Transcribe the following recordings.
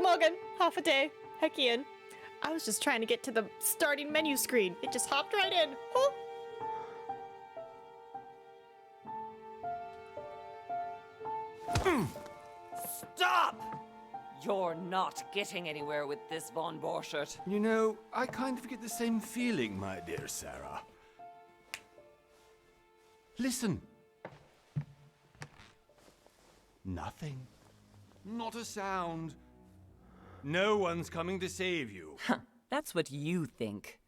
Morgen. Half a day. Heck Ian. I was just trying to get to the starting menu screen. It just hopped right in. Huh? Stop! You're not getting anywhere with this, Von Borchert. You know, I kind of get the same feeling, my dear Sarah. Listen. Nothing. Not a sound. No one's coming to save you. That's what you think.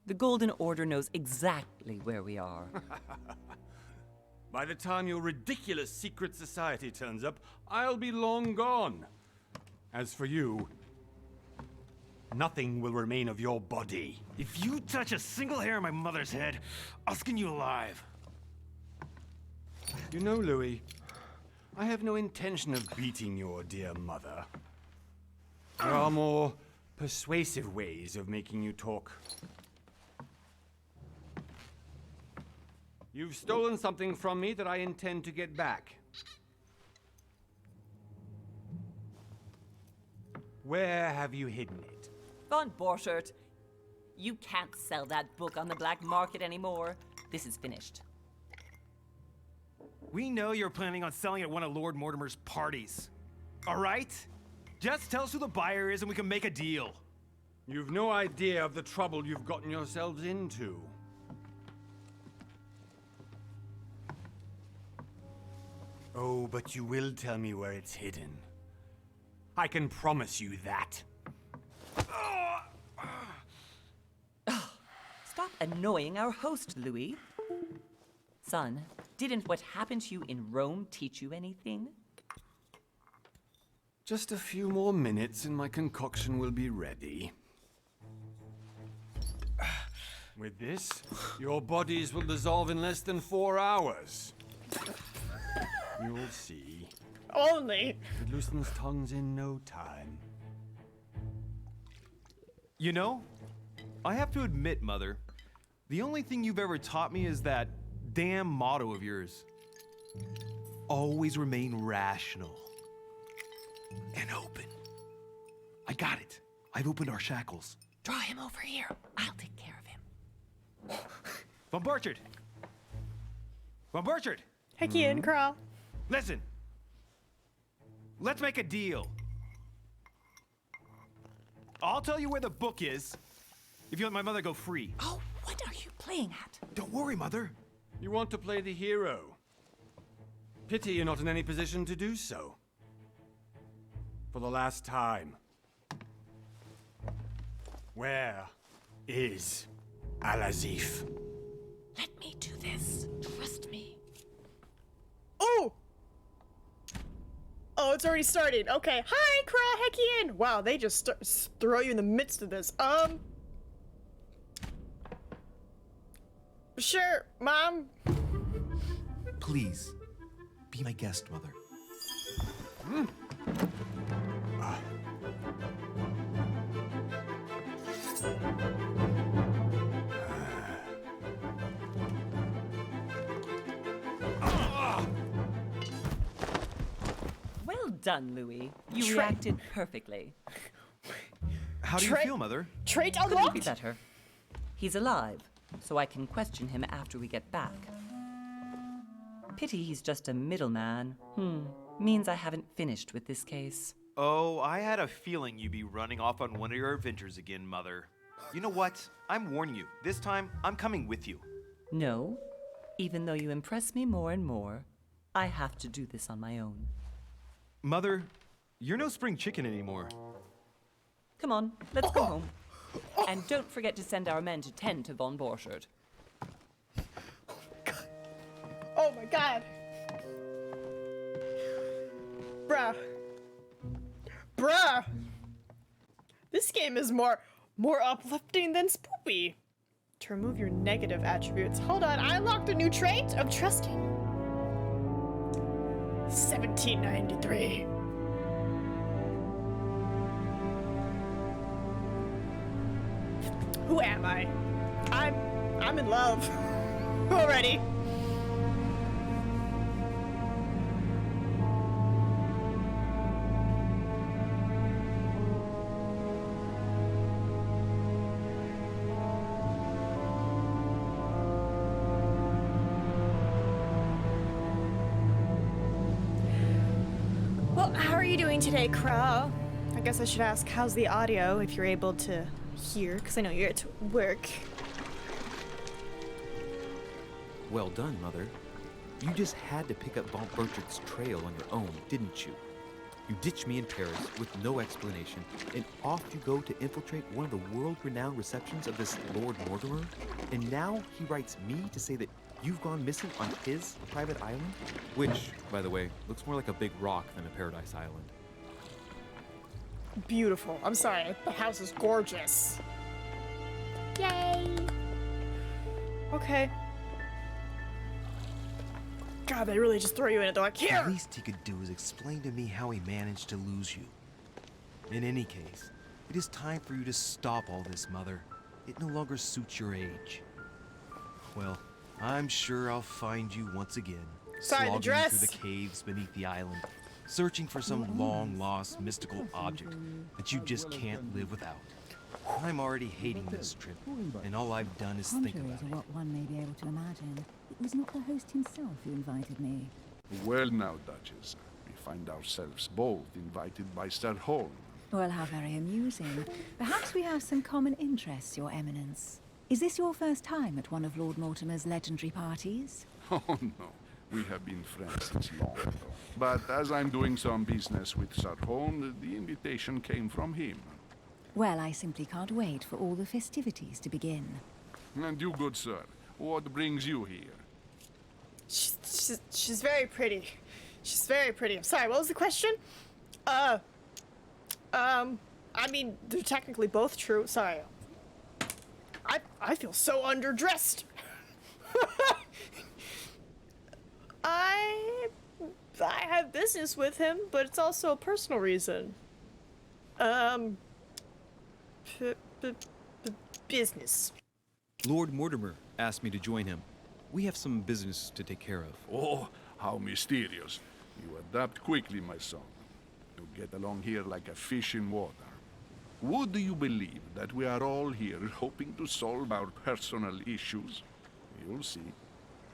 The Golden Order knows exactly where we are. By the time your ridiculous secret society turns up, I'll be long gone. As for you, nothing will remain of your body. If you touch a single hair on my mother's head, I'll skin you alive. You know, Louis, I have no intention of beating your dear mother. There are more persuasive ways of making you talk. You've stolen something from me that I intend to get back. Where have you hidden it? Von Borchert, you can't sell that book on the black market anymore. This is finished. We know you're planning on selling at one of Lord Mortimer's parties. All right? Just tell us who the buyer is and we can make a deal. You've no idea of the trouble you've gotten yourselves into. Oh, but you will tell me where it's hidden. I can promise you that. Stop annoying our host, Louis. Son, didn't what happened to you in Rome teach you anything? Just a few more minutes and my concoction will be ready. With this, your bodies will dissolve in less than 4 hours. You'll see. Only. It loosens tongues in no time. You know, I have to admit, Mother, the only thing you've ever taught me is that damn motto of yours. Always remain rational. And open. I got it. I've opened our shackles. Draw him over here. I'll take care of him. Von Borchert! Von Borchert! Heck Ian, Crawl. Listen. Let's make a deal. I'll tell you where the book is if you let my mother go free. Oh, what are you playing at? Don't worry, Mother. You want to play the hero. Pity you're not in any position to do so. For the last time. Where is Al-Azif? Let me do this. Trust me. Oh! Oh, it's already started. Okay. Hi, Crawl, Heck Ian. Wow, they just throw you in the midst of this. Sure, Mom. Please, be my guest, Mother. Well done, Louis. You reacted perfectly. How do you feel, Mother? Trait Couldn't be unlocked. better. He's alive, so I can question him after we get back. Pity he's just a middleman. Means I haven't finished with this case. Oh, I had a feeling you'd be running off on one of your adventures again, Mother. You know what? I'm warning you. This time, I'm coming with you. No, even though you impress me more and more, I have to do this on my own. Mother, you're no spring chicken anymore. Come on, let's go home. And don't forget to send our men to tend to Von Borchert. Oh my god. Bruh. Bruh. This game is more uplifting than spoopy. To remove your negative attributes. Hold on, I unlocked a new trait of trusting. 1793. Who am I? I'm in love already. you doing today, Crow? I guess I should ask, how's the audio if you're able to hear, because I know you're at work. Well done, Mother. You just had to pick up Bonk Burchard's trail on your own, didn't you? You ditched me in Paris with no explanation, and off you go to infiltrate one of the world-renowned receptions of this Lord Mortimer? And now he writes me to say that you've gone missing on his private island? Which, by the way, looks more like a big rock than a paradise island. Beautiful. I'm sorry, the house is gorgeous. Yay! Okay. God, they really just throw you in it though. I The can't. least he could do is explain to me how he managed to lose you. In any case, it is time for you to stop all this, Mother. It no longer suits your age. Well, I'm sure I'll find you once again, Sorry, the slogging dress. through the caves beneath the island, searching for some long-lost mystical object that you just can't live without. I'm already hating this trip, and all I've done is think Contrary about to it. what one may be able to imagine, it was not the host himself who invited me. Well now, Duchess, we find ourselves both invited by Sir Holm. Well, how very amusing. Perhaps we have some common interests, Your Eminence. Is this your first time at one of Lord Mortimer's legendary parties? Oh no, we have been friends since long ago. But as I'm doing some business with Sir Holm, the invitation came from him. Well, I simply can't wait for all the festivities to begin. And you, good sir, what brings you here? She's very pretty. She's very pretty. I'm sorry, what was the question? I mean, they're technically both true. Sorry. I feel so underdressed. I have business with him, but it's also a personal reason. Business. Lord Mortimer asked me to join him. We have some business to take care of. Oh, how mysterious. You adapt quickly, my son. You get along here like a fish in water. Would you believe that we are all here hoping to solve our personal issues? You'll see.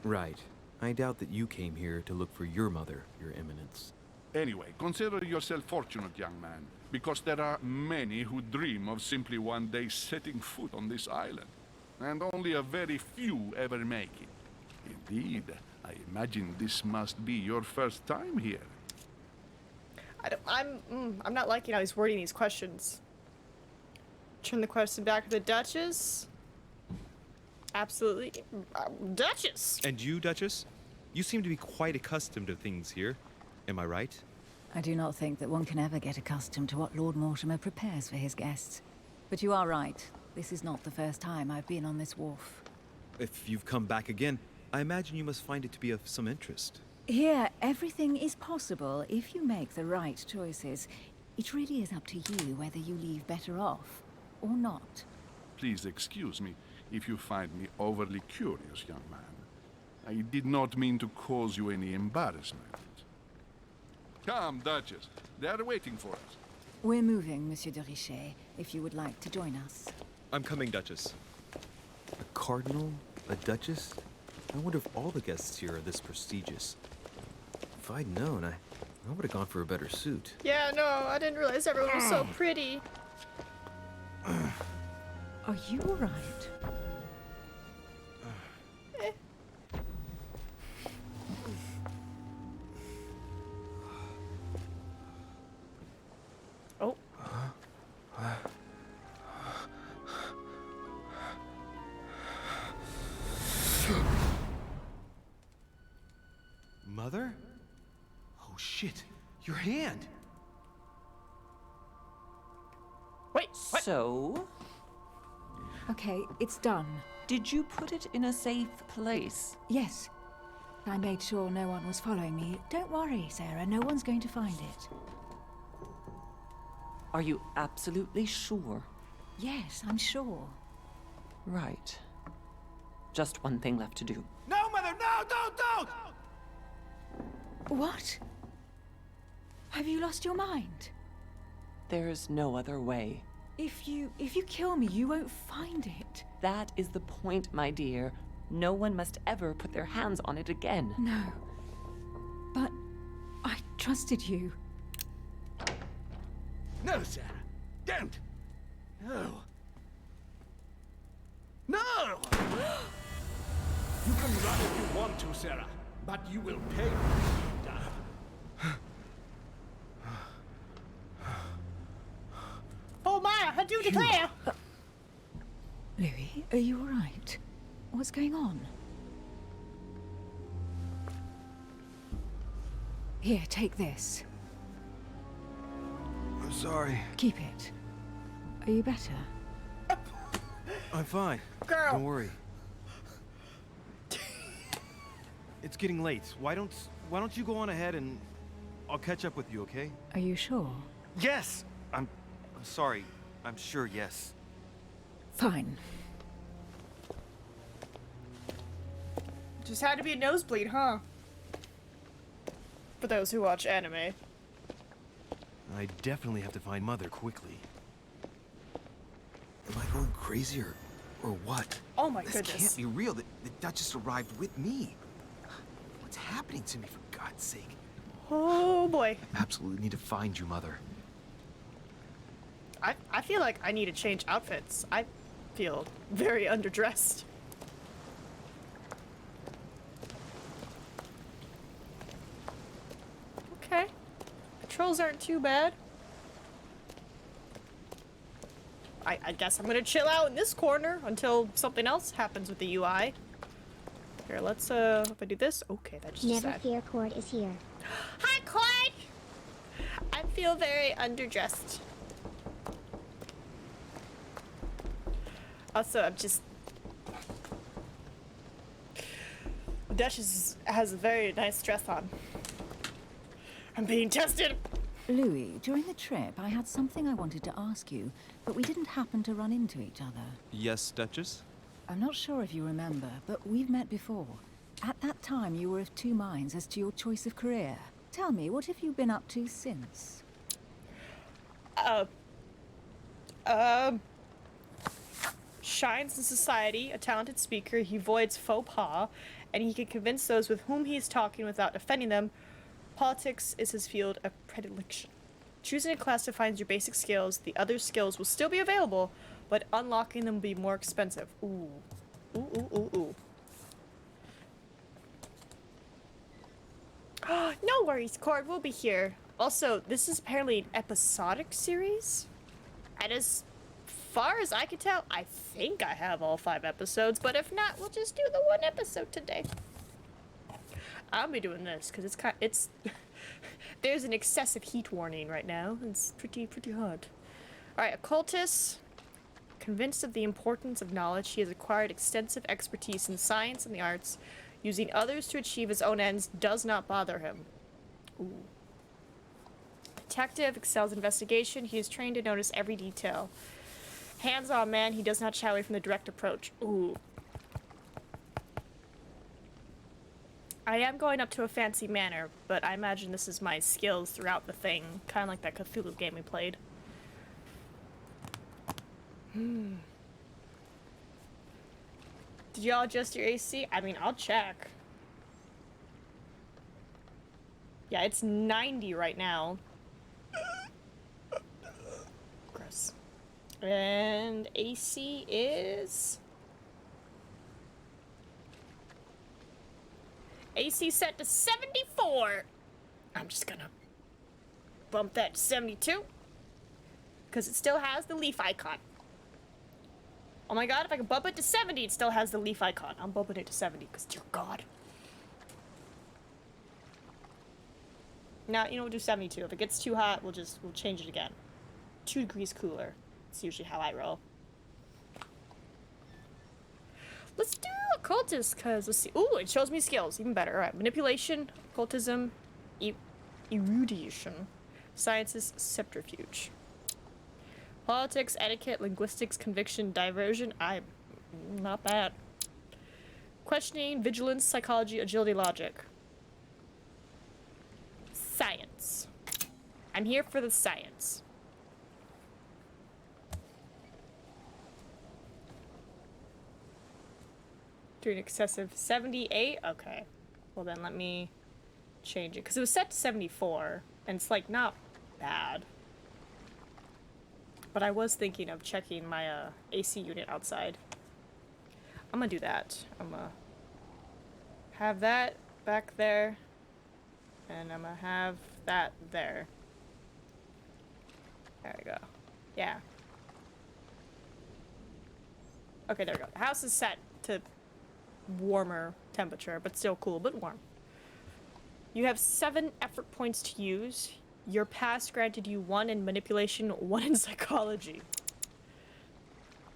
Right. I doubt that you came here to look for your mother, Your Eminence. Anyway, consider yourself fortunate, young man, because there are many who dream of simply one day setting foot on this island, and only a very few ever make it. Indeed, I imagine this must be your first time here. I'm not liking how he's wording these questions. Turn the question back to the Duchess. Absolutely. Duchess! And you, Duchess? You seem to be quite accustomed to things here. Am I right? I do not think that one can ever get accustomed to what Lord Mortimer prepares for his guests. But you are right. This is not the first time I've been on this wharf. If you've come back again, I imagine you must find it to be of some interest. Here, everything is possible if you make the right choices. It really is up to you whether you leave better off or not. Please excuse me if you find me overly curious, young man. I did not mean to cause you any embarrassment. Come, Duchess. They are waiting for us. We're moving, Monsieur de Richet, if you would like to join us. I'm coming, Duchess. A cardinal? A duchess? I wonder if all the guests here are this prestigious. If I'd known, I would have gone for a better suit. Yeah, no, I didn't realize everyone was so pretty. Are you all right? Oh. Mother? Oh shit, your hand! Wait, what? So, Okay, it's done. did you put it in a safe place? Yes. I made sure no one was following me. Don't worry, Sarah, no one's going to find it. Are you absolutely sure? Yes, I'm sure. Right. Just one thing left to do. No, Mother, no, don't! What? Have you lost your mind? There's no other way. If you kill me, you won't find it. That is the point, my dear. No one must ever put their hands on it again. No. But I trusted you. No, Sarah. Don't. No. No! You can run if you want to, Sarah, but you will pay when you die. Oh my, I do declare! Louis, are you alright? What's going on? Here, take this. I'm sorry. Keep it. Are you better? I'm fine. Girl. Don't worry. It's getting late. Why don't you go on ahead and I'll catch up with you, okay? Are you sure? Yes! I'm sorry. I'm sure, yes. Fine. Just had to be a nosebleed, huh? For those who watch anime. I definitely have to find Mother quickly. Am I going crazy or what? Oh my This goodness. can't be real. The Duchess arrived with me. What's happening to me, for God's sake? Oh boy. I absolutely need to find you, Mother. I feel like I need to change outfits. I feel very underdressed. Okay. Controls aren't too bad. I guess I'm gonna chill out in this corner until something else happens with the UI. Here, let's if I do this, okay, that just Never decided. fear, Cord is here. Hi, Clyde! I feel very underdressed. Also, I'm just... The Duchess has a very nice dress on. I'm being tested! Louis, during the trip, I had something I wanted to ask you, but we didn't happen to run into each other. Yes, Duchess? I'm not sure if you remember, but we've met before. At that time, you were of two minds as to your choice of career. Tell me, what have you been up to since? Shines in society, a talented speaker, he avoids faux pas, and he can convince those with whom he is talking without offending them. Politics is his field of predilection. Choosing a class defines your basic skills. The other skills will still be available, but unlocking them will be more expensive. Ooh. Ooh, ooh, ooh, ooh. No worries, Cord, we'll be here. Also, this is apparently an episodic series. And as far as I can tell, I think I have all 5 episodes, but if not, we'll just do the 1 episode today. I'll be doing this because it's there's an excessive heat warning right now. It's pretty hot. All right, occultist. Convinced of the importance of knowledge, he has acquired extensive expertise in science and the arts. Using others to achieve his own ends does not bother him. Ooh. Detective excels in investigation. He is trained to notice every detail. Hands-on man, he does not shy away from the direct approach. Ooh. I am going up to a fancy manor, but I imagine this is my skills throughout the thing. Kind of like that Cthulhu game we played. Did y'all adjust your AC? I mean, I'll check. Yeah, it's 90 right now. Gross. And AC is... AC set to 74. I'm just gonna bump that to 72. Because it still has the leaf icon. Oh my god, if I can bump it to 70, it still has the leaf icon. I'm bumping it to 70, because dear god. Now, you know, we'll do 72. If it gets too hot, we'll change it again. 2 degrees cooler. It's usually how I roll. Let's do occultist, because let's see. Ooh, it shows me skills. Even better. Alright, manipulation, occultism, erudition, sciences, subterfuge. Politics, etiquette, linguistics, conviction, diversion. I'm not bad. Questioning, vigilance, psychology, agility, logic. Science. I'm here for the science. Doing excessive 78? Okay. Well then let me change it. Because it was set to 74. And it's like not bad. But I was thinking of checking my AC unit outside. I'm gonna do that. I'm gonna have that back there. And I'm gonna have that there. There we go. Yeah. Okay, there we go. The house is set to warmer temperature, but still cool, but warm. You have 7 effort points to use. Your past granted you 1 in manipulation, 1 in psychology.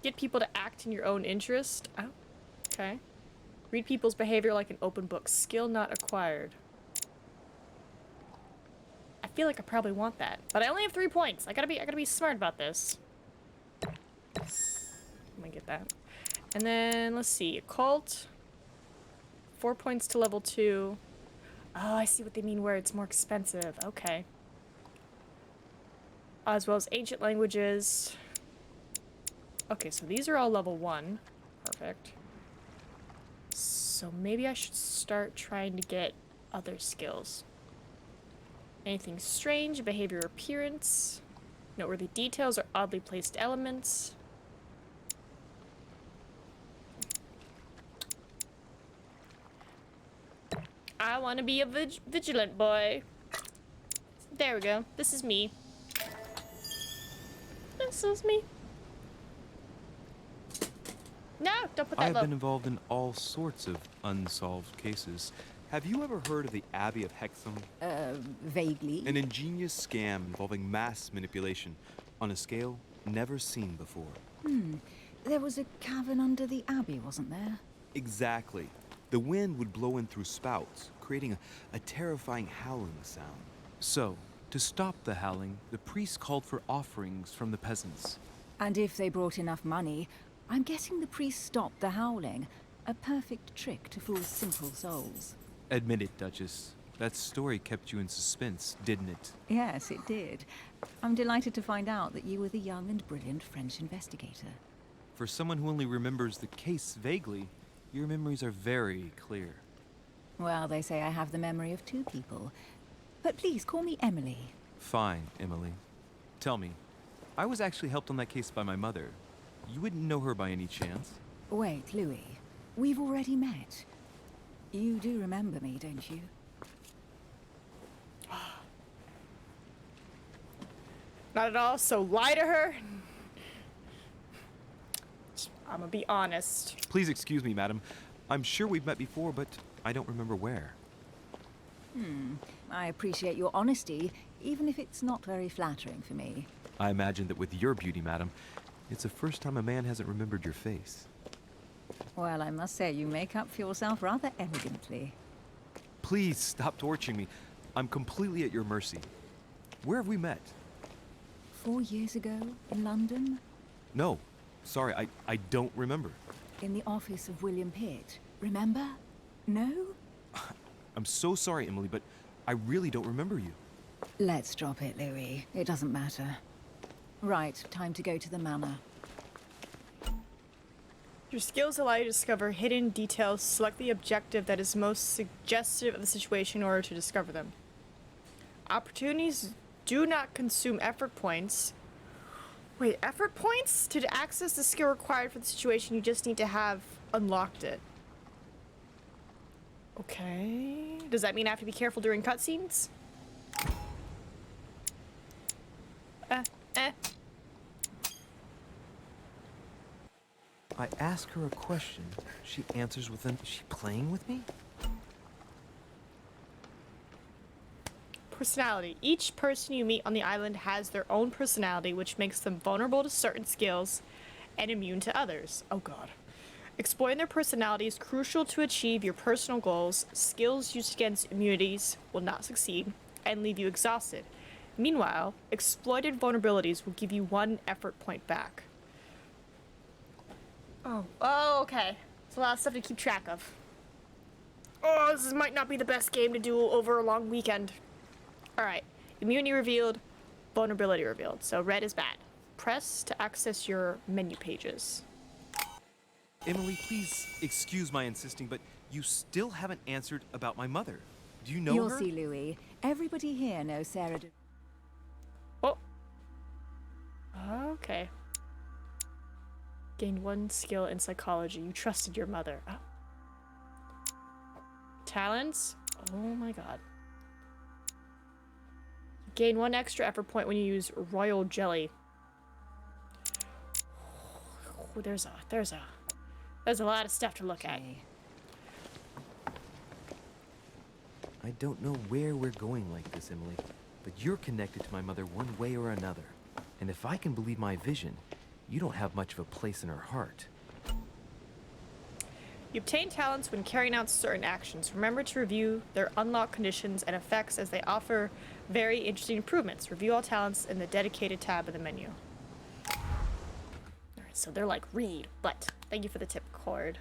Get people to act in your own interest. Oh, okay. Read people's behavior like an open book. Skill not acquired. I feel like I probably want that, but I only have 3 points. I gotta be smart about this. I'm gonna get that. And then let's see, occult. 4 points to level 2. Oh, I see what they mean where it's more expensive. Okay. As well as ancient languages. Okay, so these are all level 1. Perfect. So maybe I should start trying to get other skills. Anything strange, behavior, appearance. Noteworthy details or oddly placed elements. I want to be a vigilant boy. There we go. This is me. This is me. No, don't put that I've low. been involved in all sorts of unsolved cases. Have you ever heard of the Abbey of Hexham? Vaguely. An ingenious scam involving mass manipulation on a scale never seen before. There was a cavern under the abbey, wasn't there? Exactly. The wind would blow in through spouts, creating a terrifying howling sound. So, to stop the howling, the priests called for offerings from the peasants. And if they brought enough money, I'm guessing the priest stopped the howling. A perfect trick to fool simple souls. Admit it, Duchess. That story kept you in suspense, didn't it? Yes, it did. I'm delighted to find out that you were the young and brilliant French investigator. For someone who only remembers the case vaguely, your memories are very clear. Well, they say I have the memory of 2 people. But please, call me Emily. Fine, Emily. Tell me, I was actually helped on that case by my mother. You wouldn't know her by any chance? Wait, Louis. We've already met. You do remember me, don't you? Not at all, so lie to her. I'm gonna be honest. Please excuse me, madam. I'm sure we've met before, but I don't remember where. I appreciate your honesty, even if it's not very flattering for me. I imagine that with your beauty, madam, it's the first time a man hasn't remembered your face. Well, I must say, you make up for yourself rather elegantly. Please stop torturing me. I'm completely at your mercy. Where have we met? 4 years ago, in London, No. Sorry, I don't remember. in the office of William Pitt. Remember? No? I'm so sorry, Emily, but I really don't remember you. Let's drop it, Louis. It doesn't matter. Right, time to go to the manor. Your skills allow you to discover hidden details. Select the objective that is most suggestive of the situation in order to discover them. Opportunities do not consume effort points. Wait, effort points? To access the skill required for the situation, you just need to have unlocked it. Okay. Does that mean I have to be careful during cutscenes? I ask her a question. She answers with an, is she playing with me? Personality. Each person you meet on the island has their own personality, which makes them vulnerable to certain skills and immune to others. Oh god. Exploring their personality is crucial to achieve your personal goals. Skills used against immunities will not succeed and leave you exhausted. Meanwhile, exploited vulnerabilities will give you 1 effort point back. Oh, okay. It's a lot of stuff to keep track of. Oh, this might not be the best game to do over a long weekend. Alright, immunity revealed, vulnerability revealed. So red is bad. Press to access your menu pages. Emily, please excuse my insisting, but you still haven't answered about my mother. Do you know You'll her? see, Louis. Everybody here knows Sarah. Oh. Okay. Gained 1 skill in psychology. You trusted your mother. Oh. Talents? Oh my god. Gain 1 extra effort point when you use royal jelly. Oh, there's a lot of stuff to look at. I don't know where we're going like this, Emily, but you're connected to my mother one way or another. And if I can believe my vision, you don't have much of a place in her heart. You obtain talents when carrying out certain actions. Remember to review their unlock conditions and effects as they offer very interesting improvements. Review all talents in the dedicated tab of the menu. Alright, so they're like read, but thank you for the tip, Cord.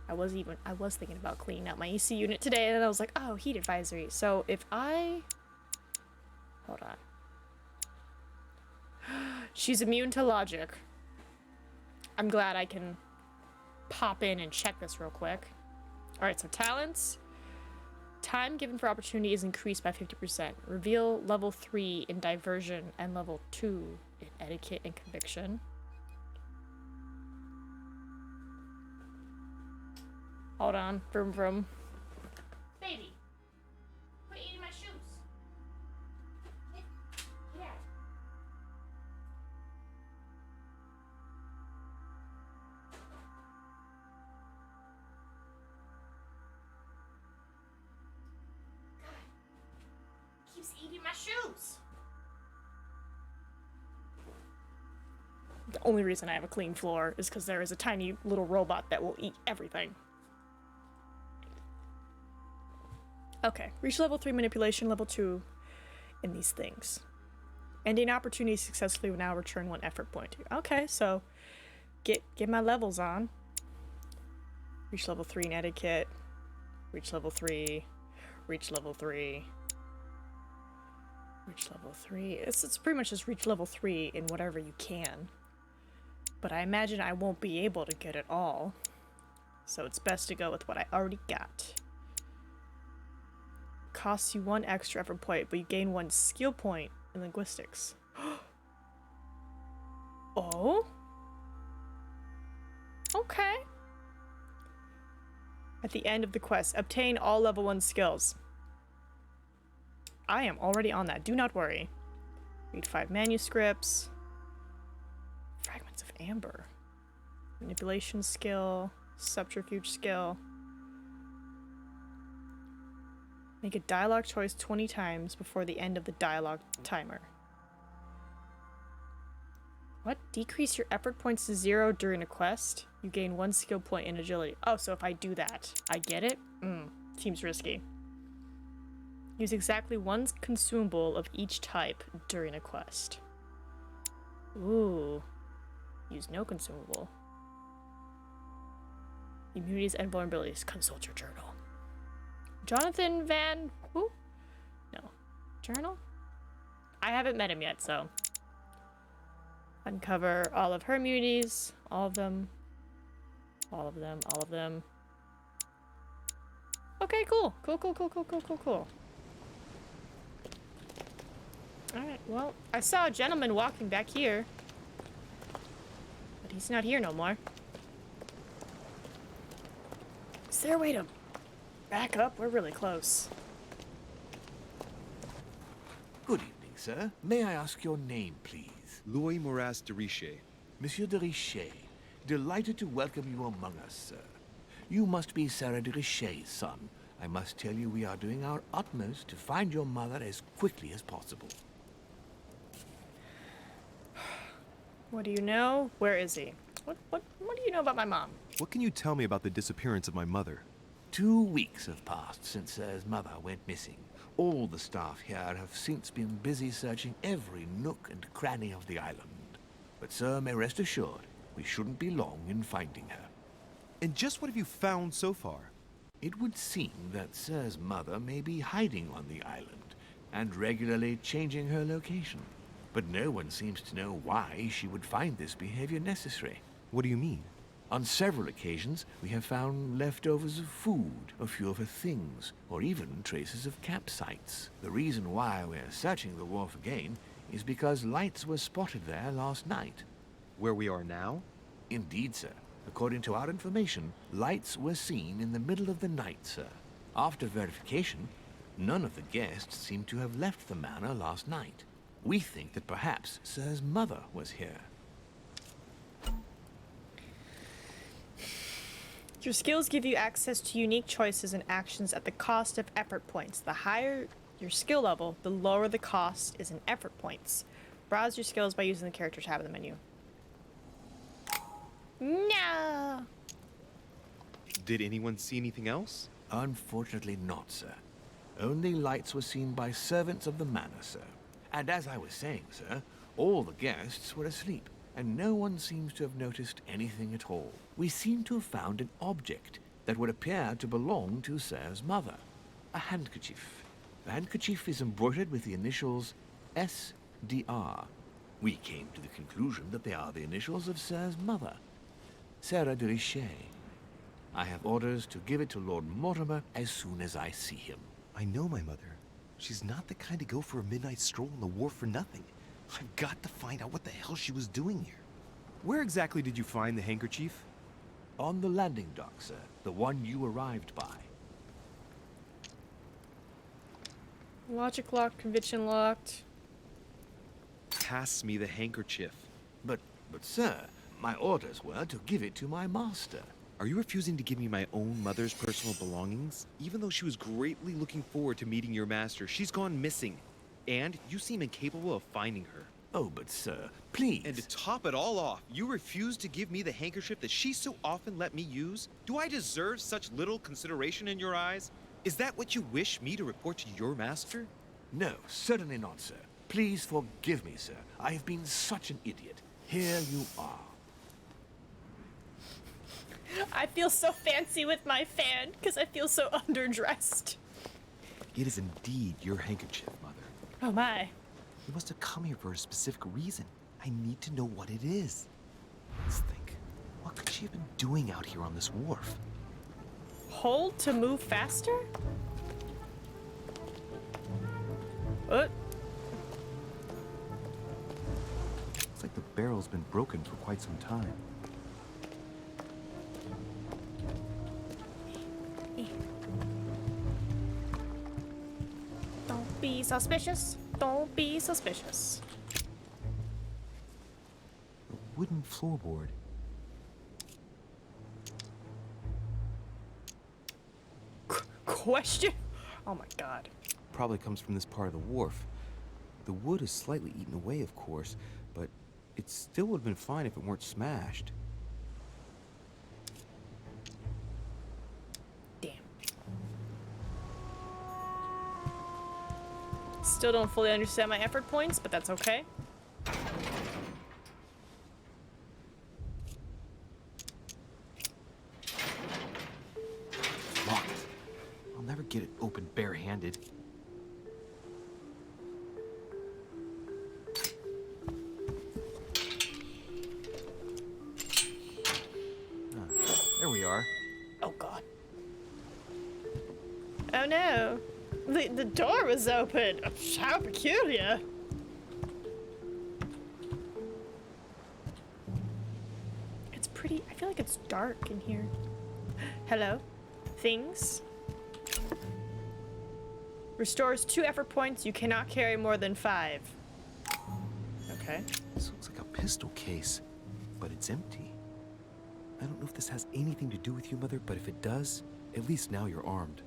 I was thinking about cleaning out my EC unit today, and then I was like, oh, heat advisory. So if I... Hold on. She's immune to logic. I'm glad I can pop in and check this real quick. Alright, so talents. Time given for opportunity is increased by 50%. Reveal level 3 in diversion and level 2 in etiquette and conviction. Hold on. Vroom vroom. Baby, quit eating my shoes. Yeah. Keeps eating my shoes. The only reason I have a clean floor is because there is a tiny little robot that will eat everything. Okay, reach level 3 manipulation, level 2 in these things. Ending opportunity successfully will now return 1 effort point. Okay, so get my levels on. Reach level 3 in etiquette. Reach level 3. Reach level 3. Reach level 3. It's pretty much just reach level 3 in whatever you can. But I imagine I won't be able to get it all. So it's best to go with what I already got. Costs you 1 extra effort point, but you gain 1 skill point in linguistics. Oh? Okay. At the end of the quest, obtain all level 1 skills. I am already on that, do not worry. Read 5 manuscripts. Fragments of amber. Manipulation skill. Subterfuge skill. Make a dialogue choice 20 times before the end of the dialogue timer. What? Decrease your effort points to 0 during a quest. You gain 1 skill point in agility. Oh, so if I do that, I get it? Seems risky. Use exactly 1 consumable of each type during a quest. Ooh. Use no consumable. Immunities and vulnerabilities. Consult your journal. Jonathan Van... Who? No. Journal? I haven't met him yet, so... Uncover all of her immunities. All of them. All of them. All of them. Okay, cool. Cool. Alright, well, I saw a gentleman walking back here. But he's not here no more. Is there a way to back up? We're really close. Good evening, sir. May I ask your name, please? Louis Moras de Richer. Monsieur de Richer. Delighted to welcome you among us, sir. You must be Sarah de Richer's son. I must tell you we are doing our utmost to find your mother as quickly as possible. What do you know? Where is he? What do you know about my mom? What can you tell me about the disappearance of my mother? 2 weeks have passed since Sir's mother went missing. All the staff here have since been busy searching every nook and cranny of the island. But Sir may rest assured, we shouldn't be long in finding her. And just what have you found so far? It would seem that Sir's mother may be hiding on the island, and regularly changing her location. But no one seems to know why she would find this behavior necessary. What do you mean? On several occasions, we have found leftovers of food, a few of her things, or even traces of campsites. The reason why we're searching the wharf again is because lights were spotted there last night. Where we are now? Indeed, sir. According to our information, lights were seen in the middle of the night, sir. After verification, none of the guests seem to have left the manor last night. We think that perhaps Sir's mother was here. Your skills give you access to unique choices and actions at the cost of effort points. The higher your skill level, the lower the cost is in effort points. Browse your skills by using the character tab in the menu. No! Did anyone see anything else? Unfortunately not, sir. Only lights were seen by servants of the manor, sir. And as I was saying, sir, all the guests were asleep, and no one seems to have noticed anything at all. We seem to have found an object that would appear to belong to Sir's mother. A handkerchief. The handkerchief is embroidered with the initials SDR. We came to the conclusion that they are the initials of Sir's mother, Sarah de Richet. I have orders to give it to Lord Mortimer as soon as I see him. I know my mother. She's not the kind to go for a midnight stroll on the wharf for nothing. I've got to find out what the hell she was doing here. Where exactly did you find the handkerchief? On the landing dock, sir. The one you arrived by. Logic locked, conviction locked. Pass me the handkerchief. But sir, my orders were to give it to my master. Are you refusing to give me my own mother's personal belongings? Even though she was greatly looking forward to meeting your master, she's gone missing. And you seem incapable of finding her. Oh, but sir, please. And to top it all off, you refuse to give me the handkerchief that she so often let me use? Do I deserve such little consideration in your eyes? Is that what you wish me to report to your master? No, certainly not, sir. Please forgive me, sir. I have been such an idiot. Here you are. I feel so fancy with my fan because I feel so underdressed. It is indeed your handkerchief, Mother. Oh my. You must have come here for a specific reason. I need to know what it is. Let's think. What could she have been doing out here on this wharf? Hold to move faster? What? It's like the barrel's been broken for quite some time. Don't be suspicious. Don't be suspicious. A wooden floorboard. Question? Oh my god. Probably comes from this part of the wharf. The wood is slightly eaten away, of course, but it still would have been fine if it weren't smashed. Damn. Still don't fully understand my effort points, but that's okay. Locked. I'll never get it open barehanded. There we are. Oh god. Oh no. The door was open. How peculiar. It's pretty. I feel like it's dark in here. Hello? Things? Restores 2 effort points. You cannot carry more than 5. Okay. This looks like a pistol case, but it's empty. I don't know if this has anything to do with you, Mother, but if it does, at least now you're armed.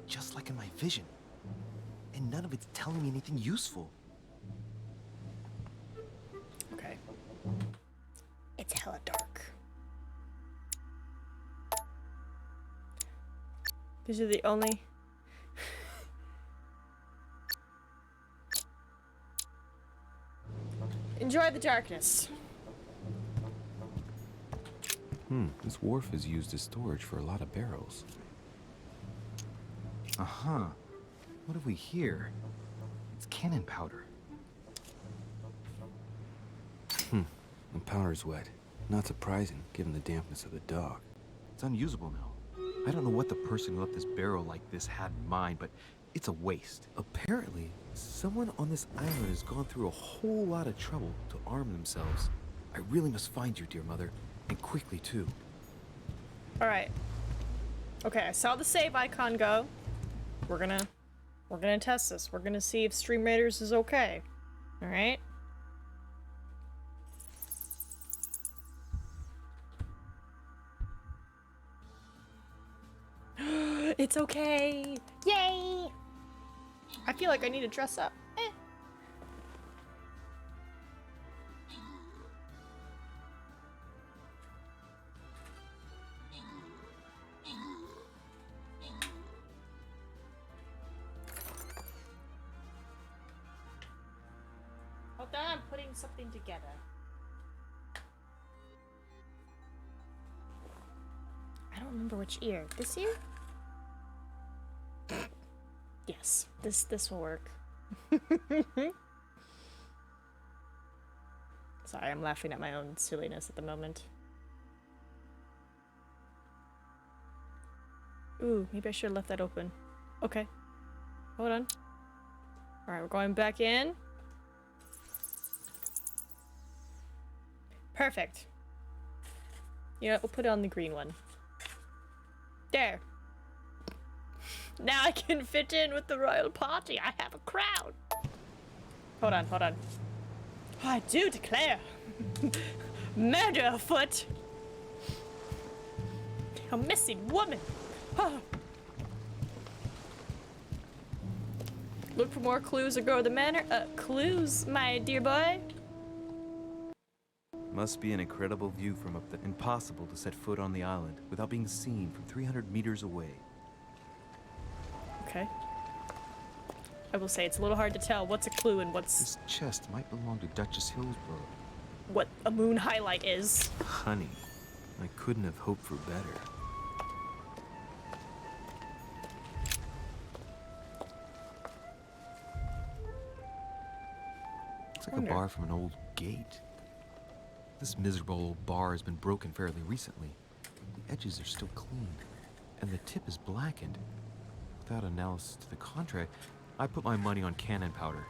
Just like in my vision. And none of it's telling me anything useful. Okay. It's hella dark. These are the only... Enjoy the darkness. This wharf is used as storage for a lot of barrels. Uh-huh. What have we here? It's cannon powder. The powder's wet. Not surprising, given the dampness of the dog. It's unusable now. I don't know what the person who left this barrel like this had in mind, but It's a waste. Apparently, someone on this island has gone through a whole lot of trouble to arm themselves. I really must find you, dear mother, and quickly too. Alright. Okay, I saw the save icon go. We're gonna test this. We're gonna see if Stream Raiders is okay. Alright? It's okay! Yay! I feel like I need to dress up. Eh. Hold on, I'm putting something together. I don't remember which ear. This ear? Yes, this will work. Sorry, I'm laughing at my own silliness at the moment. Ooh, maybe I should have left that open. Okay. Hold on. Alright, we're going back in. Perfect. You know what, we'll put it on the green one. There. Now I can fit in with the royal party. I have a crown. Hold on, hold on. I do declare. Murder afoot. A missing woman. Oh. Look for more clues or go to the manor. Clues, my dear boy. Must be an incredible view from up there. Impossible to set foot on the island without being seen from 300 meters away. Okay. I will say it's a little hard to tell what's a clue and what's This chest might belong to Duchess Hillsborough. what a moon highlight is. Honey, I couldn't have hoped for better. Looks like Wonder. a bar from an old gate. This miserable old bar has been broken fairly recently. The edges are still clean, and the tip is blackened. Without analysis to the contrary, I put my money on cannon powder.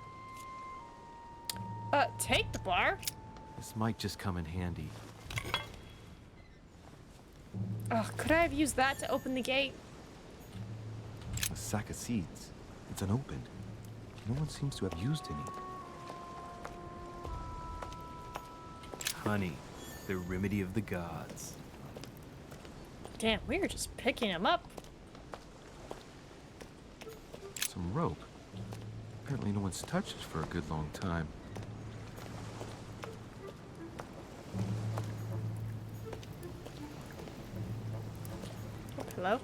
Take the bar? This might just come in handy. Oh, could I have used that to open the gate? A sack of seeds. It's unopened. No one seems to have used any. Honey, the remedy of the gods. Damn, we were just picking them up. Some rope. Apparently no one's touched it for a good long time. Oh, hello?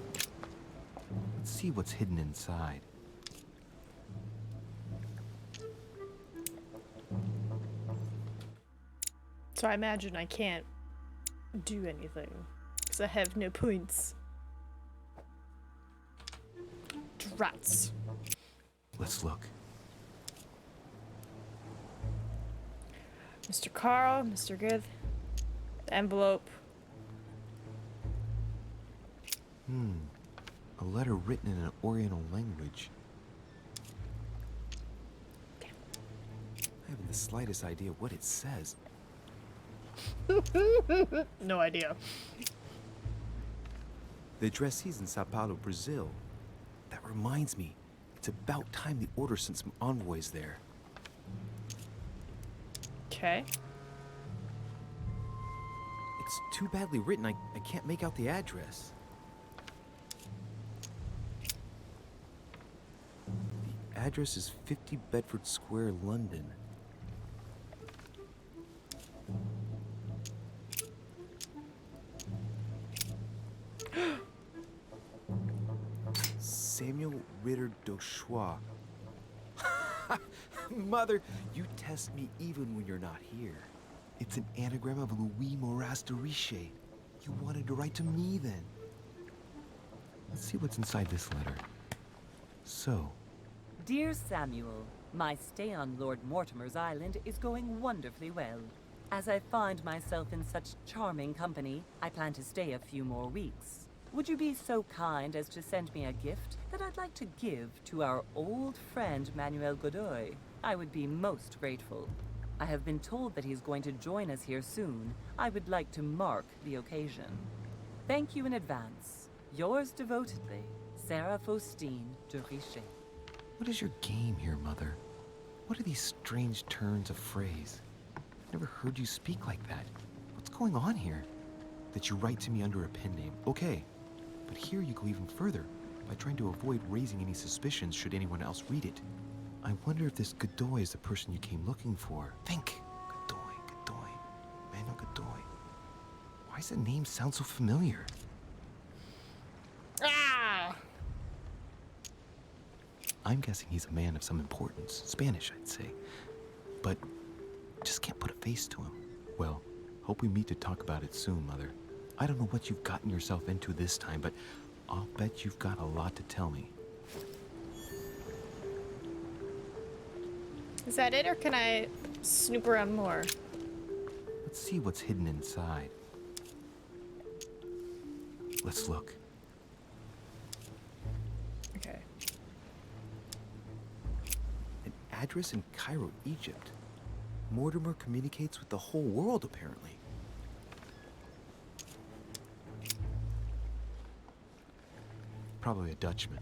Let's see what's hidden inside. So I imagine I can't do anything because I have no points. Drats. Let's look. Mr. Carl, Mr. Good. The envelope. A letter written in an Oriental language. Damn. I haven't the slightest idea what it says. No idea. The addressee's in Sao Paulo, Brazil. That reminds me, it's about time the order sent some envoys there. Okay. It's too badly written, I can't make out the address. The address is 50 Bedford Square, London. Samuel Ritter Dauchois. Mother, you test me even when you're not here. It's an anagram of Louis Moras de Riche. You wanted to write to me then. Let's see what's inside this letter. So, Dear Samuel, my stay on Lord Mortimer's island is going wonderfully well. As I find myself in such charming company, I plan to stay a few more weeks. would you be so kind as to send me a gift that I'd like to give to our old friend Manuel Godoy? I would be most grateful. I have been told that he's going to join us here soon. I would like to mark the occasion. Thank you in advance. Yours devotedly, Sarah Faustine de Richet. What is your game here, Mother? What are these strange turns of phrase? Never heard you speak like that. What's going on here? That you write to me under a pen name, okay. But here you go even further, by trying to avoid raising any suspicions should anyone else read it. I wonder if this Godoy is the person you came looking for. Think! Godoy. Manuel Godoy. Why does the name sound so familiar? Ah! I'm guessing he's a man of some importance. Spanish, I'd say. But just can't put a face to him. Well, hope we meet to talk about it soon, Mother. I don't know what you've gotten yourself into this time, but I'll bet you've got a lot to tell me. Is that it, or can I snoop around more? Let's see what's hidden inside. Let's look. Okay. An address in Cairo, Egypt. Mortimer communicates with the whole world, apparently. Probably a Dutchman.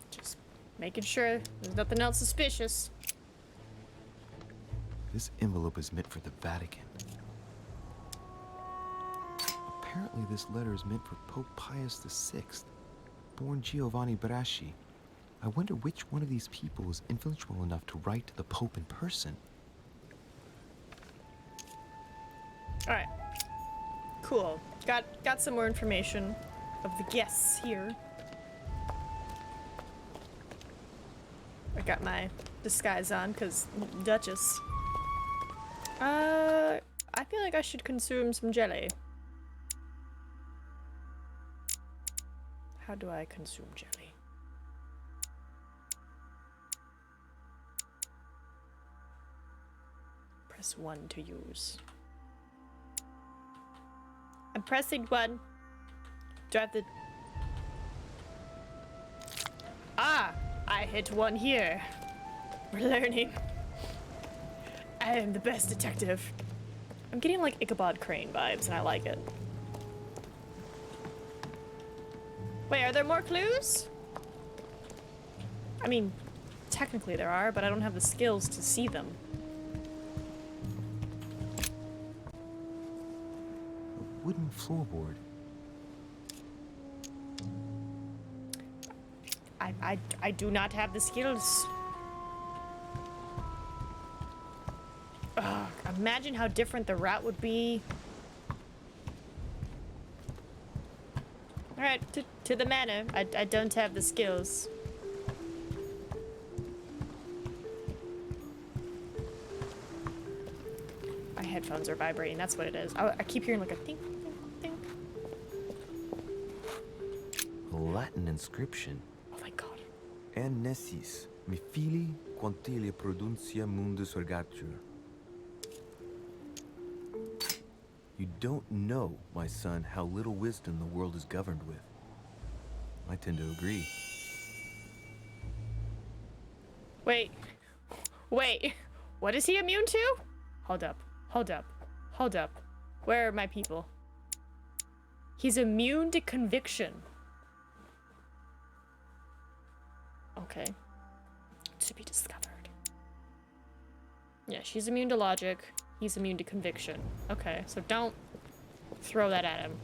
Just making sure there's nothing else suspicious. This envelope is meant for the Vatican. Apparently this letter is meant for Pope Pius VI, born Giovanni Braschi. I wonder which one of these people was influential enough to write to the Pope in person. Alright. Cool. Got some more information of the guests here. I got my disguise on, because Duchess. I feel like I should consume some jelly. How do I consume jelly? Press 1 to use. I'm pressing 1. Do I have to... Ah! I hit 1 here. We're learning. I am the best detective. I'm getting like Ichabod Crane vibes and I like it. Wait, are there more clues? I mean, technically there are, but I don't have the skills to see them. A wooden floorboard. I do not have the skills. Ugh, imagine how different the route would be. Alright, to the manor. I don't have the skills. My headphones are vibrating, that's what it is. I keep hearing like a think, think, think. A Latin inscription. Oh my god. En nessis, mi fili quantilia produncia mundus ergatur. You don't know, my son, how little wisdom the world is governed with. I tend to agree. Wait. What is he immune to? Hold up. Where are my people? He's immune to conviction. Okay. To be discovered. Yeah, she's immune to logic. He's immune to conviction. Okay, so don't throw that at him.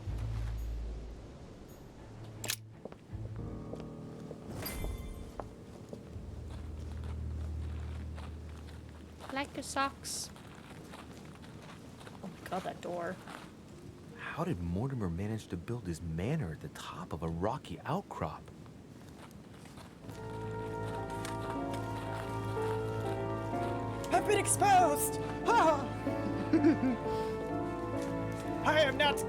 Like your socks. Oh my god, that door. How did Mortimer manage to build his manor at the top of a rocky outcrop? I've been exposed! Ah! I am not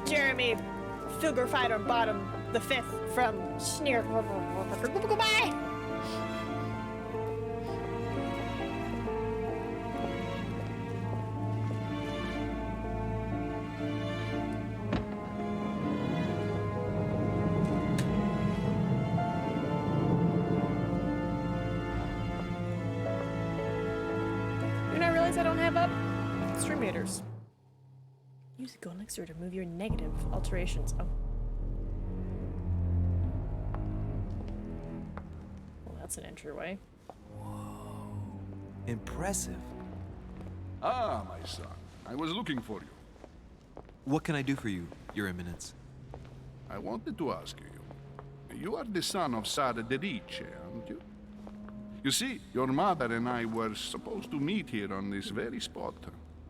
Jeremy Filgerfighter Bottom the Fifth from Sneer. Goodbye! realize I don't have up stream meters. Use a golden elixir to move your negative alterations. Oh. Well, that's an entryway. Whoa. Impressive. Ah, my son. I was looking for you. What can I do for you, Your Eminence? I wanted to ask you. You are the son of Sara de Riche, aren't you? You see, your mother and I were supposed to meet here on this very spot.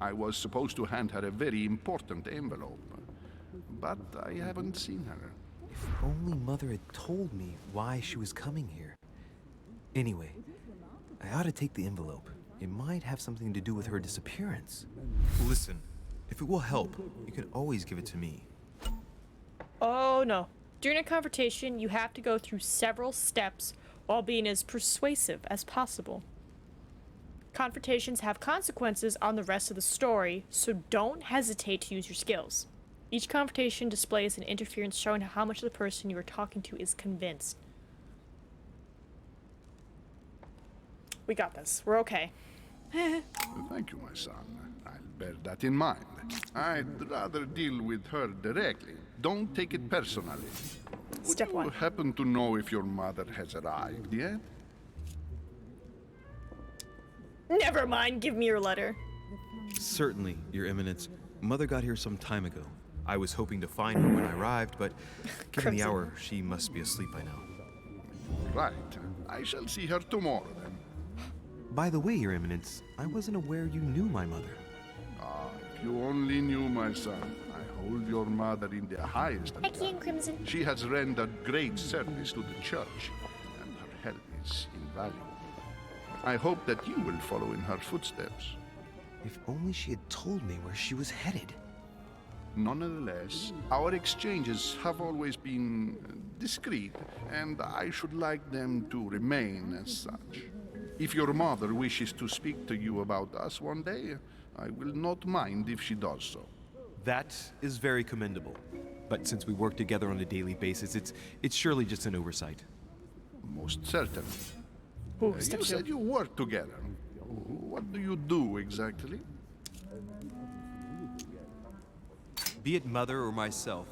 I was supposed to hand her a very important envelope. But I haven't seen her. If only Mother had told me why she was coming here. Anyway, I ought to take the envelope. It might have something to do with her disappearance. Listen, if it will help, you can always give it to me. Oh no. During a confrontation, you have to go through several steps while being as persuasive as possible. Confrontations have consequences on the rest of the story, so don't hesitate to use your skills. Each confrontation displays an interference showing how much of the person you are talking to is convinced. We got this. We're okay. Thank you, my son. I'll bear that in mind. I'd rather deal with her directly. Don't take it personally. Step Would you one. happen to know if your mother has arrived yet? Never mind, give me your letter. Certainly, Your Eminence. Mother got here some time ago. I was hoping to find her when I arrived, but given the Crimson. hour, she must be asleep by now. Right. I shall see her tomorrow then. By the way, Your Eminence, I wasn't aware you knew my mother. Ah, if you only knew, my son. I hold your mother in the highest Hi, regard. King Crimson. She has rendered great service to the church, and her help is invaluable. I hope that you will follow in her footsteps. If only she had told me where she was headed. Nonetheless, our exchanges have always been discreet, and I should like them to remain as such. If your mother wishes to speak to you about us one day, I will not mind if she does so. That is very commendable. But since we work together on a daily basis, it's surely just an oversight. Most certainly. Ooh, You step two. said you work together. What do you do exactly? Be it Mother or myself,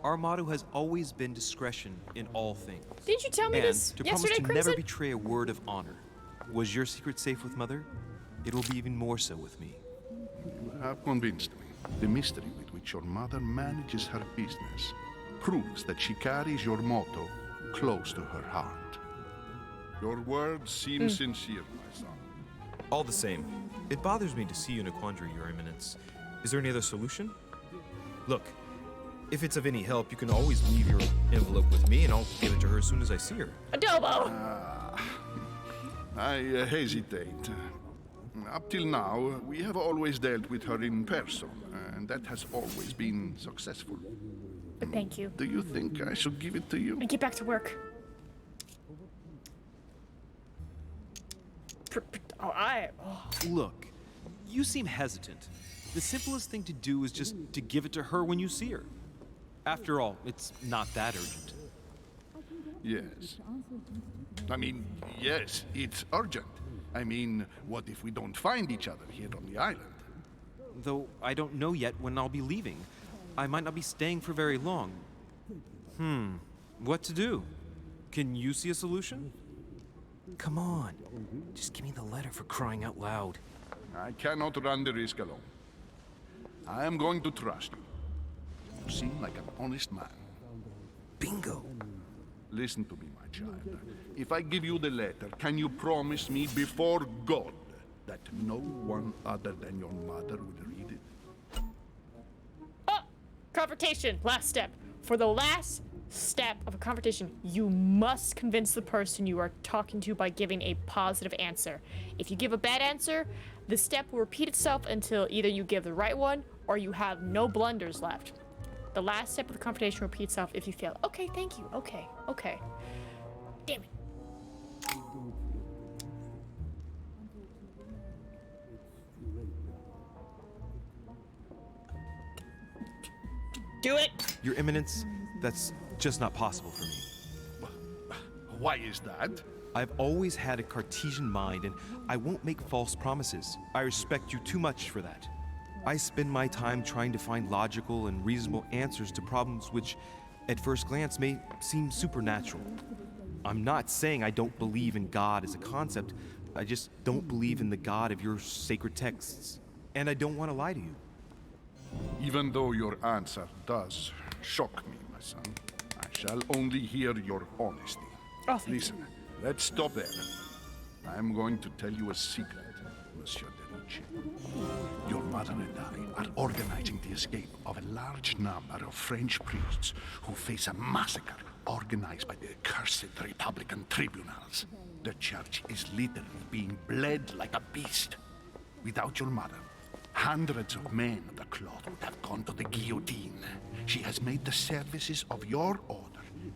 our motto has always been discretion in all things. Didn't you tell me And this to promise yesterday, to Crimson? never betray a word of honor. Was your secret safe with Mother? It will be even more so with me. You have convinced me. The mystery with which your mother manages her business proves that she carries your motto close to her heart. Your words seem sincere, my son. All the same, it bothers me to see you in a quandary, Your Eminence. Is there any other solution? Look, if it's of any help, you can always leave your envelope with me and I'll give it to her as soon as I see her. Adobo! I hesitate. Up till now, we have always dealt with her in person, and that has always been successful. But thank you. Do you think I should give it to you? And get back to work. Look, you seem hesitant. The simplest thing to do is just to give it to her when you see her. After all, it's not that urgent. Yes. I mean, yes, it's urgent. I mean, what if we don't find each other here on the island? Though I don't know yet when I'll be leaving. I might not be staying for very long. What to do? Can you see a solution? Come on. Just give me the letter for crying out loud. I cannot run the risk alone. I am going to trust you. You seem like an honest man. Bingo. Listen to me, my child. If I give you the letter, can you promise me before God that no one other than your mother will read it? Oh! Confrontation. Last step. For the last step of a confrontation, you must convince the person you are talking to by giving a positive answer. If you give a bad answer, the step will repeat itself until either you give the right one or you have no blunders left. The last step of the confrontation will repeat itself if you fail. Okay, thank you. Okay, okay. Damn it. Do it! Your Eminence, that's just not possible for me. Why is that? I've always had a Cartesian mind, and I won't make false promises. I respect you too much for that. I spend my time trying to find logical and reasonable answers to problems which, at first glance, may seem supernatural. I'm not saying I don't believe in God as a concept. I just don't believe in the God of your sacred texts. And I don't want to lie to you. Even though your answer does shock me, my son, I shall only hear your honesty. Oh, thank Listen, let's stop there. I'm going to tell you a secret, Monsieur de Ricci. Your mother and I are organizing the escape of a large number of French priests who face a massacre organized by the accursed Republican tribunals. The church is literally being bled like a beast. Without your mother, hundreds of men of the cloth would have gone to the guillotine. She has made the services of your order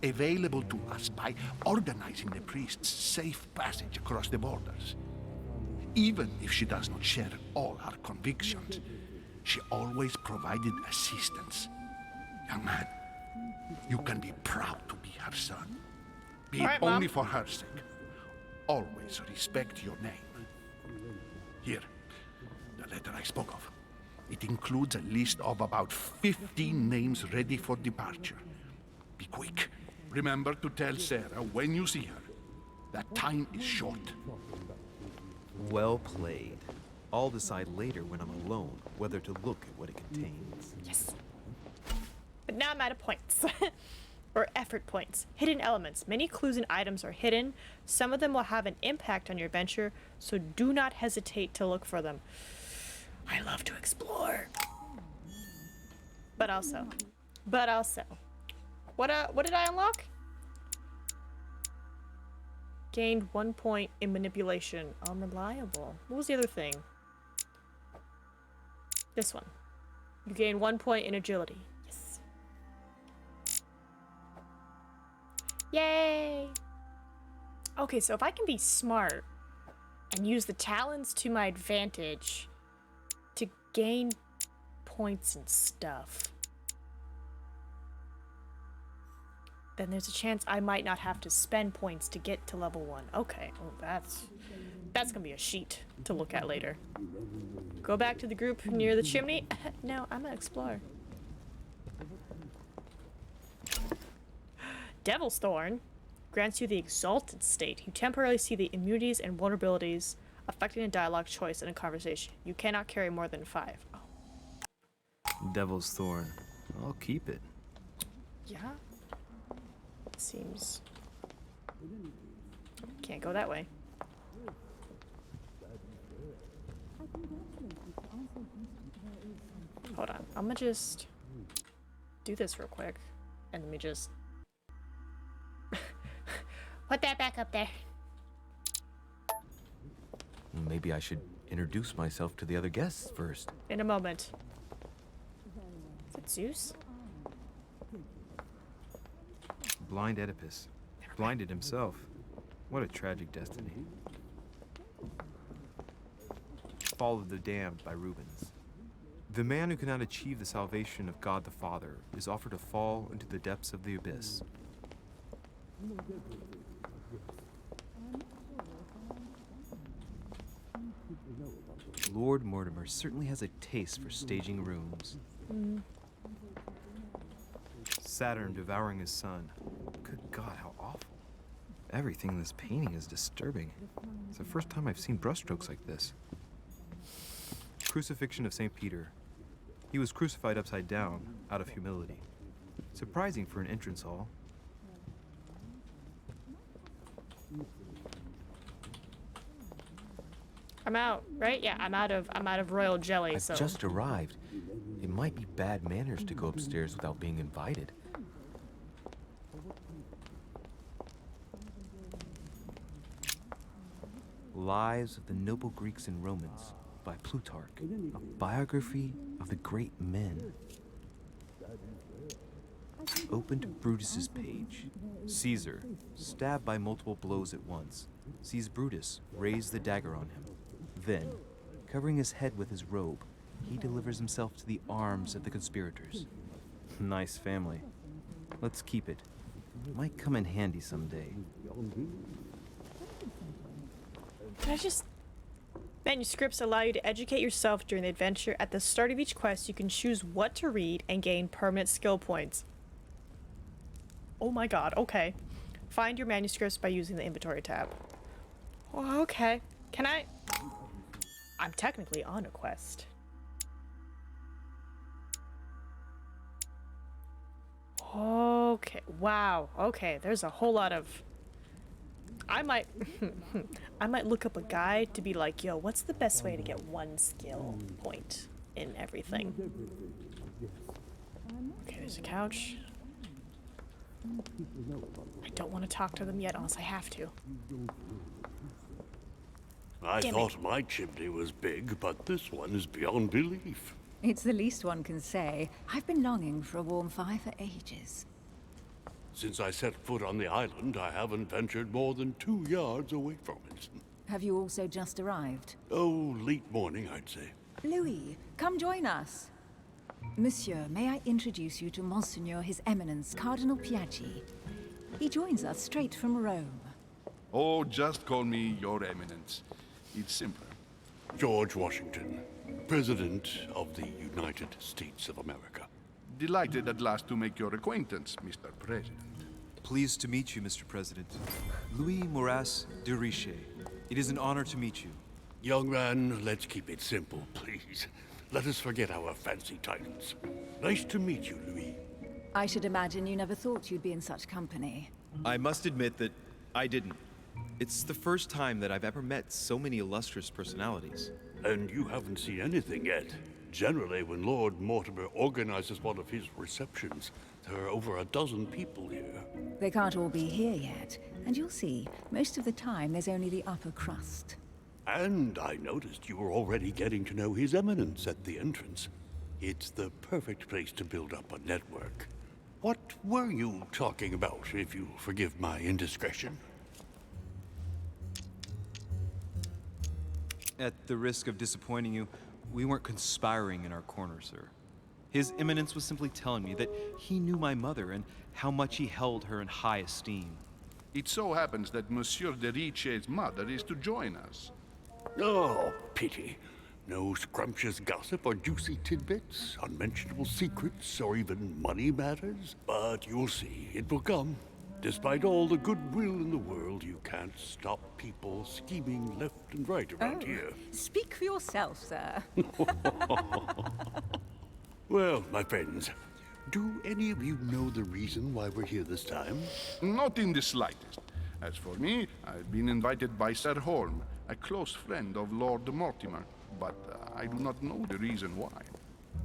available to us by organizing the priests' safe passage across the borders. Even if she does not share all our convictions, she always provided assistance. Young man, you can be proud to be her son. Be All it right, only Mom. for her sake. Always respect your name. Here, the letter I spoke of. It includes a list of about 15 names ready for departure. Be quick. Remember to tell Sarah when you see her that time is short. Well played. I'll decide later when I'm alone whether to look at what it contains. Yes. But now I'm out of points. Or effort points. Hidden elements. Many clues and items are hidden. Some of them will have an impact on your adventure, so do not hesitate to look for them. I love to explore. But also. What did I unlock? Gained 1 point in manipulation. Unreliable. What was the other thing? This one. You gain 1 point in agility. Yes. Yay! Okay, so if I can be smart and use the talents to my advantage to gain points and stuff, then there's a chance I might not have to spend points to get to level 1. Okay, well that's gonna be a sheet to look at later. Go back to the group near the chimney. No, I'm gonna explore. Devil's Thorn grants you the Exalted state. You temporarily see the immunities and vulnerabilities affecting a dialogue choice in a conversation. You cannot carry more than 5. Oh. Devil's Thorn. I'll keep it. Yeah. Seems... Can't go that way. Hold on. I'm gonna just do this real quick. And let me just... Put that back up there. Maybe I should introduce myself to the other guests first. In a moment. Is it Zeus? Blind Oedipus. Blinded himself. What a tragic destiny. Fall of the Damned by Rubens. The man who cannot achieve the salvation of God the Father is offered to fall into the depths of the abyss. Lord Mortimer certainly has a taste for staging rooms. Saturn devouring his son. Good God, how awful. Everything in this painting is disturbing. It's the first time I've seen brushstrokes like this. Crucifixion of St. Peter. He was crucified upside down, out of humility. Surprising for an entrance hall. I'm out, right? Yeah, I'm out of royal jelly, so... I've just arrived. It might be bad manners to go upstairs without being invited. Lives of the Noble Greeks and Romans by Plutarch, a biography of the great men. Open to Brutus's page. Caesar, stabbed by multiple blows at once, sees Brutus raise the dagger on him. Then, covering his head with his robe, he delivers himself to the arms of the conspirators. Nice family. Let's keep it. Might come in handy someday. Can I just... Manuscripts allow you to educate yourself during the adventure. At the start of each quest, you can choose what to read and gain permanent skill points. Oh my god, okay. Find your manuscripts by using the inventory tab. Oh, okay. Can I... I'm technically on a quest. Okay, wow. Okay, there's a whole lot of... I might... I might look up a guide to be like, yo, what's the best way to get one skill point in everything? Okay, there's a couch. I don't want to talk to them yet unless I have to. I Damn thought my chimney was big, but this one is beyond belief. It's the least one can say. I've been longing for a warm fire for ages. Since I set foot on the island, I haven't ventured more than 2 yards away from it. Have you also just arrived? Oh, late morning, I'd say. Louis, come join us. Monsieur, may I introduce you to Monseigneur His Eminence, Cardinal Piaggi. He joins us straight from Rome. Oh, just call me Your Eminence. It's simpler. George Washington, President of the United States of America. Delighted at last to make your acquaintance, Mr. President. Pleased to meet you, Mr. President. Louis Moras de Richet. It is an honor to meet you. Young man, let's keep it simple, please. Let us forget our fancy titles. Nice to meet you, Louis. I should imagine you never thought you'd be in such company. I must admit that I didn't. It's the first time that I've ever met so many illustrious personalities. And you haven't seen anything yet. Generally, when Lord Mortimer organizes one of his receptions, there are over a dozen people here. They can't all be here yet, and you'll see, most of the time there's only the upper crust. And I noticed you were already getting to know His Eminence at the entrance. It's the perfect place to build up a network. What were you talking about, if you'll forgive my indiscretion? At the risk of disappointing you, we weren't conspiring in our corner, sir. His Eminence was simply telling me that he knew my mother and how much he held her in high esteem. It so happens that Monsieur de Richet's mother is to join us. Oh, pity. No scrumptious gossip or juicy tidbits, unmentionable secrets, or even money matters. But you'll see, it will come. Despite all the goodwill in the world, you can't stop people scheming left and right around here. Speak for yourself, sir. Well, my friends, do any of you know the reason why we're here this time? Not in the slightest. As for me, I've been invited by Sir Holm, a close friend of Lord Mortimer, but I do not know the reason why.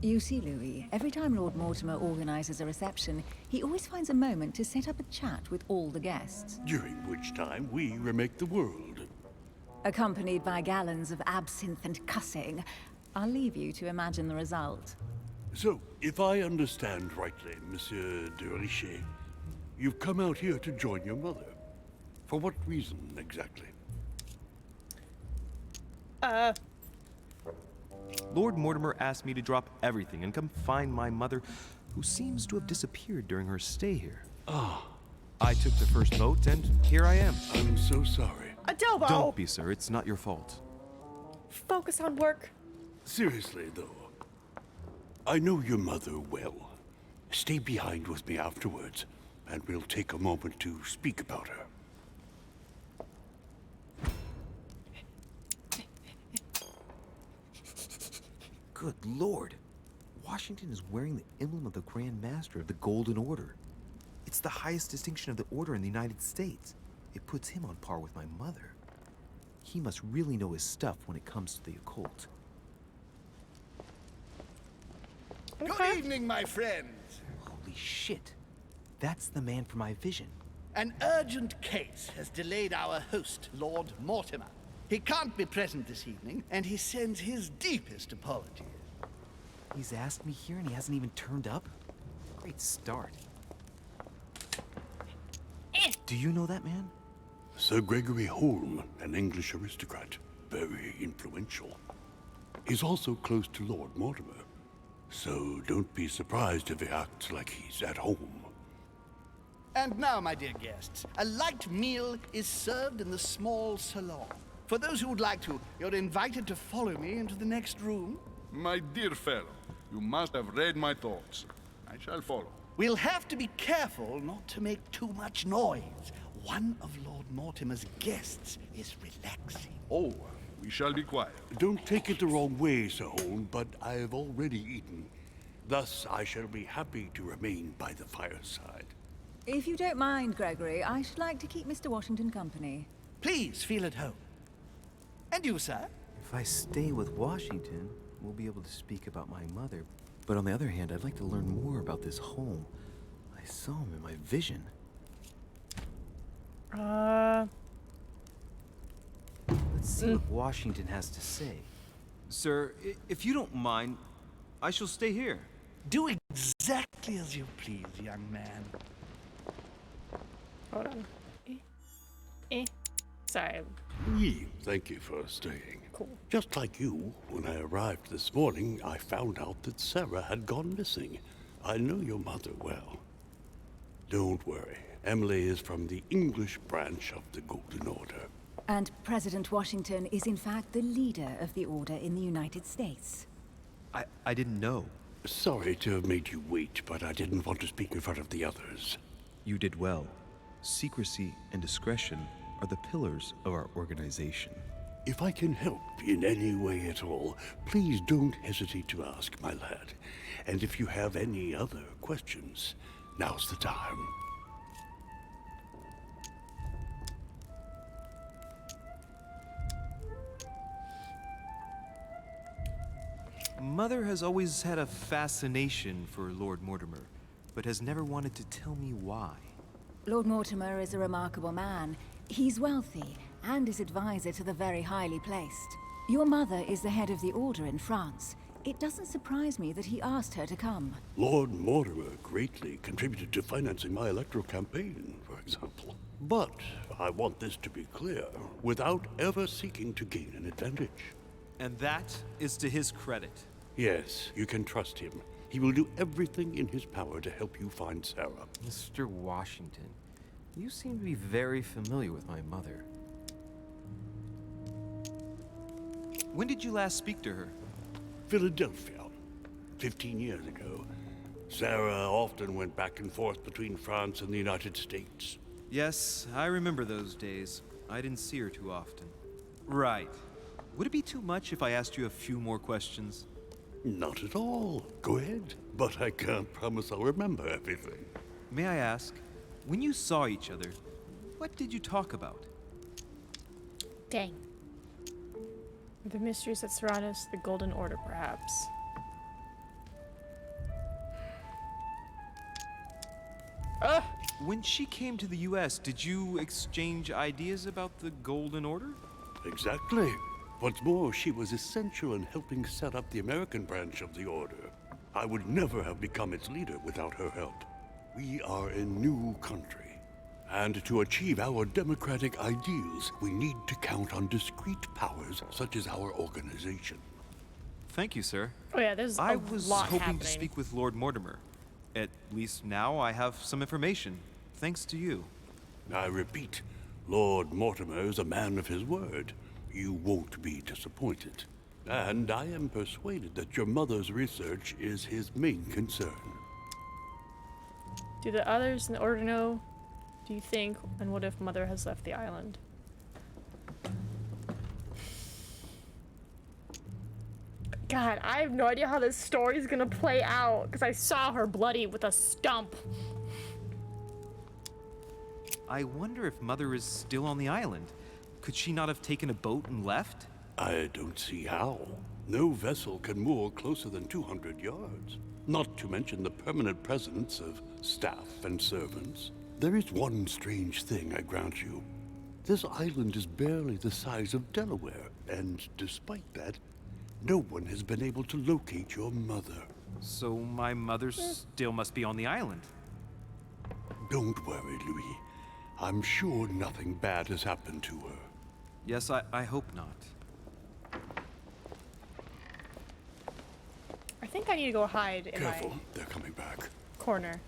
You see, Louis, every time Lord Mortimer organizes a reception, he always finds a moment to set up a chat with all the guests. During which time we remake the world. Accompanied by gallons of absinthe and cussing. I'll leave you to imagine the result. So, if I understand rightly, Monsieur de Richet, you've come out here to join your mother. For what reason, exactly? Lord Mortimer asked me to drop everything and come find my mother, who seems to have disappeared during her stay here. Ah, I took the first boat, and here I am. I'm so sorry. Adobo! Don't be, sir. It's not your fault. Focus on work. Seriously, though, I know your mother well. Stay behind with me afterwards, and we'll take a moment to speak about her. Good lord. Washington is wearing the emblem of the Grand Master of the Golden Order. It's the highest distinction of the Order in the United States. It puts him on par with my mother. He must really know his stuff when it comes to the occult. Good evening, my friends. Holy shit. That's the man from my vision. An urgent case has delayed our host, Lord Mortimer. He can't be present this evening, and he sends his deepest apologies. He's asked me here and he hasn't even turned up? Great start. Do you know that man? Sir Gregory Holm, an English aristocrat, very influential. He's also close to Lord Mortimer, so don't be surprised if he acts like he's at home. And now, my dear guests, a light meal is served in the small salon. For those who would like to, you're invited to follow me into the next room. My dear fellow, you must have read my thoughts. I shall follow. We'll have to be careful not to make too much noise. One of Lord Mortimer's guests is relaxing. Oh, we shall be quiet. Don't take it the wrong way, Sir Hone, but I have already eaten. Thus, I shall be happy to remain by the fireside. If you don't mind, Gregory, I should like to keep Mr. Washington company. Please feel at home. And you, sir? If I stay with Washington, we'll be able to speak about my mother. But on the other hand, I'd like to learn more about this home. I saw him in my vision. Let's see what Washington has to say. Sir, if you don't mind, I shall stay here. Do exactly as you please, young man. Hold on. Sorry. Oui, thank you for staying. Cool. Just like you, when I arrived this morning, I found out that Sarah had gone missing. I know your mother well. Don't worry. Emily is from the English branch of the Golden Order. And President Washington is in fact the leader of the Order in the United States. I didn't know. Sorry to have made you wait, but I didn't want to speak in front of the others. You did well. Secrecy and discretion are the pillars of our organization. If I can help in any way at all, please don't hesitate to ask, my lad. And if you have any other questions, now's the time. Mother has always had a fascination for Lord Mortimer, but has never wanted to tell me why. Lord Mortimer is a remarkable man. He's wealthy and is advisor to the very highly placed. Your mother is the head of the Order in France. It doesn't surprise me that he asked her to come. Lord Mortimer greatly contributed to financing my electoral campaign, for example. But I want this to be clear, without ever seeking to gain an advantage. And that is to his credit. Yes, you can trust him. He will do everything in his power to help you find Sarah. Mr. Washington, you seem to be very familiar with my mother. When did you last speak to her? Philadelphia, 15 years ago. Sarah often went back and forth between France and the United States. Yes, I remember those days. I didn't see her too often. Right. Would it be too much if I asked you a few more questions? Not at all. Go ahead. But I can't promise I'll remember everything. May I ask, when you saw each other, what did you talk about? Dang. The mysteries that surround us, the Golden Order, perhaps. When she came to the US, did you exchange ideas about the Golden Order? Exactly. What's more, she was essential in helping set up the American branch of the Order. I would never have become its leader without her help. We are a new country. And to achieve our democratic ideals, we need to count on discrete powers such as our organization. Thank you, sir. Oh yeah, there's I a was lot hoping happening. to speak with Lord Mortimer. At least now I have some information, thanks to you. I repeat, Lord Mortimer is a man of his word. You won't be disappointed. And I am persuaded that your mother's research is his main concern. Do the others in the Order know? Do you think? And what if Mother has left the island? God, I have no idea how this story is gonna play out because I saw her bloody with a stump. I wonder if Mother is still on the island. Could she not have taken a boat and left? I don't see how. No vessel can moor closer than 200 yards. Not to mention the permanent presence of staff and servants. There is one strange thing, I grant you. This island is barely the size of Delaware, and despite that, no one has been able to locate your mother. So my mother still must be on the island. Don't worry, Louis. I'm sure nothing bad has happened to her. Yes, I hope not. I think I need to go hide in Careful, my they're coming back. corner.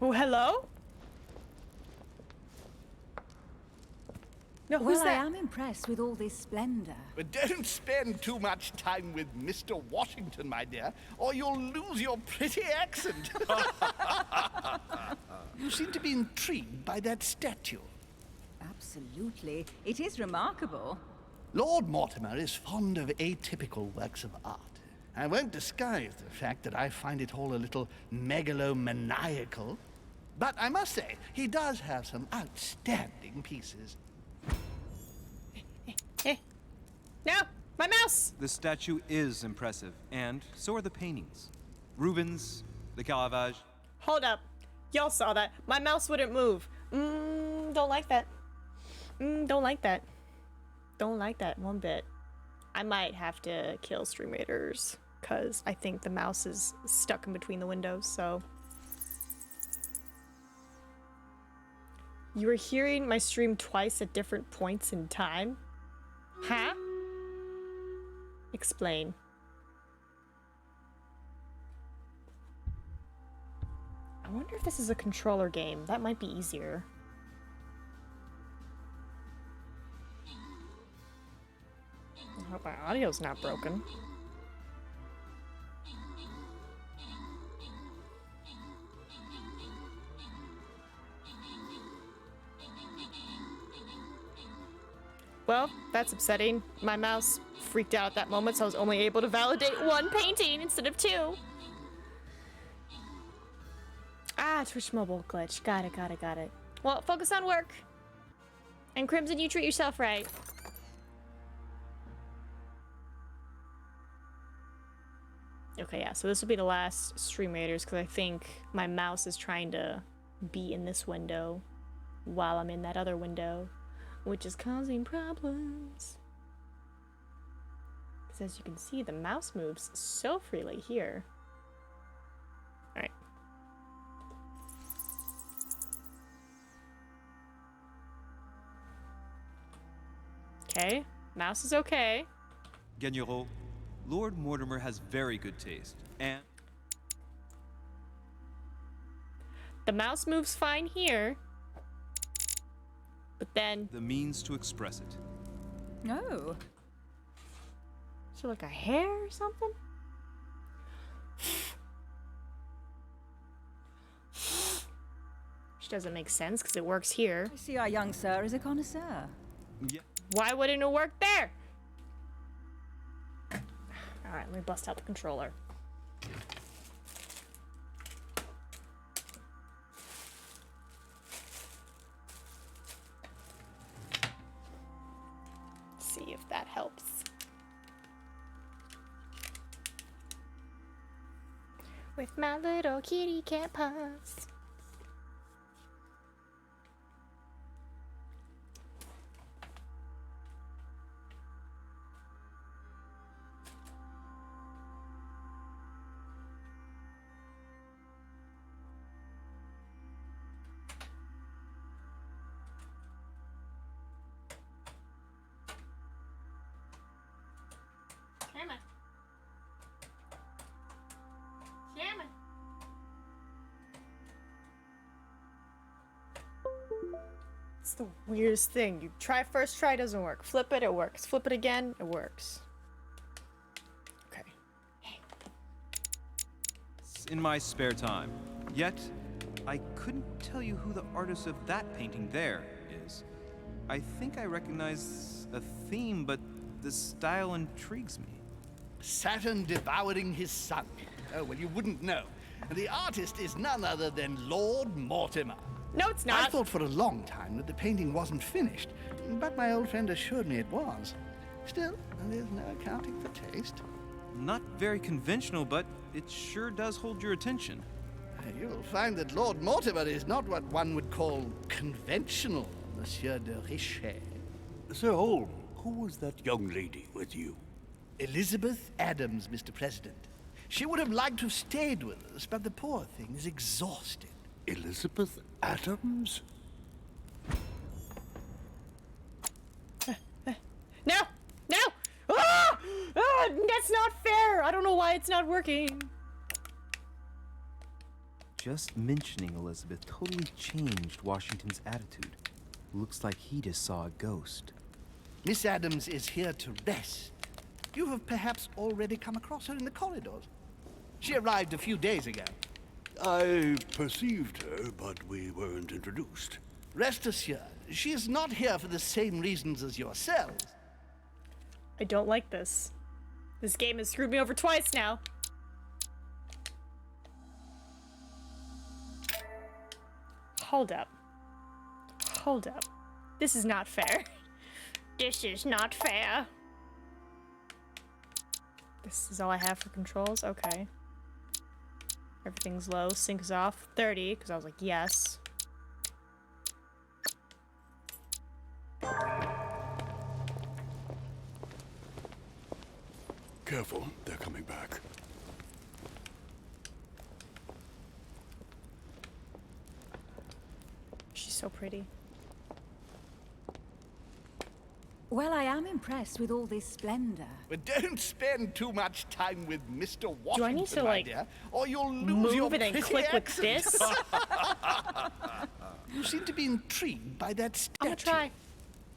Oh, hello? No, who's Well, that? I am impressed with all this splendor. But don't spend too much time with Mr. Washington, my dear, or you'll lose your pretty accent. You seem to be intrigued by that statue. Absolutely. It is remarkable. Lord Mortimer is fond of atypical works of art. I won't disguise the fact that I find it all a little megalomaniacal. But I must say, he does have some outstanding pieces. Hey. No! My mouse! The statue is impressive, and so are the paintings. Rubens, the Caravage. Hold up. Y'all saw that. My mouse wouldn't move. Don't like that. Don't like that. Don't like that one bit. I might have to kill Stream Raiders, because I think the mouse is stuck in between the windows, so... You were hearing my stream twice at different points in time? Huh? Explain. I wonder if this is a controller game. That might be easier. I hope my audio's not broken. Well, that's upsetting. My mouse freaked out at that moment, so I was only able to validate one painting instead of two. Ah, Twitch mobile glitch. Got it. Well, focus on work. And Crimson, you treat yourself right. Okay, yeah, so this will be the last Stream Raiders, because I think my mouse is trying to be in this window while I'm in that other window, which is causing problems. Because as you can see, the mouse moves so freely here. Alright. Okay, mouse is okay. Gagnerot, Lord Mortimer has very good taste, and The mouse moves fine here. But then... the means to express it. Oh. Is it like a hair or something? Which doesn't make sense because it works here. I see our young sir is a connoisseur. Yeah. Why wouldn't it work there? Alright, let me bust out the controller. See if that helps. With my little kitty cat paws. It's the weirdest thing. You try first try, doesn't work. Flip it works. Flip it again, it works. Okay. Hey. In my spare time. Yet, I couldn't tell you who the artist of that painting there is. I think I recognize a theme, but the style intrigues me. Saturn devouring his son. Oh, well, you wouldn't know. The artist is none other than Lord Mortimer. No, it's not. I thought for a long time that the painting wasn't finished, but my old friend assured me it was. Still, there's no accounting for taste. Not very conventional, but it sure does hold your attention. You'll find that Lord Mortimer is not what one would call conventional, Monsieur de Richet. Sir Holm, who was that young lady with you? Elizabeth Adams, Mr. President. She would have liked to have stayed with us, but the poor thing is exhausted. Elizabeth Adams? No! No! Ah! Ah! That's not fair! I don't know why it's not working. Just mentioning Elizabeth totally changed Washington's attitude. Looks like he just saw a ghost. Miss Adams is here to rest. You have perhaps already come across her in the corridors. She arrived a few days ago. I perceived her, but we weren't introduced. Rest assured, she is not here for the same reasons as yourselves. I don't like this. This game has screwed me over twice now. Hold up. Hold up. This is not fair. This is not fair. This is all I have for controls? Okay. Everything's low. Sync is off. 30, because I was like, yes. Careful, they're coming back. She's so pretty. Well, I am impressed with all this splendor. But don't spend too much time with Mr. Washington, Do I need to, my like, dear, or you'll lose your move it and pretty click with accent. this? You seem to be intrigued by that statue. I'm gonna try.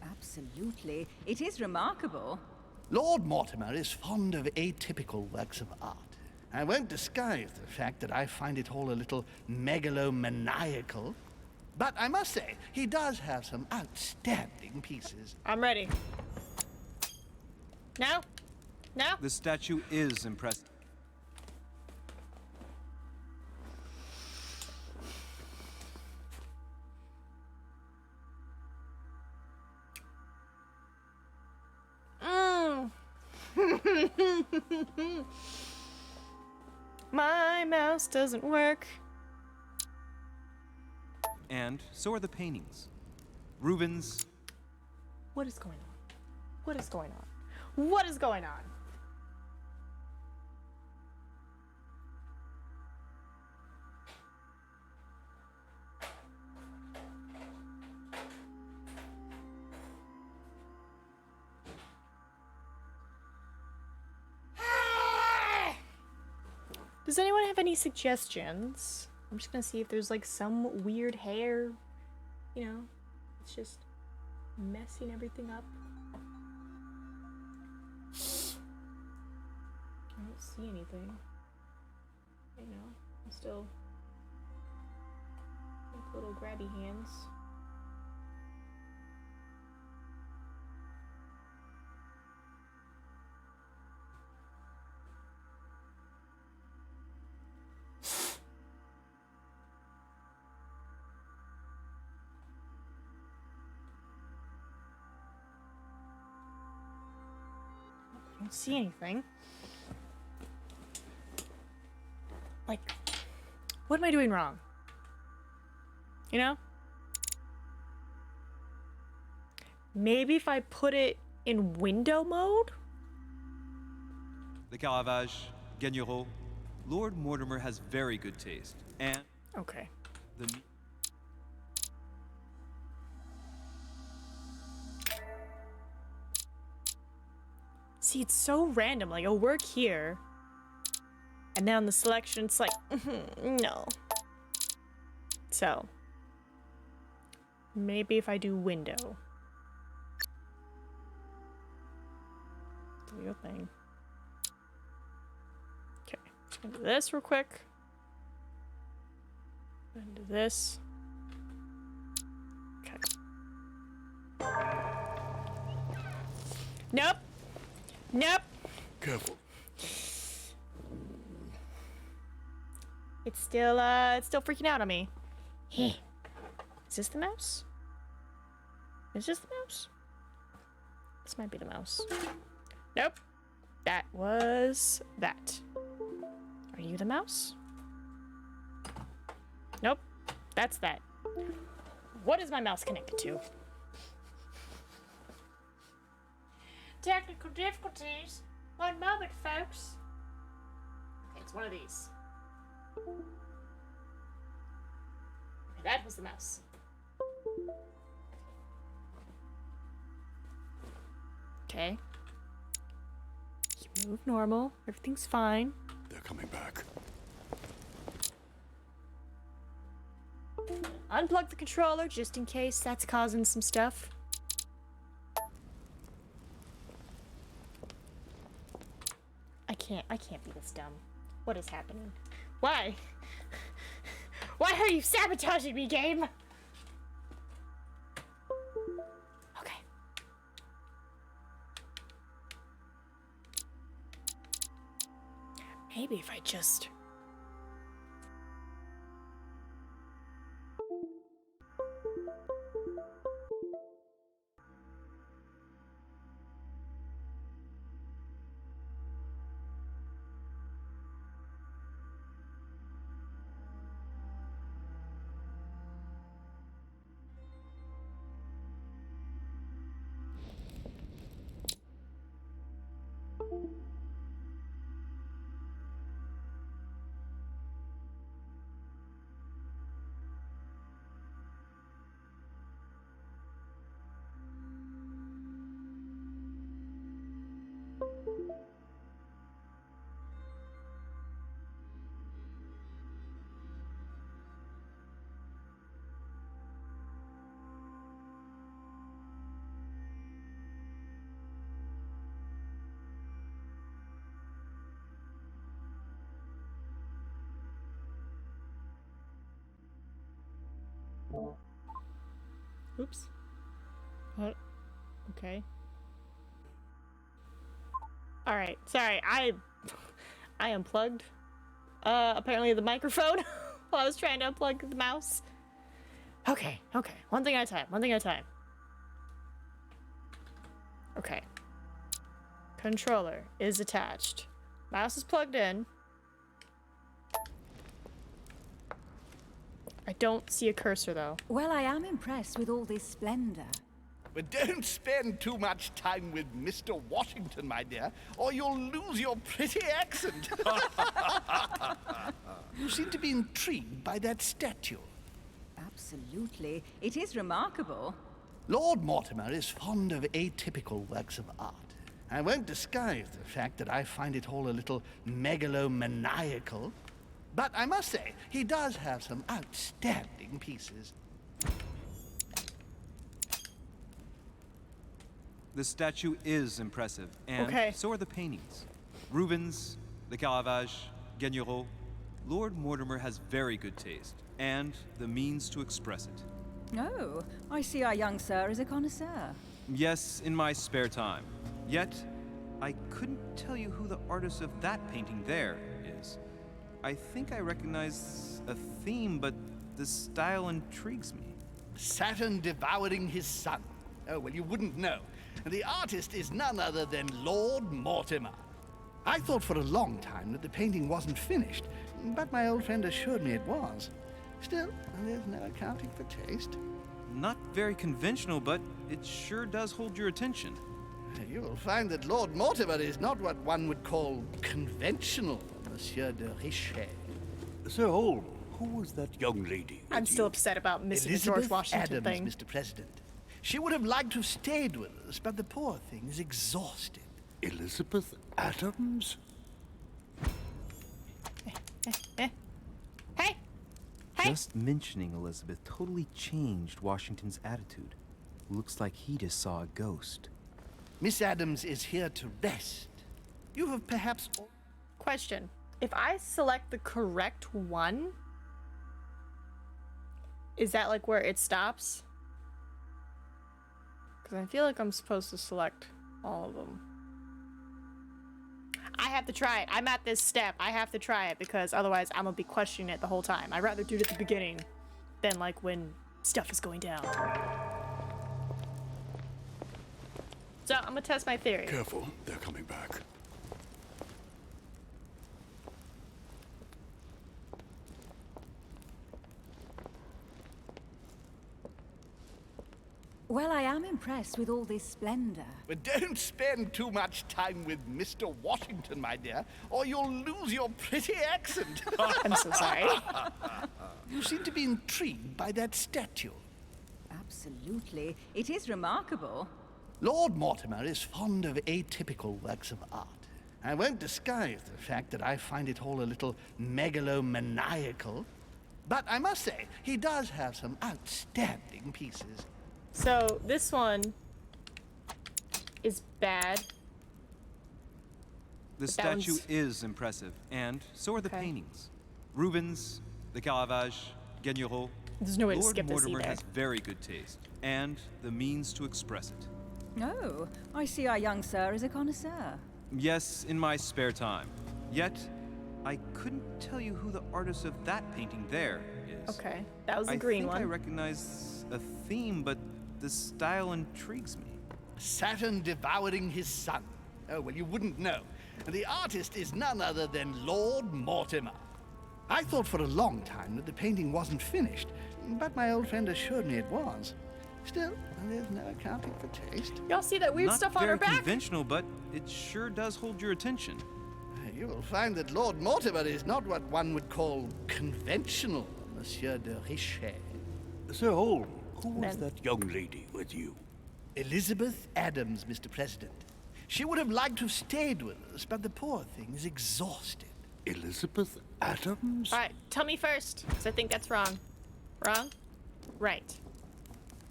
Absolutely. It is remarkable. Lord Mortimer is fond of atypical works of art. I won't disguise the fact that I find it all a little megalomaniacal. But I must say, he does have some outstanding pieces. I'm ready. Now? Now? The statue is impressive. My mouse doesn't work. And so are the paintings. Rubens. What is going on? What is going on? What is going on? Does anyone have any suggestions? I'm just gonna see if there's like some weird hair, you know, it's just messing everything up. I don't see anything. You know, I'm still like little grabby hands. I don't see anything. Like, what am I doing wrong? You know? Maybe if I put it in window mode? The Caravage, Gagnereau. Lord Mortimer has very good taste. And Okay. the See, it's so random. Like, I'll work here. And then on the selection, it's like, no. So. Maybe if I do window. Do your thing. Okay. Just gonna do this real quick. And do this. Okay. Nope. Nope. Careful. It's still freaking out on me. Hey. Is this the mouse? Is this the mouse? This might be the mouse. Nope. That was that. Are you the mouse? Nope. That's that. What is my mouse connected to? Technical difficulties. One moment, folks. Okay, it's one of these. Okay, that was the mouse. Okay. You move normal. Everything's fine. They're coming back. Unplug the controller just in case that's causing some stuff. I can't be this dumb. What is happening? Why? Why are you sabotaging me, game? Okay. Maybe if I just... Oops. What? Okay. Alright, sorry, I unplugged, apparently the microphone while I was trying to unplug the mouse. Okay, one thing at a time. Okay. Controller is attached. Mouse is plugged in. I don't see a cursor, though. Well, I am impressed with all this splendor. But don't spend too much time with Mr. Washington, my dear, or you'll lose your pretty accent. You seem to be intrigued by that statue. Absolutely. It is remarkable. Lord Mortimer is fond of atypical works of art. I won't disguise the fact that I find it all a little megalomaniacal. But I must say, he does have some outstanding pieces. The statue is impressive, and so are the paintings. Rubens, the Caravage, Guignero. Lord Mortimer has very good taste, and the means to express it. Oh, I see our young sir is a connoisseur. Yes, in my spare time. Yet, I couldn't tell you who the artist of that painting there is. I think I recognize a theme, but the style intrigues me. Saturn devouring his son. Oh, well, you wouldn't know. The artist is none other than Lord Mortimer. I thought for a long time that the painting wasn't finished, but my old friend assured me it was. Still, there's no accounting for taste. Not very conventional, but it sure does hold your attention. You will find that Lord Mortimer is not what one would call conventional, Monsieur de Richet. Sir Holm, who was that young lady? I'm still upset about missing the George Washington Adams, thing. Mr. President. She would have liked to have stayed with us, but the poor thing is exhausted. Elizabeth Adams? Hey! Just mentioning Elizabeth totally changed Washington's attitude. Looks like he just saw a ghost. Miss Adams is here to rest. You have perhaps... Question. If I select the correct one, is that like where it stops? Because I feel like I'm supposed to select all of them. I have to try it. I'm at this step. I have to try it because otherwise I'm gonna be questioning it the whole time. I'd rather do it at the beginning than like when stuff is going down. So I'm gonna test my theory. Careful, they're coming back. Well, I am impressed with all this splendor. But don't spend too much time with Mr. Washington, my dear, or you'll lose your pretty accent. I'm so sorry. You seem to be intrigued by that statue. Absolutely. It is remarkable. Lord Mortimer is fond of atypical works of art. I won't disguise the fact that I find it all a little megalomaniacal. But I must say, he does have some outstanding pieces. So this one is bad. The That one's- statue is impressive, and so are the Okay. paintings. Rubens, the Caravage, Guignero. There's no way to Lord skip this Mortimer either. has very good taste, and the means to express it. Oh, I see our young sir is a connoisseur. Yes, in my spare time. Yet, I couldn't tell you who the artist of that painting there is. Okay, that was the I green think one. I recognize a theme, but the style intrigues me. Saturn devouring his son. Oh, well, you wouldn't know. The artist is none other than Lord Mortimer. I thought for a long time that the painting wasn't finished, but my old friend assured me it was. Still, there's no accounting for taste. Y'all see that weird Not stuff on very her back? conventional, but it sure does hold your attention. You will find that Lord Mortimer is not what one would call conventional, Monsieur de Richet. Sir Holm, who was Then- that young lady with you? Elizabeth Adams, Mr. President. She would have liked to have stayed with us, but the poor thing is exhausted. Elizabeth Adams? All right, tell me first, because I think that's wrong. Wrong? Right.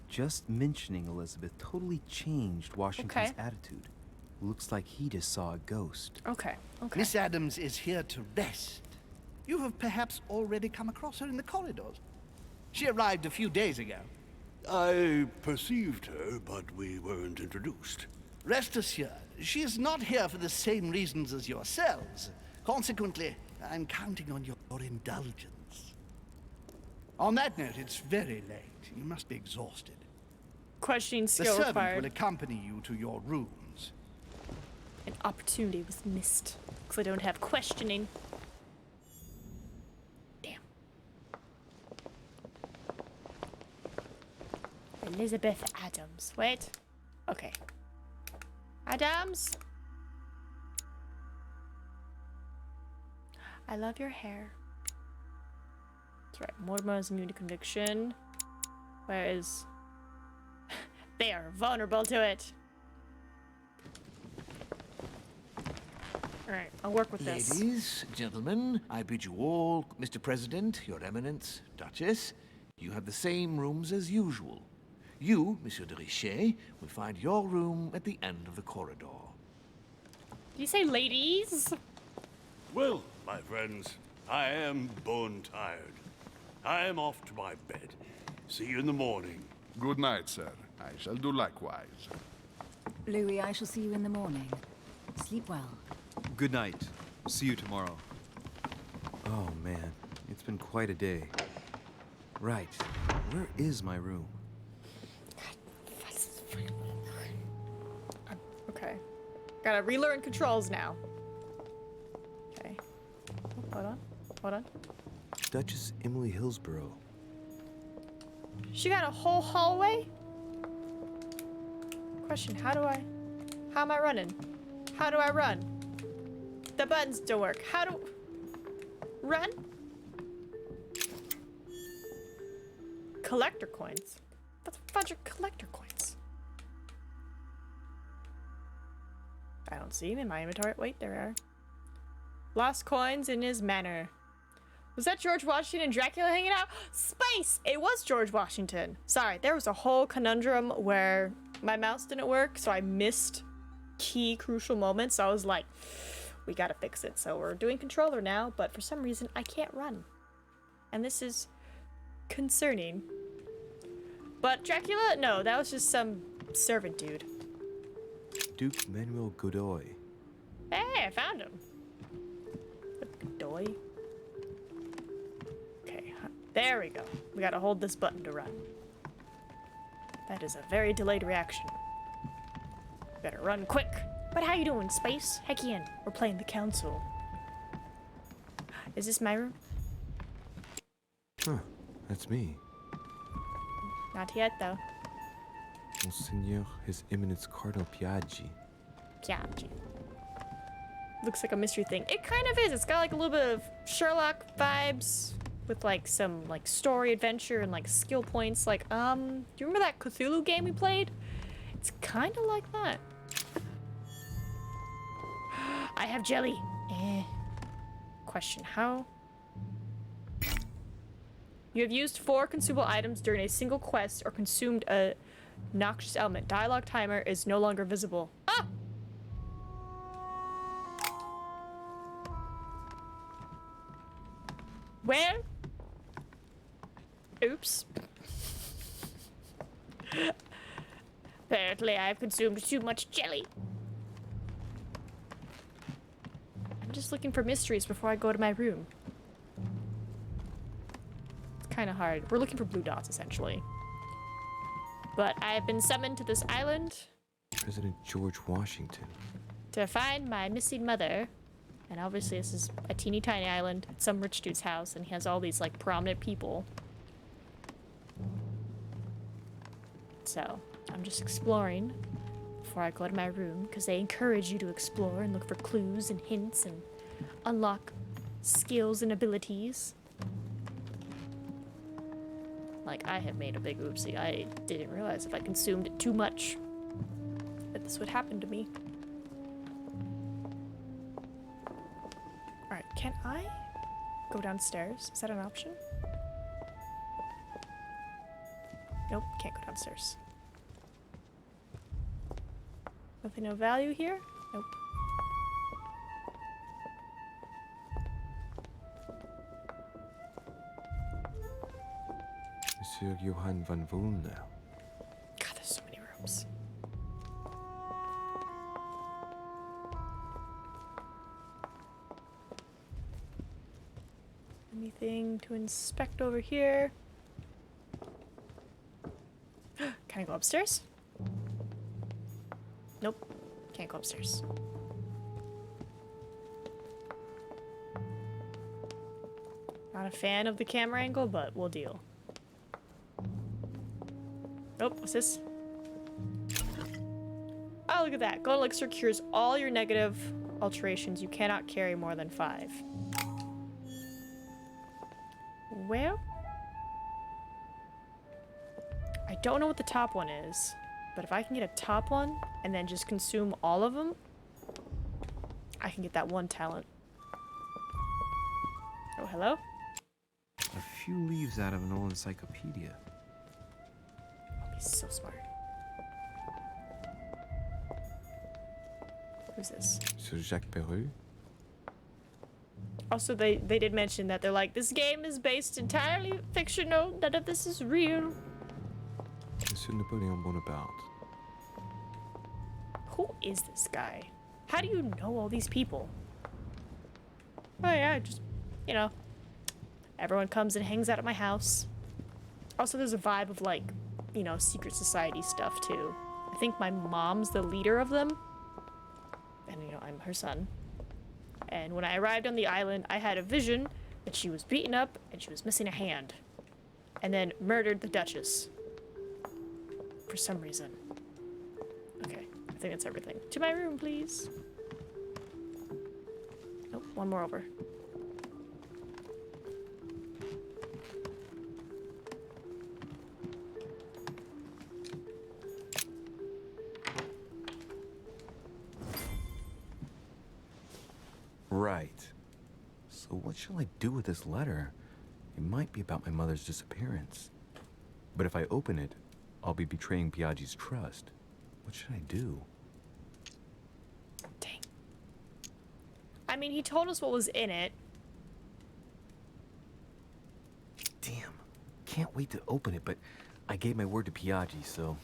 Just mentioning Elizabeth totally changed Washington's Okay. attitude. Looks like he just saw a ghost. Okay, okay. Miss Adams is here to rest. You have perhaps already come across her in the corridors. She arrived a few days ago. I perceived her, but we weren't introduced. Rest assured, she is not here for the same reasons as yourselves. Consequently, I'm counting on your indulgence. On that note, it's very late. You must be exhausted. Questioning The skill servant required. will accompany you to your rooms. An opportunity was missed, because I don't have questioning. Damn. Elizabeth Adams. Wait. Okay. Adams? I love your hair. That's right. Mortimer is immune to conviction. Whereas they are vulnerable to it. Alright, I'll work with this. Ladies, gentlemen, I bid you all, Mr. President, Your Eminence, Duchess, you have the same rooms as usual. You, Monsieur de Richet, will find your room at the end of the corridor. Did you say ladies? Well, my friends, I am bone tired. I am off to my bed. See you in the morning. Good night, sir. I shall do likewise. Louis, I shall see you in the morning. Sleep well. Good night. See you tomorrow. Oh man, it's been quite a day. Right, where is my room? Okay. Gotta relearn controls now. Okay. Hold on. Hold on. Duchess Emily Hillsborough. She got a whole hallway? Question, how am I running? How do I run? The buttons don't work. How do... Run? Collector coins? What the fudge are collector coins? I don't see them in my inventory. Wait, there are. Lost coins in his manor. Was that George Washington and Dracula hanging out? Space! It was George Washington. Sorry, there was a whole conundrum where my mouse didn't work, so I missed key crucial moments. So I was like, we gotta fix it. So we're doing controller now, but for some reason I can't run. And this is concerning. But Dracula? No, that was just some servant dude. Duke Manuel Godoy. Hey, I found him. Godoy. Okay, there we go. We gotta hold this button to run. That is a very delayed reaction. Better run quick. But how you doing, Space? Heck in. We're playing the council. Is this my room? Huh, that's me. Not yet, though. Monseigneur, His Eminence Cardinal Piaggi. Piaggi. Looks like a mystery thing. It kind of is. It's got like a little bit of Sherlock vibes with like some like story adventure and like skill points. Like, do you remember that Cthulhu game we played? It's kind of like that. I have jelly. Question, how? You have used 4 consumable items during a single quest or consumed a noxious element. Dialogue timer is no longer visible. Ah! Well, oops. Apparently I've consumed too much jelly. I'm just looking for mysteries before I go to my room. It's kind of hard. We're looking for blue dots, essentially. But I have been summoned to this island President George Washington. to find my missing mother. And obviously this is a teeny tiny island. It's some rich dude's house, and he has all these, like, prominent people. So, I'm just exploring before I go to my room, because they encourage you to explore and look for clues and hints and unlock skills and abilities. Like, I have made a big oopsie. I didn't realize if I consumed it too much that this would happen to me. Alright, can I go downstairs? Is that an option? Nope, can't go downstairs. Nothing of value here? Nope. Monsieur Johann van Volner. God, there's so many rooms. Anything to inspect over here? Can I go upstairs? Nope. Can't go upstairs. Not a fan of the camera angle, but we'll deal. Nope, what's this? Oh, look at that. Gold elixir cures all your negative alterations. You cannot carry more than 5. Well, I don't know what the top one is, but if I can get a top one and then just consume all of them, I can get that one talent. Oh, hello? A few leaves out of an old encyclopedia. He's so smart. Who's this? Sir Jacques Perreux? Also, they did mention that they're like, this game is based entirely fictional. None of this is real. Monsieur Napoleon Bonaparte. Who is this guy? How do you know all these people? Oh yeah, just, you know, everyone comes and hangs out at my house. Also, there's a vibe of, like, you know, secret society stuff too. I think my mom's the leader of them. And, you know, I'm her son. And when I arrived on the island, I had a vision that she was beaten up and she was missing a hand. And then murdered the Duchess. For some reason. Okay, I think that's everything. To my room, please. Nope, one more over. Right. So what shall I do with this letter? It might be about my mother's disappearance. But if I open it, I'll be betraying Biaggi's trust. What should I do? Dang. I mean, he told us what was in it. Damn. Can't wait to open it, but I gave my word to Biaggi, so...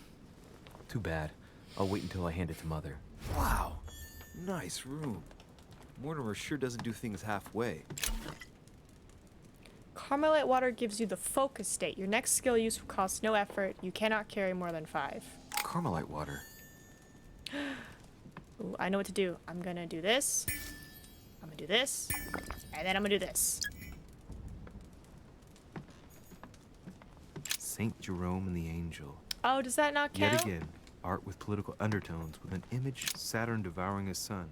Too bad. I'll wait until I hand it to Mother. Wow. Nice room. Mortimer sure doesn't do things halfway. Carmelite water gives you the focus state. Your next skill use will cost no effort. You cannot carry more than 5. Carmelite water. Ooh, I know what to do. I'm gonna do this. I'm gonna do this. And then I'm gonna do this. Saint Jerome and the Angel. Oh, does that not count? Yet again, art with political undertones with an image Saturn devouring his son.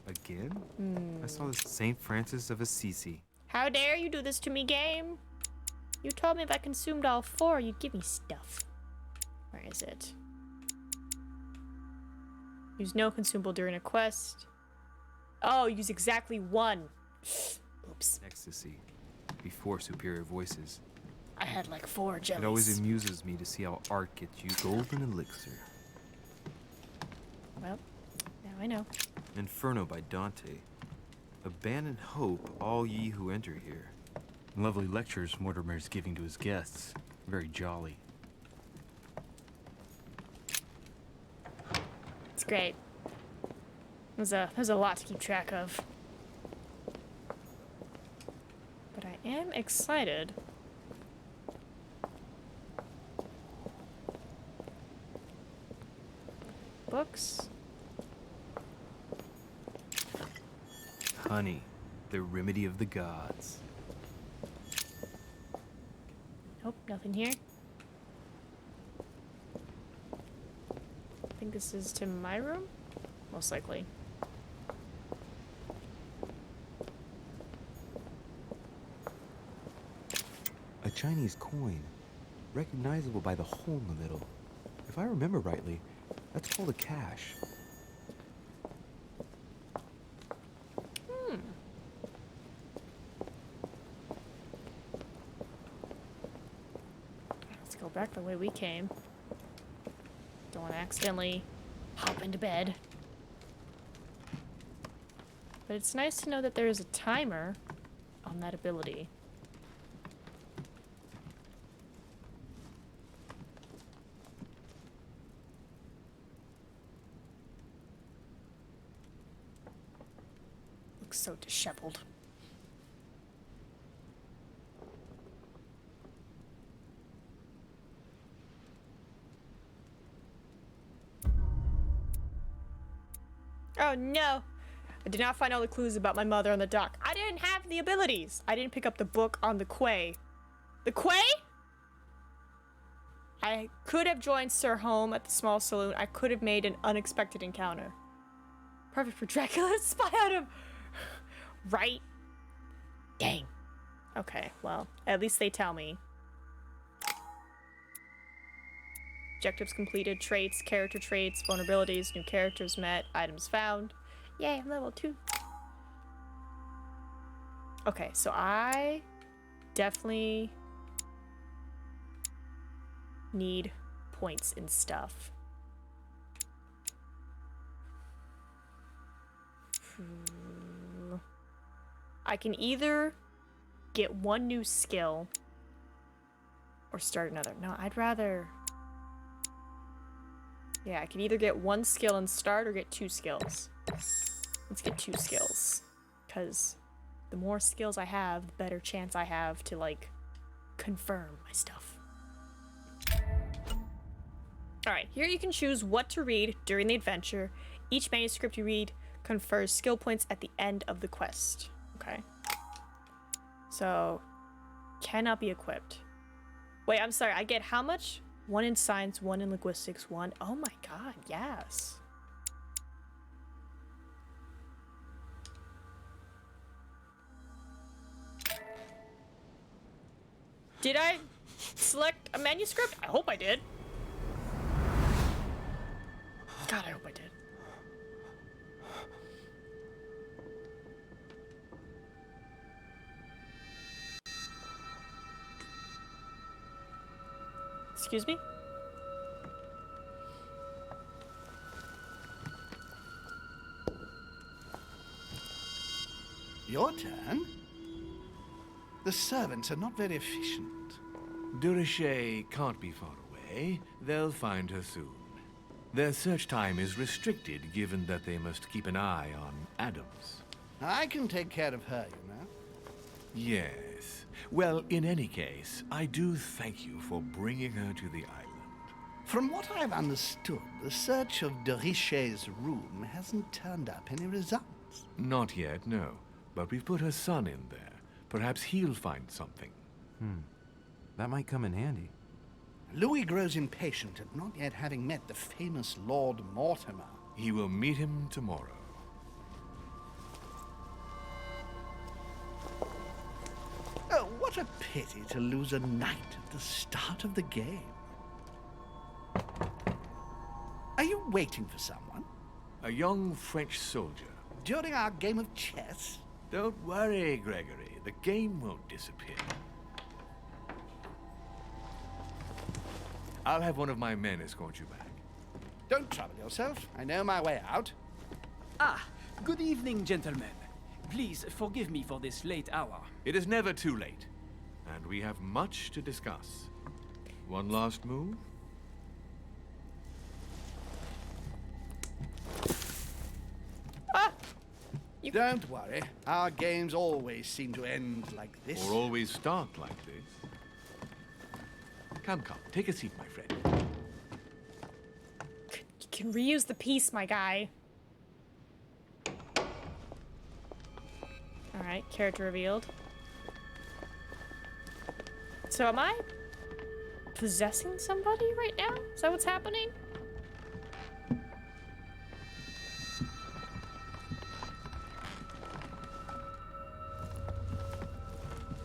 Again? I saw this Saint Francis of Assisi. How dare you do this to me, game? You told me if I consumed all 4, you'd give me stuff. Where is it? Use no consumable during a quest. Oh, use exactly 1. Oops. Ecstasy. Before superior voices. I had like 4 jellies. It always amuses me to see how art gets you golden elixir. Well, now I know. Inferno by Dante. Abandon hope, all ye who enter here. Lovely lectures Mortimer's giving to his guests. Very jolly. It's great. There's a lot to keep track of. But I am excited. Books. Honey, the remedy of the gods. Nope, nothing here. I think this is to my room? Most likely. A Chinese coin, recognizable by the hole in the middle. If I remember rightly, that's called a cash. Let's go back the way we came. Don't want to accidentally hop into bed. But it's nice to know that there is a timer on that ability. Looks so disheveled. Oh no! I did not find all the clues about my mother on the dock. I didn't have the abilities! I didn't pick up the book on the quay. The quay? I could have joined Sir Home at the small saloon. I could have made an unexpected encounter. Perfect for Dracula to spy on him! Right? Dang. Okay, well, at least they tell me. Objectives completed, traits, character traits, vulnerabilities, new characters met, items found. Yay, I'm level 2. Okay, so I definitely need points and stuff. I can either get 1 new skill or start another. No, I'd rather... Yeah, I can either get 1 skill and start or get 2 skills. Let's get 2 skills. Because the more skills I have, the better chance I have to, like, confirm my stuff. Alright, here you can choose what to read during the adventure. Each manuscript you read confers skill points at the end of the quest. Okay. So, cannot be equipped. Wait, I'm sorry, I get how much? 1 in science, 1 in linguistics, 1. Oh my god, yes. Did I select a manuscript? I hope I did. God, I hope I did. Excuse me? Your turn? The servants are not very efficient. Durocher can't be far away. They'll find her soon. Their search time is restricted, given that they must keep an eye on Adams. I can take care of her, you know. Yes. Well, in any case, I do thank you for bringing her to the island. From what I've understood, the search of Durocher's room hasn't turned up any results. Not yet, no. But we've put her son in there. Perhaps he'll find something. That might come in handy. Louis grows impatient at not yet having met the famous Lord Mortimer. He will meet him tomorrow. Oh, what a pity to lose a knight at the start of the game. Are you waiting for someone? A young French soldier. During our game of chess? Don't worry, Gregory. The game won't disappear. I'll have one of my men escort you back. Don't trouble yourself. I know my way out. Ah, good evening, gentlemen. Please forgive me for this late hour. It is never too late, and we have much to discuss. One last move? Don't worry. Our games always seem to end like this. Or always start like this. Come, take a seat, my friend. You can reuse the piece, my guy. Alright, character revealed. So am I possessing somebody right now? Is that what's happening?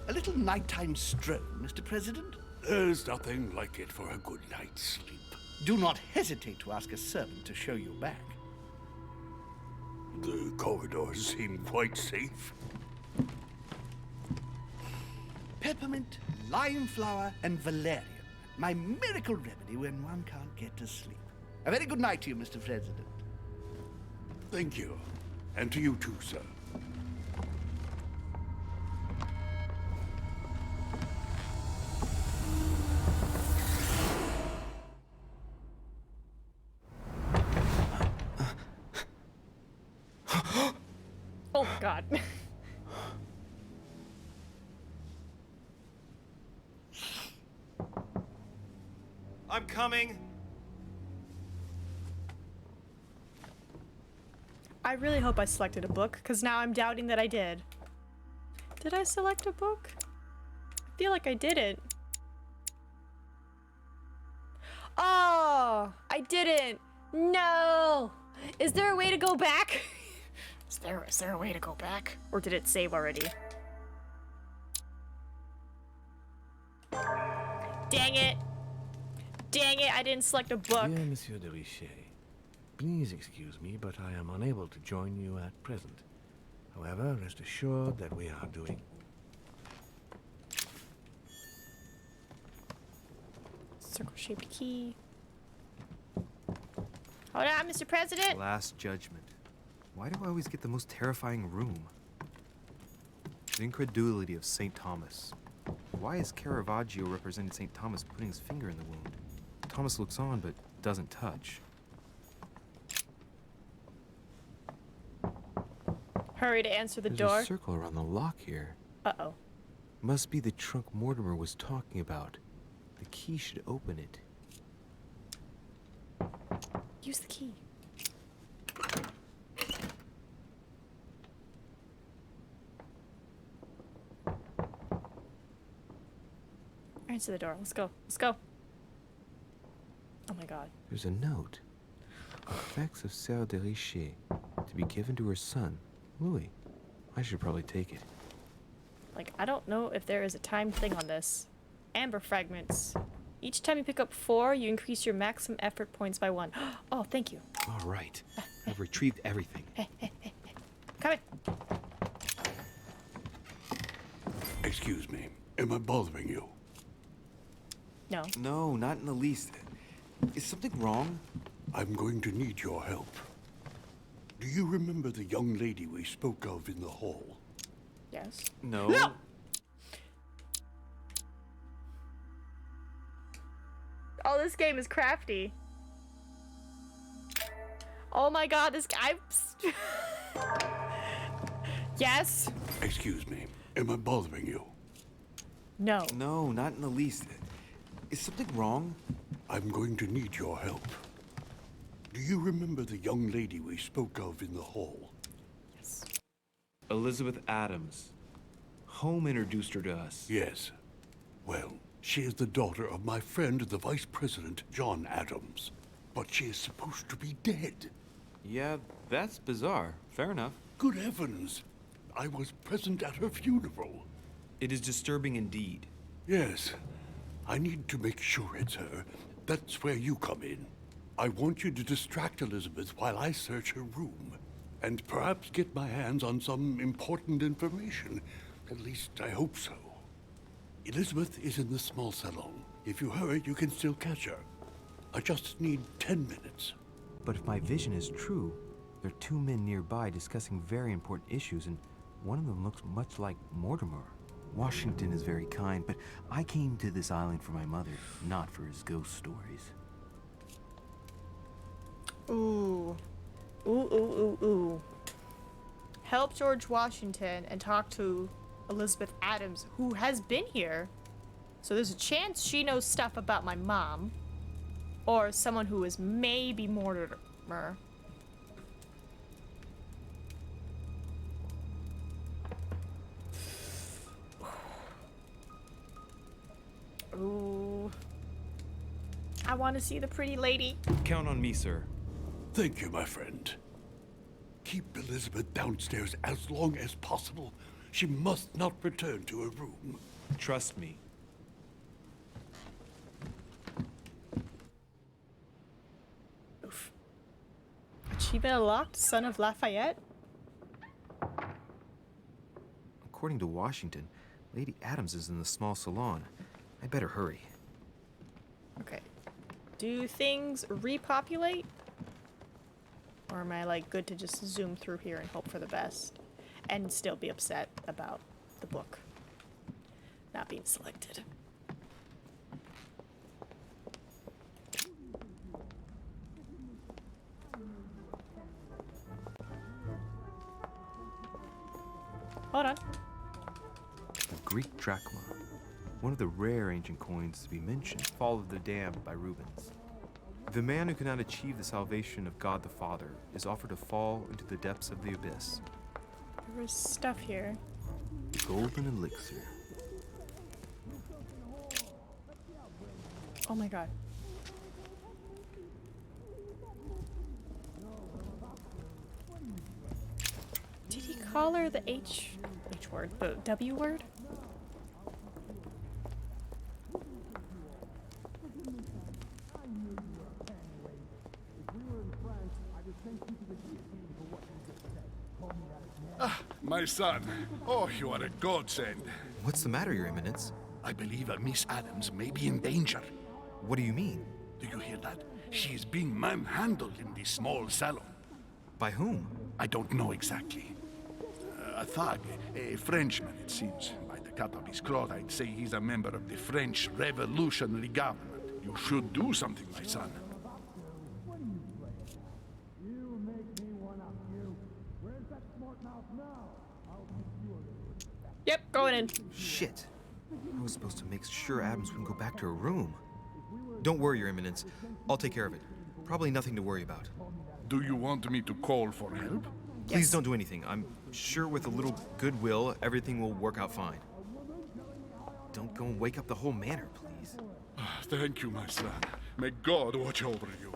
A little nighttime stroll, Mr. President? There's nothing like it for a good night's sleep. Do not hesitate to ask a servant to show you back. The corridors seem quite safe. Peppermint, lime flower, and valerian. My miracle remedy when one can't get to sleep. A very good night to you, Mr. President. Thank you. And to you too, sir. Oh, God. I'm coming. I really hope I selected a book, because now I'm doubting that I did. Did I select a book? I feel like I didn't. Oh, I didn't. No. Is there a way to go back? Is there a way to go back? Or did it save already? Dang it. Dang it, I didn't select a book. Dear Monsieur de Richet, please excuse me, but I am unable to join you at present. However, rest assured that we are doing... Circle-shaped key. Hold on, Mr. President. Last Judgment. Why do I always get the most terrifying room? The incredulity of St. Thomas. Why is Caravaggio representing St. Thomas putting his finger in the wound? Thomas looks on, but doesn't touch. Hurry to answer the There's door. a circle around the lock here. Uh-oh. Must be the trunk Mortimer was talking about. The key should open it. Use the key. Answer the door. Let's go. Let's go. Oh my god. There's a note. Effects of Sœur de Richet, to be given to her son, Louis. I should probably take it. Like, I don't know if there is a timed thing on this. Amber fragments. Each time you pick up 4, you increase your maximum effort points by 1. Oh, thank you. All right. I've retrieved everything. Come in. Excuse me. Am I bothering you? No. No, not in the least. Is something wrong? I'm going to need your help. Do you remember the young lady we spoke of in the hall? Yes. No. No! Oh, this game is crafty. Oh my god, this guy... Yes? Excuse me. Am I bothering you? No. No, not in the least. Is something wrong? I'm going to need your help. Do you remember the young lady we spoke of in the hall? Yes. Elizabeth Adams. Home introduced her to us. Yes. Well, she is the daughter of my friend, the Vice President, John Adams. But she is supposed to be dead. Yeah, that's bizarre. Fair enough. Good heavens! I was present at her funeral. It is disturbing indeed. Yes. I need to make sure it's her. That's where you come in. I want you to distract Elizabeth while I search her room. And perhaps get my hands on some important information. At least, I hope so. Elizabeth is in the small salon. If you hurry, you can still catch her. I just need 10 minutes. But if my vision is true, there are two men nearby discussing very important issues, and one of them looks much like Mortimer. Washington is very kind, but I came to this island for my mother, not for his ghost stories. Ooh. Ooh, ooh, ooh, ooh. Help George Washington and talk to Elizabeth Adams, who has been here. So there's a chance she knows stuff about my mom. Or someone who is maybe Mortimer. Ooh. I want to see the pretty lady. Count on me, sir. Thank you, my friend. Keep Elizabeth downstairs as long as possible. She must not return to her room. Trust me. Oof. Achievement unlocked, son of Lafayette? According to Washington, Lady Adams is in the small salon. I better hurry. Okay. Do things repopulate? Or am I like good to just zoom through here and hope for the best? And still be upset about the book not being selected. Hold on. A Greek drachma. One of the rare ancient coins to be mentioned. Fall of the Damned by Rubens. The man who cannot achieve the salvation of God the Father is offered to fall into the depths of the abyss. There was stuff here. Golden elixir. Oh my god. Did he call her the H word, the W word? My son. Oh, you are a godsend. What's the matter, Your Eminence? I believe Miss Adams may be in danger. What do you mean? Do you hear that? She is being manhandled in the small salon. By whom? I don't know exactly. A thug, a Frenchman, it seems. By the cut of his cloth, I'd say he's a member of the French Revolutionary Government. You should do something, my son. Yep, going in. Shit. I was supposed to make sure Adams wouldn't go back to her room. Don't worry, Your Eminence. I'll take care of it. Probably nothing to worry about. Do you want me to call for help? Please don't do anything. I'm sure with a little goodwill, everything will work out fine. Don't go and wake up the whole manor, please. Thank you, my son. May God watch over you.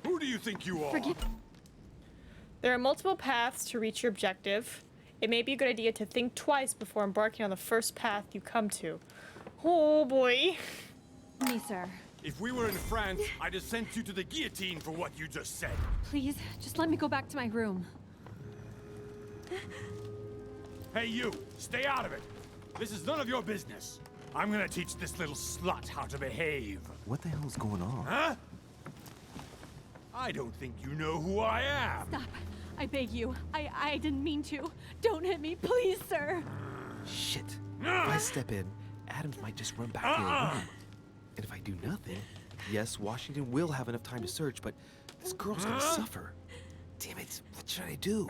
Who do you think you are? There are multiple paths to reach your objective. It may be a good idea to think twice before embarking on the first path you come to. Oh boy. Me, sir. If we were in France, I'd have sent you to the guillotine for what you just said. Please, just let me go back to my room. Hey, you! Stay out of it! This is none of your business. I'm gonna teach this little slut how to behave. What the hell is going on? Huh? I don't think you know who I am. Stop. I beg you. I didn't mean to. Don't hit me, please, sir. Shit. If I step in, Adams might just run back to her room. And if I do nothing, yes, Washington will have enough time to search, but this girl's gonna suffer. Damn it, what should I do?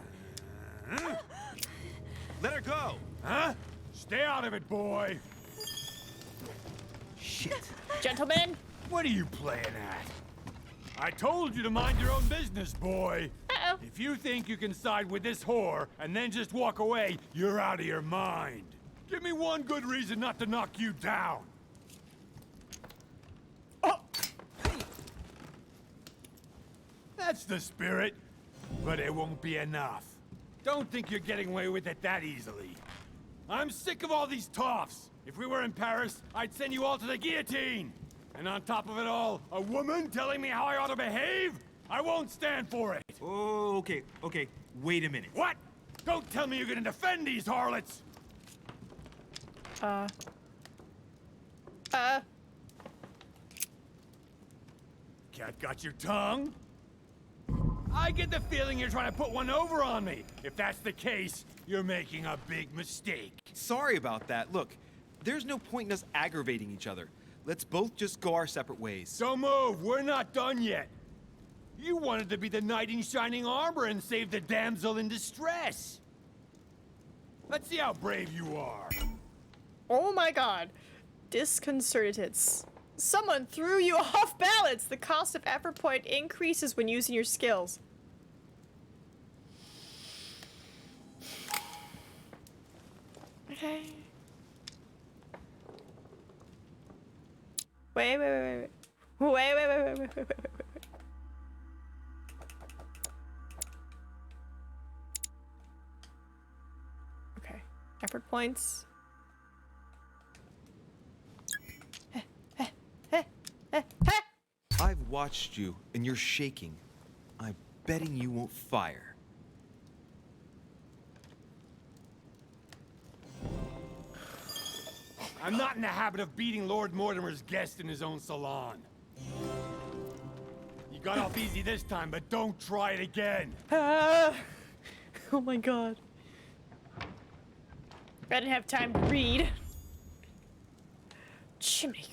Let her go! Huh? Stay out of it, boy! Shit. Gentlemen? What are you playing at? I told you to mind your own business, boy! Uh-oh. If you think you can side with this whore and then just walk away, you're out of your mind. Give me one good reason not to knock you down. Oh! That's the spirit, but it won't be enough. Don't think you're getting away with it that easily. I'm sick of all these toffs. If we were in Paris, I'd send you all to the guillotine. And on top of it all, a woman telling me how I ought to behave? I won't stand for it. Oh, okay. Wait a minute. What? Don't tell me you're gonna defend these harlots. Cat got your tongue? I get the feeling you're trying to put one over on me. If that's the case, you're making a big mistake. Sorry about that. Look, there's no point in us aggravating each other. Let's both just go our separate ways. Don't move. We're not done yet. You wanted to be the knight in shining armor and save the damsel in distress. Let's see how brave you are. Oh my god. Disconcerted. Someone threw you off balance. The cost of effort point increases when using your skills. Okay. Wait. Wait. Okay. Effort points. I've watched you, and you're shaking. I'm betting you won't fire. I'm not in the habit of beating Lord Mortimer's guest in his own salon. You got off easy this time, but don't try it again. Oh my god. I didn't have time to read. Chimney.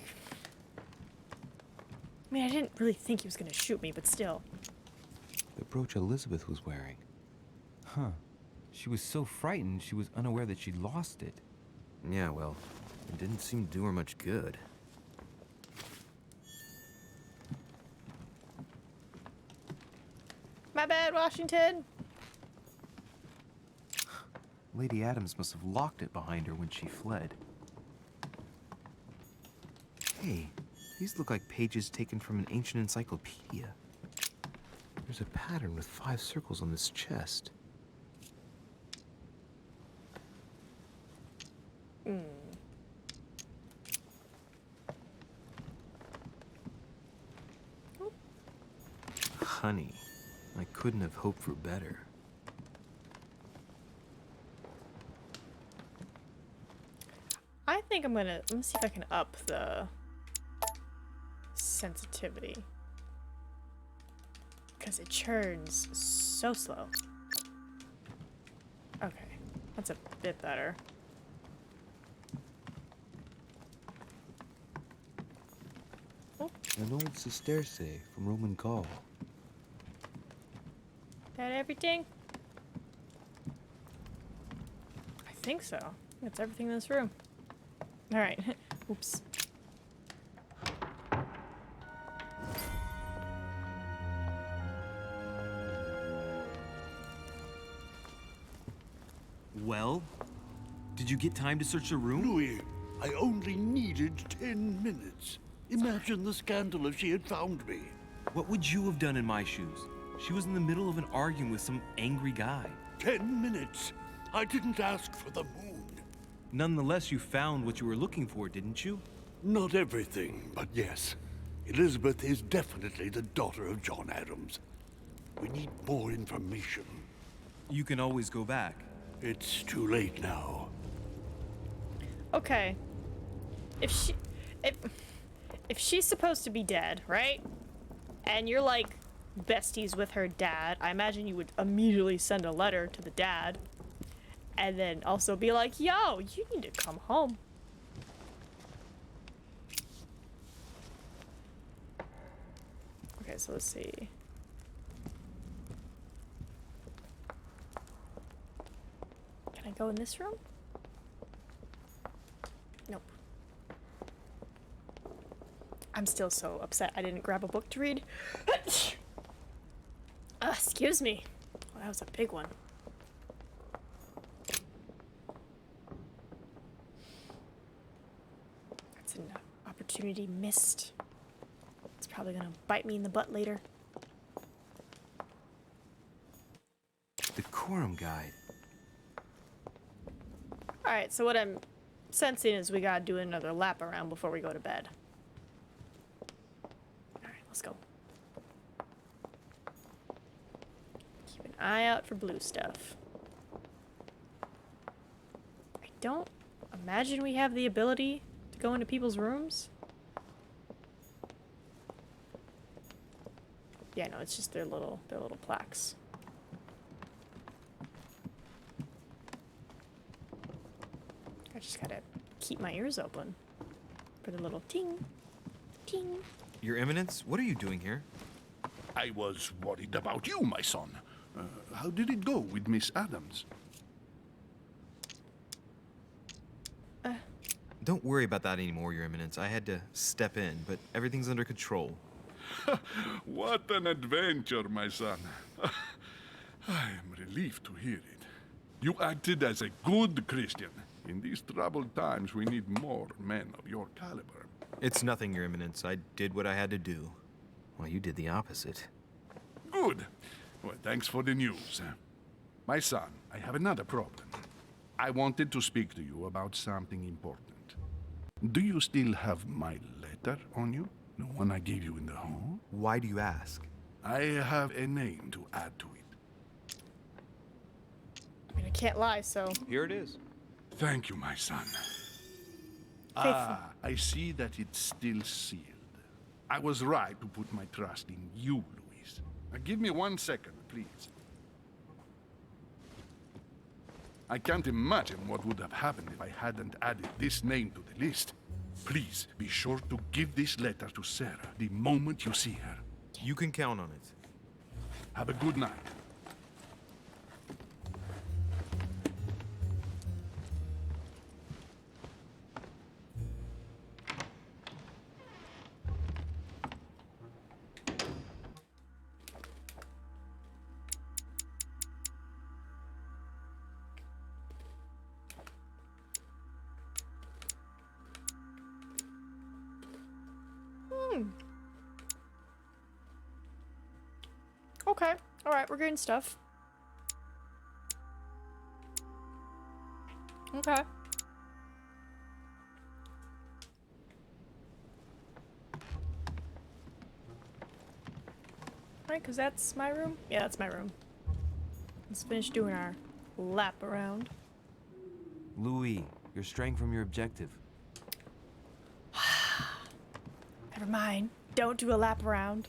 I mean, I didn't really think he was gonna shoot me, but still. The brooch Elizabeth was wearing. Huh. She was so frightened she was unaware that she'd lost it. Yeah, well, it didn't seem to do her much good. My bad, Washington. Lady Adams must have locked it behind her when she fled. Hey, these look like pages taken from an ancient encyclopedia. There's a pattern with 5 circles on this chest. Honey, I couldn't have hoped for better. I think I'm gonna, let me see if I can up the sensitivity. Because it churns so slow. Okay, that's a bit better. An old sesterce from Roman Gaul. That everything? I think so. That's everything in this room. Alright. Oops. Well, did you get time to search the room? Louis, I only needed 10 minutes. Imagine the scandal if she had found me. What would you have done in my shoes? She was in the middle of an argument with some angry guy. 10 minutes. I didn't ask for the moon. Nonetheless, you found what you were looking for, didn't you? Not everything, but yes. Elizabeth is definitely the daughter of John Adams. We need more information. You can always go back. It's too late now. Okay. If she's supposed to be dead, right? And you're like besties with her dad, I imagine you would immediately send a letter to the dad. And then also be like, yo, you need to come home. Okay, so let's see. Can I go in this room? Nope. I'm still so upset I didn't grab a book to read. Excuse me. Well, that was a big one. That's an opportunity missed. It's probably gonna bite me in the butt later. Decorum guide. Alright, so what I'm sensing is we gotta do another lap around before we go to bed. Alright, let's go. Keep an eye out for blue stuff. I don't imagine we have the ability to go into people's rooms? Yeah, no, it's just their little plaques. I just gotta keep my ears open for the little ting, ting. Your Eminence, what are you doing here? I was worried about you, my son. How did it go with Miss Adams? Don't worry about that anymore, Your Eminence. I had to step in, but everything's under control. What an adventure, my son. I am relieved to hear it. You acted as a good Christian. In these troubled times, we need more men of your caliber. It's nothing, Your Eminence. I did what I had to do. Well, you did the opposite. Good. Well, thanks for the news. My son, I have another problem. I wanted to speak to you about something important. Do you still have my letter on you? The one I gave you in the hall? Why do you ask? I have a name to add to it. I mean, I can't lie, so... Here it is. Thank you, my son. Faithful. I see that it's still sealed. I was right to put my trust in you, Louise. Give me 1 second, please. I can't imagine what would have happened if I hadn't added this name to the list. Please be sure to give this letter to Sarah the moment you see her. You can count on it. Have a good night. Okay. Alright, we're getting stuff. Okay. Right, because that's my room? Yeah, that's my room. Let's finish doing our lap around. Louis, you're straying from your objective. Never mind. Don't do a lap around.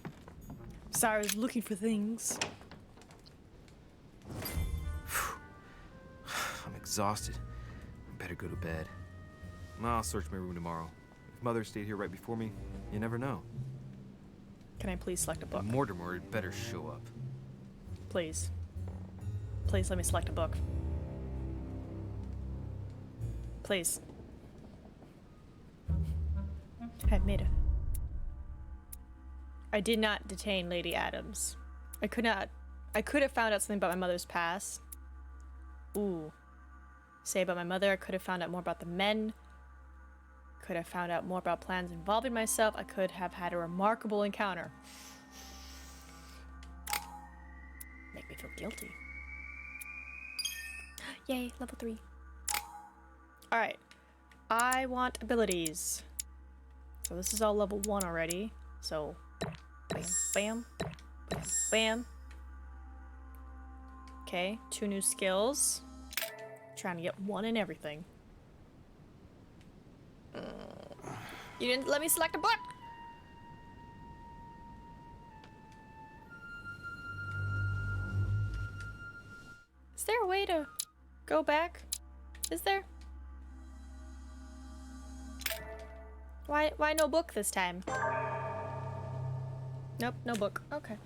Sorry, I was looking for things. I'm exhausted. I better go to bed. I'll search my room tomorrow. If Mother stayed here right before me, you never know. Can I please select a book? Mortimer had better show up. Please. Please let me select a book. Please. I've made it. I did not detain Lady Adams. I could have found out something about my mother's past. Ooh. Say about my mother, I could have found out more about the men. Could have found out more about plans involving myself. I could have had a remarkable encounter. Make me feel guilty. Yay, level 3. Alright. I want abilities. So this is all level 1 already. So, bam, bam, bam, bam. Okay, 2 new skills. Trying to get 1 in everything. You didn't let me select a book! Is there a way to go back? Is there? Why no book this time? Nope, no book. Okay.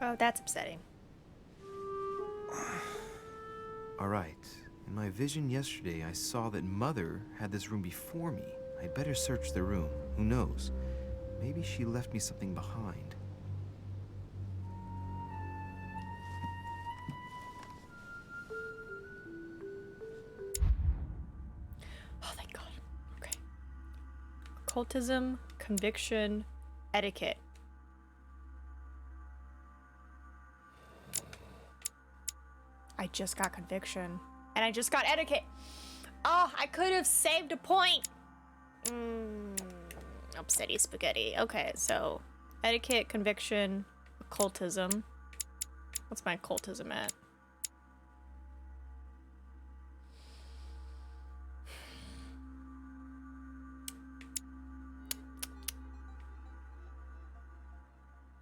Oh, that's upsetting. All right. In my vision yesterday, I saw that Mother had this room before me. I'd better search the room. Who knows? Maybe she left me something behind. Oh, thank God. Okay. Occultism, conviction, etiquette. I just got conviction. And I just got etiquette. Oh, I could have saved a point. Upsetty spaghetti. Okay, so etiquette, conviction, occultism. What's my occultism at?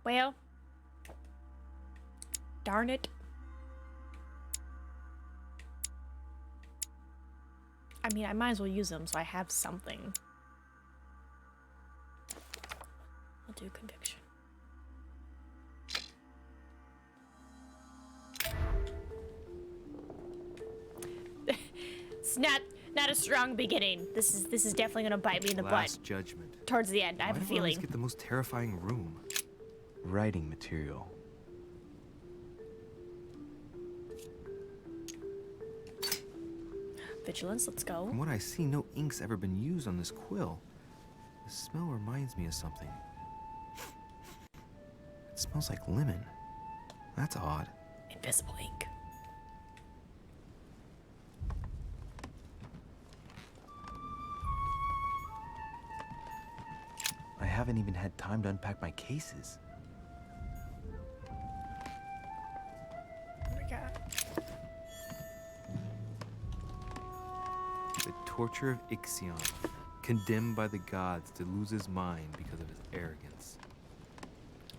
Well, darn it. I mean, I might as well use them so I have something. I'll do conviction. It's not a strong beginning. This is definitely gonna bite me in the Last butt. judgment. Towards the end, I have a Why do I always feeling. get the most terrifying room? Writing material. Vigilance, let's go. From what I see, no ink's ever been used on this quill. The smell reminds me of something. It smells like lemon. That's odd. Invisible ink. I haven't even had time to unpack my cases. What do we got? The torture of Ixion, condemned by the gods to lose his mind because of his arrogance.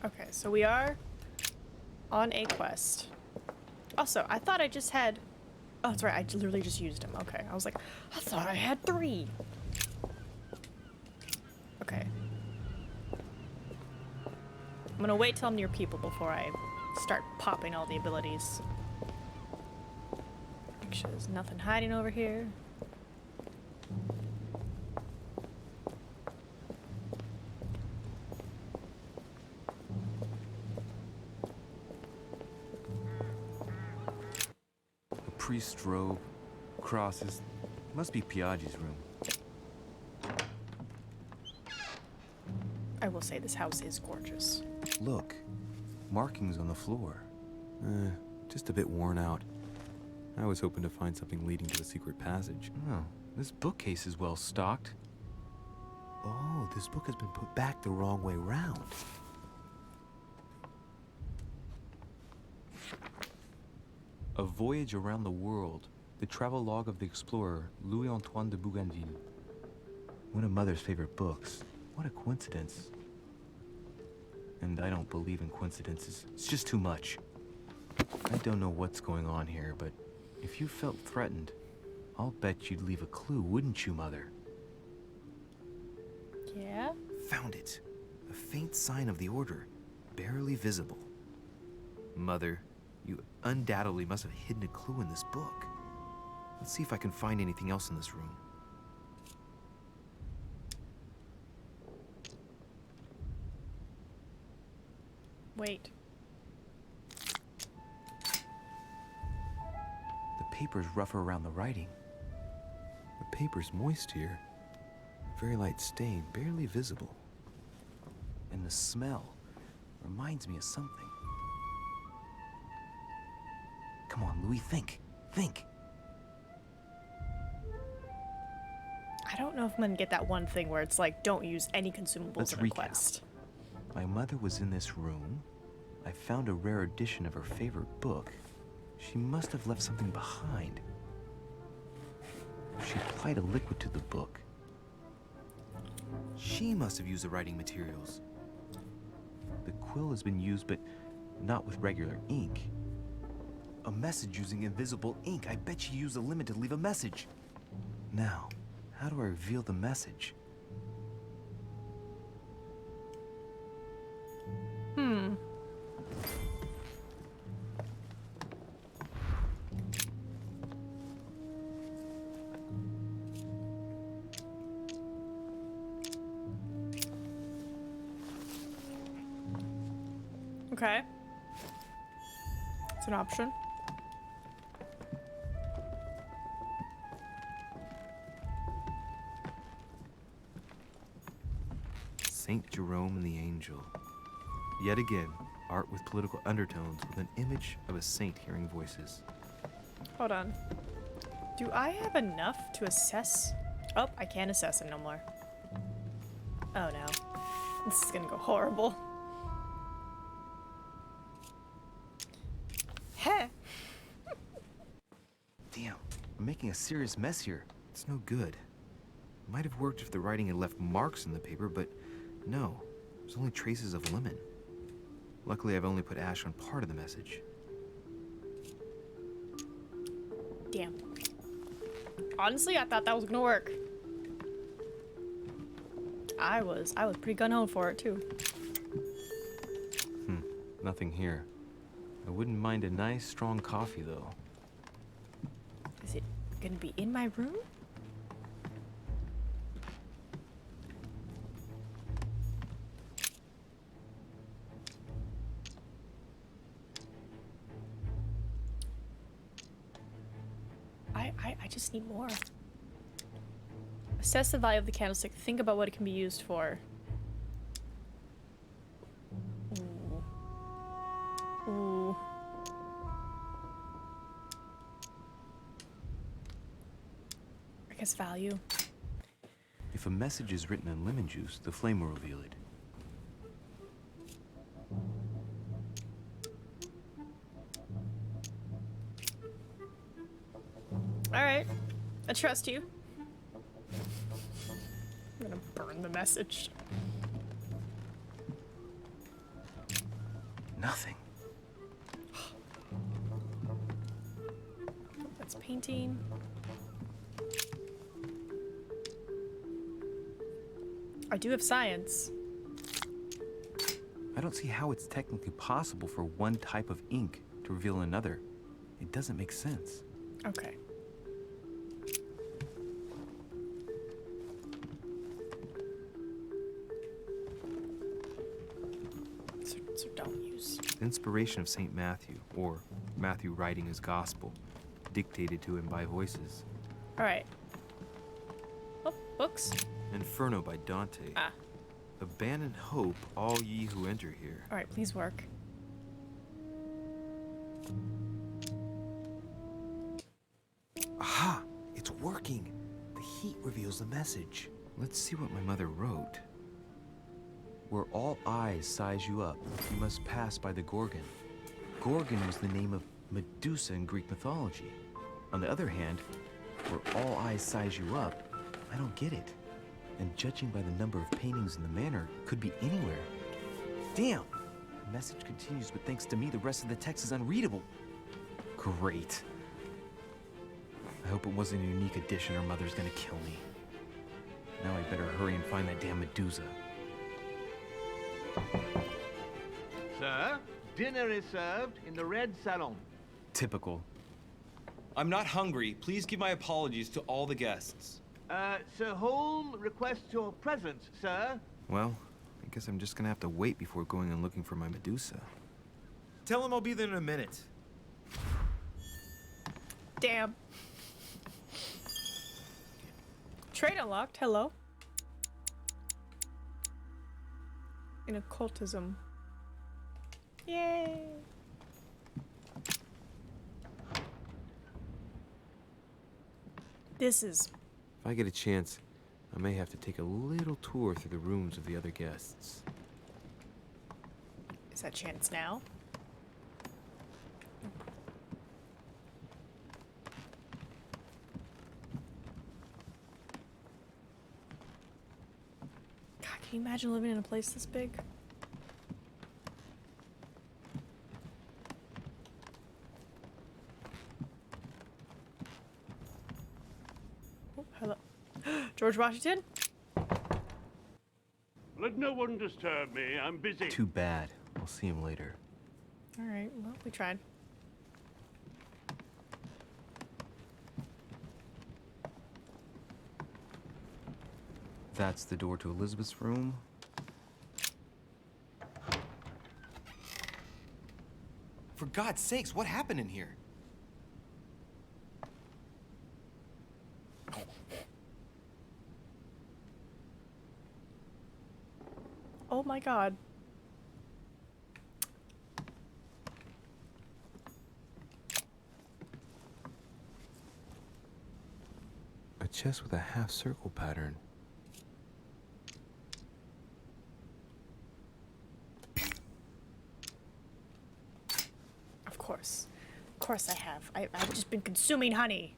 Okay, so we are on a quest. Also, I thought I just had... Oh, that's right, I literally just used them. Okay, I was like, I thought I had 3. Okay. I'm gonna wait till I'm near people before I start popping all the abilities. Make sure there's nothing hiding over here. A priest's robe, crosses. Must be Piaggi's room. I will say this house is gorgeous. Look, markings on the floor. Just a bit worn out. I was hoping to find something leading to a secret passage. Oh, this bookcase is well stocked. Oh, this book has been put back the wrong way round. A Voyage Around the World. The travel log of the explorer, Louis-Antoine de Bougainville. One of Mother's favorite books. What a coincidence. And I don't believe in coincidences. It's just too much. I don't know what's going on here, but if you felt threatened, I'll bet you'd leave a clue, wouldn't you, Mother? Yeah? Found it. A faint sign of the Order, barely visible. Mother, you undoubtedly must have hidden a clue in this book. Let's see if I can find anything else in this room. Wait. The paper's rougher around the writing. The paper's moist here. A very light stain, barely visible. And the smell reminds me of something. Come on, Louis, think. Think. I don't know if I'm gonna get that one thing where it's like, don't use any consumables Let's in a recap. quest. My mother was in this room. I found a rare edition of her favorite book. She must have left something behind. She applied a liquid to the book. She must have used the writing materials. The quill has been used, but not with regular ink. A message using invisible ink. I bet she used a lemon to leave a message. Now, how do I reveal the message? Okay. It's an option. Saint Jerome and the Angel. Yet again, art with political undertones with an image of a saint hearing voices. Hold on. Do I have enough to assess? Oh, I can't assess it no more. Oh no. This is gonna go horrible. Heh. Damn, I'm making a serious mess here. It's no good. Might have worked if the writing had left marks in the paper, but no. There's only traces of lemon. Luckily, I've only put ash on part of the message. Damn. Honestly, I thought that was gonna work. I was pretty gung-ho for it too. Nothing here. I wouldn't mind a nice, strong coffee, though. Is it gonna be in my room? I just need more. Assess the value of the candlestick. Think about what it can be used for. Ooh. Ooh. I guess value. If a message is written in lemon juice, the flame will reveal it. Alright. I trust you. I'm gonna burn the message. Nothing. That's painting. I do have science. I don't see how it's technically possible for one type of ink to reveal another. It doesn't make sense. Okay. So don't use. The inspiration of St. Matthew, or Matthew writing his gospel, dictated to him by voices. Alright. Oh, books. Inferno by Dante. Ah. Abandon hope, all ye who enter here. Alright, please work. Aha! It's working! The heat reveals the message. Let's see what my mother wrote. Where all eyes size you up, you must pass by the Gorgon. Gorgon was the name of Medusa in Greek mythology. On the other hand, where all eyes size you up, I don't get it. And judging by the number of paintings in the manor, could be anywhere. Damn! The message continues, but thanks to me, the rest of the text is unreadable. Great. I hope it wasn't a unique edition or Mother's gonna kill me. Now I better hurry and find that damn Medusa. Sir, dinner is served in the red salon. Typical. I'm not hungry. Please give my apologies to all the guests. Sir Holm requests your presence, sir. Well, I guess I'm just gonna have to wait before going and looking for my Medusa. Tell him I'll be there in a minute. Damn. Trade unlocked. Hello. In occultism. Yay. This is... If I get a chance, I may have to take a little tour through the rooms of the other guests. Is that chance now? God, can you imagine living in a place this big? Oh, hello. George Washington? Let no one disturb me. I'm busy. Too bad. I'll see him later. Alright, well, we tried. That's the door to Elizabeth's room. For God's sakes, what happened in here? Oh my god. A chest with a half-circle pattern. course. Of course I have. I've just been consuming honey.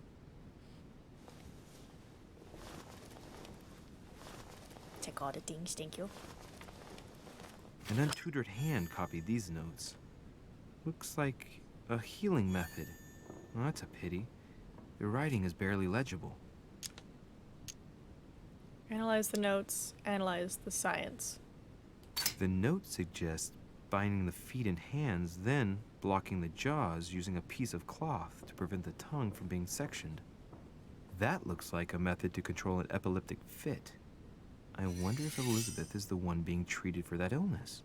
Take all the things, thank you. An untutored hand copied these notes. Looks like a healing method. Well, that's a pity. The writing is barely legible. Analyze the notes, analyze the science. The note suggests binding the feet and hands, then blocking the jaws using a piece of cloth to prevent the tongue from being sectioned. That looks like a method to control an epileptic fit. I wonder if Elizabeth is the one being treated for that illness.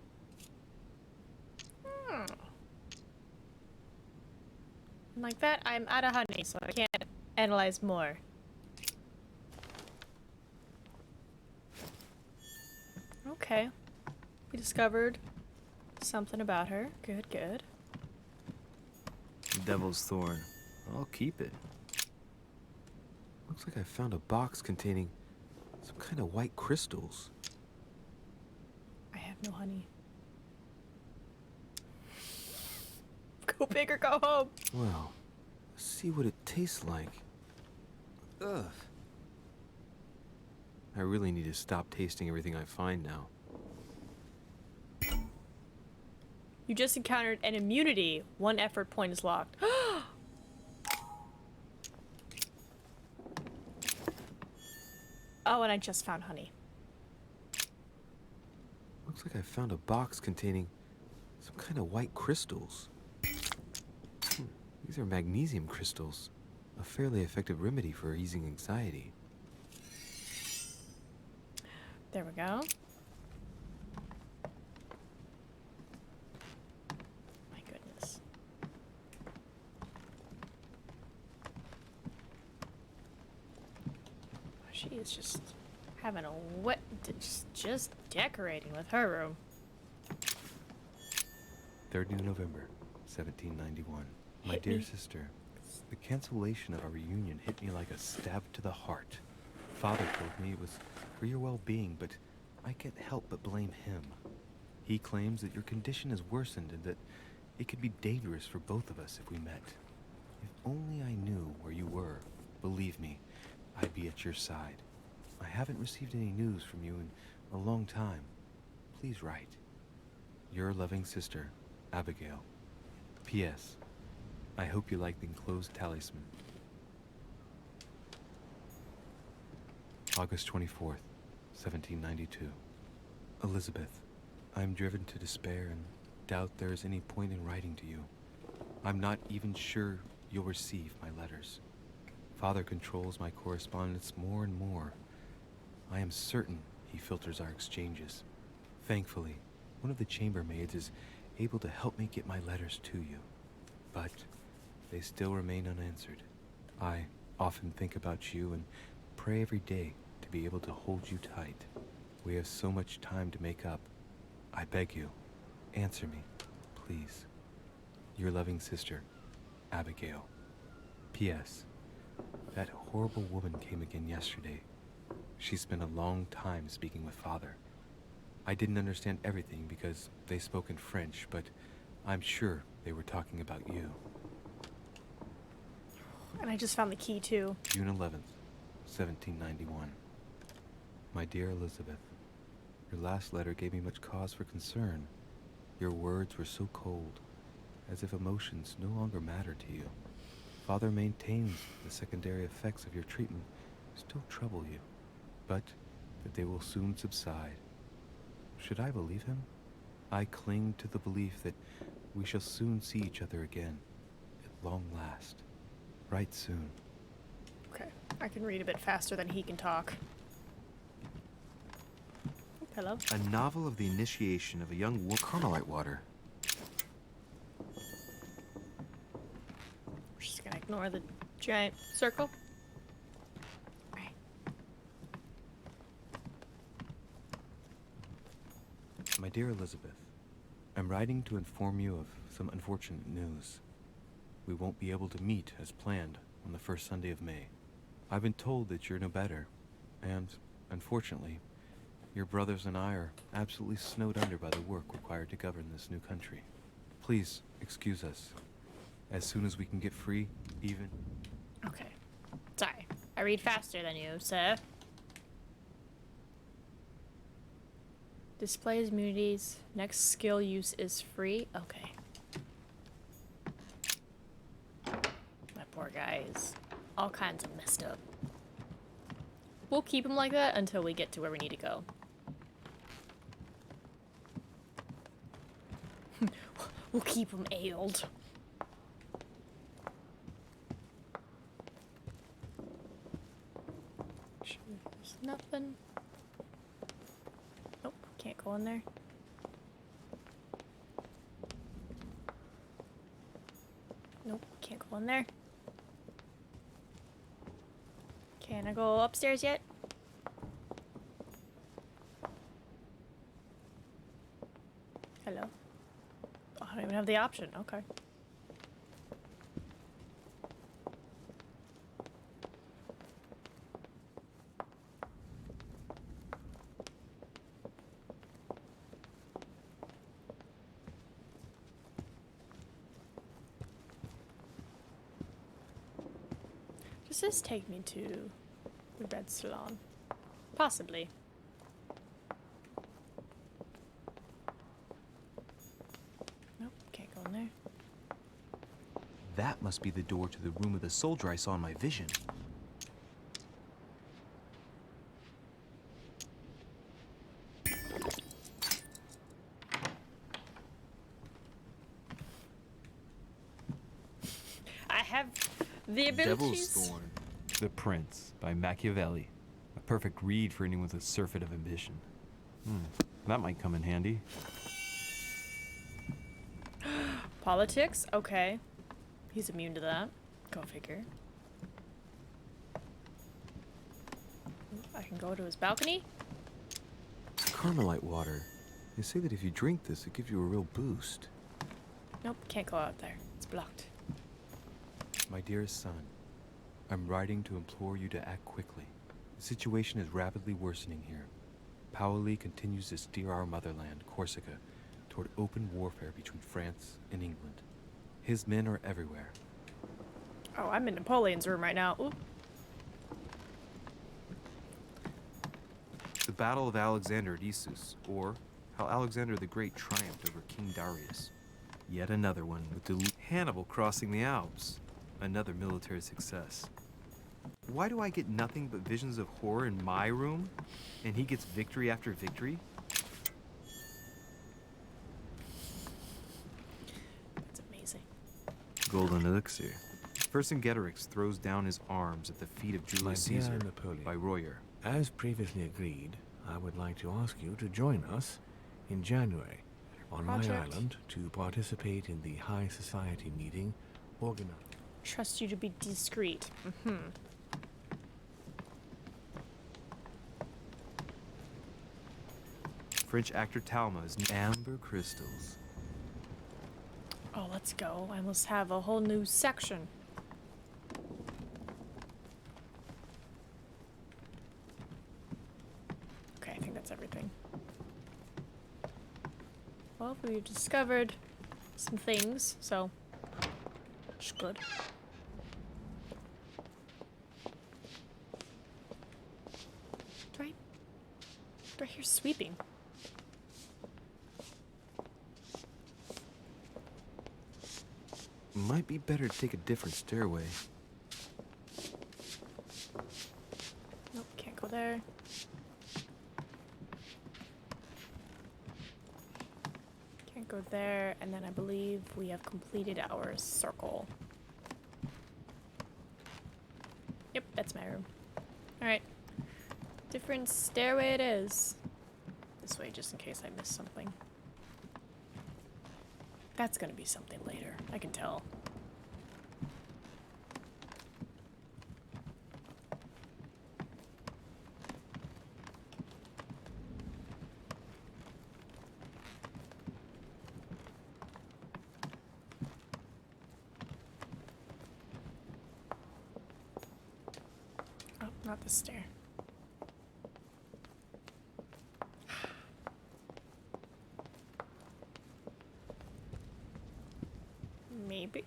Like that, I'm out of honey, so I can't analyze more. Okay. We discovered something about her. Good, good. Devil's Thorn. I'll keep it. Looks like I found a box containing some kind of white crystals. I have no honey. Go big or go home. Well, let's see what it tastes like. Ugh. I really need to stop tasting everything I find now. You just encountered an immunity. 1 effort point is locked. Oh, and I just found honey. Looks like I found a box containing some kind of white crystals. These are magnesium crystals. A fairly effective remedy for easing anxiety. There we go. My goodness. She is just having a wet, just decorating with her room. 3rd of November, 1791. My dear sister, the cancellation of our reunion hit me like a stab to the heart. Father told me it was for your well-being, but I can't help but blame him. He claims that your condition has worsened and that it could be dangerous for both of us if we met. If only I knew where you were, believe me, I'd be at your side. I haven't received any news from you in a long time. Please write. Your loving sister, Abigail. P.S. I hope you like the enclosed talisman. August 24th, 1792. Elizabeth, I am driven to despair and doubt there is any point in writing to you. I'm not even sure you'll receive my letters. Father controls my correspondence more and more. I am certain he filters our exchanges. Thankfully, one of the chambermaids is able to help me get my letters to you. But they still remain unanswered. I often think about you and pray every day to be able to hold you tight. We have so much time to make up. I beg you, answer me, please. Your loving sister, Abigail. P.S. That horrible woman came again yesterday. She spent a long time speaking with Father. I didn't understand everything because they spoke in French, but I'm sure they were talking about you. And I just found the key too. June 11th, 1791. My dear Elizabeth, your last letter gave me much cause for concern. Your words were so cold, as if emotions no longer matter to you. Father maintains the secondary effects of your treatment still trouble you, but that they will soon subside. Should I believe him? I cling to the belief that we shall soon see each other again, at long last. Write soon. Okay, I can read a bit faster than he can talk. Oh, hello. A novel of the initiation of a young woman. Carmelite water. We're just gonna ignore the giant circle. Right. My dear Elizabeth, I'm writing to inform you of some unfortunate news. We won't be able to meet as planned on the first Sunday of May. I've been told that you're no better, and, unfortunately, your brothers and I are absolutely snowed under by the work required to govern this new country. Please excuse us. As soon as we can get free, even. Okay. Sorry. I read faster than you, sir. Displays immunities. Next skill use is free. Okay. My poor guy is all kinds of messed up. We'll keep him like that until we get to where we need to go. We'll keep him ailed. There's nothing. Nope, can't go in there. Nope, can't go in there. Can I go upstairs yet? Hello? Oh, I don't even have the option. Okay. Does this take me to the Red Salon? Possibly. Nope, can't go in there. That must be the door to the room of the soldier I saw in my vision. I have the Devil's abilities. Thorn. The Prince by Machiavelli. A perfect read for anyone with a surfeit of ambition. That might come in handy. Politics? Okay. He's immune to that. Go figure. I can go to his balcony. Carmelite water. They say that if you drink this, it gives you a real boost. Nope, can't go out there. It's blocked. My dearest son, I'm writing to implore you to act quickly. The situation is rapidly worsening here. Paoli continues to steer our motherland, Corsica, toward open warfare between France and England. His men are everywhere. Oh, I'm in Napoleon's room right now. Ooh. The Battle of Alexander at Issus, or how Alexander the Great triumphed over King Darius. Yet another one with Hannibal crossing the Alps. Another military success. Why do I get nothing but visions of horror in my room, and he gets victory after victory? That's amazing. Golden Elixir. Vercingetorix throws down his arms at the feet of Julius My dear Caesar Napoleon, by Royer. As previously agreed, I would like to ask you to join us in January on my Project. island to participate in the High Society meeting organized. Trust you to be discreet. Mm-hmm. French actor Talma's amber crystals. Oh, let's go. I must have a whole new section. Okay, I think that's everything. Well, we discovered some things, so it's good. Do I hear sweeping? Might be better to take a different stairway. Nope, can't go there. Can't go there, and then I believe we have completed our circle. Yep, that's my room. Alright. Different stairway it is. This way, just in case I miss something. That's gonna be something later. I can tell. Oh, not the stair. Maybe.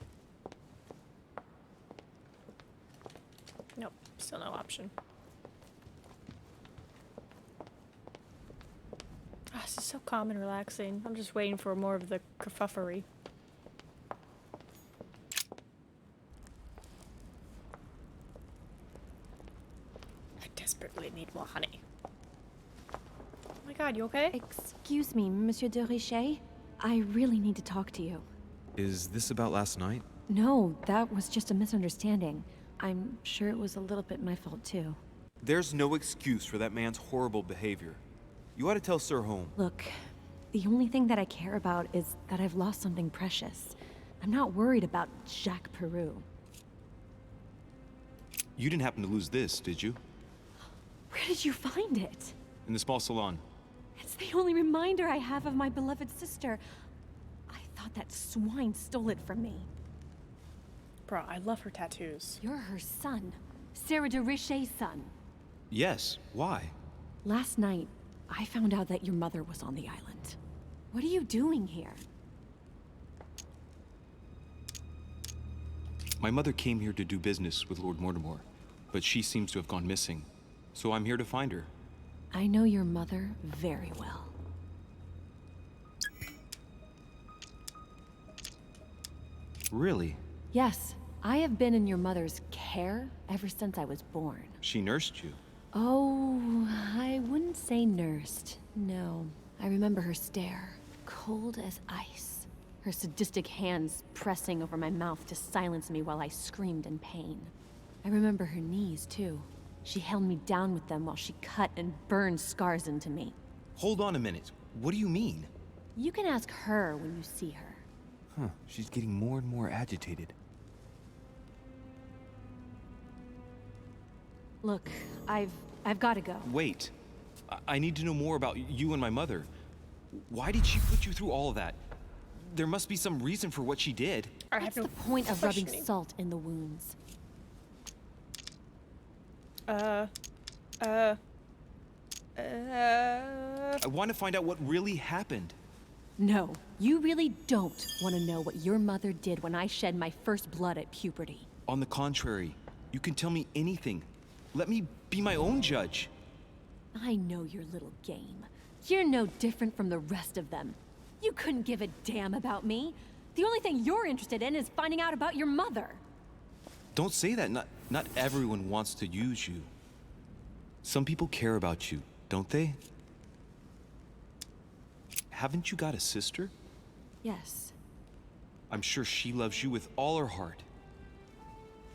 Still no option. Ah, this is so calm and relaxing. I'm just waiting for more of the kerfuffery. I desperately need more honey. Oh my god, you okay? Excuse me, Monsieur de Richet. I really need to talk to you. Is this about last night? No, that was just a misunderstanding. I'm sure it was a little bit my fault, too. There's no excuse for that man's horrible behavior. You ought to tell Sir Home. Look, the only thing that I care about is that I've lost something precious. I'm not worried about Jacques Peru. You didn't happen to lose this, did you? Where did you find it? In the small salon. It's the only reminder I have of my beloved sister. I thought that swine stole it from me. Bro, I love her tattoos. You're her son. Sarah de Richet's son. Yes, why? Last night, I found out that your mother was on the island. What are you doing here? My mother came here to do business with Lord Mortimer, but she seems to have gone missing. So I'm here to find her. I know your mother very well. Really? Yes, I have been in your mother's care ever since I was born. She nursed you. Oh, I wouldn't say nursed. No, I remember her stare, cold as ice. Her sadistic hands pressing over my mouth to silence me while I screamed in pain. I remember her knees, too. She held me down with them while she cut and burned scars into me. Hold on a minute. What do you mean? You can ask her when you see her. Huh, she's getting more and more agitated. Look, I've got to go. Wait. I need to know more about you and my mother. Why did she put you through all of that? There must be some reason for what she did. What's the point of rubbing salt in the wounds? I want to find out what really happened. No, you really don't want to know what your mother did when I shed my first blood at puberty. On the contrary, you can tell me anything. Let me be my own judge. I know your little game. You're no different from the rest of them. You couldn't give a damn about me. The only thing you're interested in is finding out about your mother. Don't say that. Not everyone wants to use you. Some people care about you, don't they? Haven't you got a sister? Yes. I'm sure she loves you with all her heart.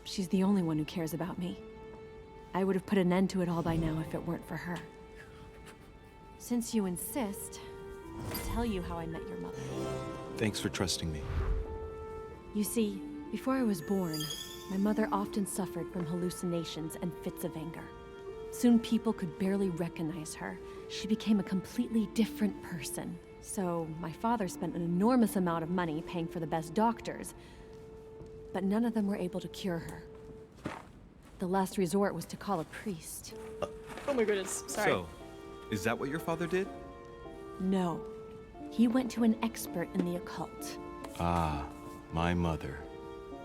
She's the only one who cares about me. I would have put an end to it all by now if it weren't for her. Since you insist, I'll tell you how I met your mother. Thanks for trusting me. You see, before I was born, my mother often suffered from hallucinations and fits of anger. Soon people could barely recognize her. She became a completely different person. So my father spent an enormous amount of money paying for the best doctors, but none of them were able to cure her. The last resort was to call a priest. Oh my goodness, sorry. So, is that what your father did? No. He went to an expert in the occult. Ah, my mother.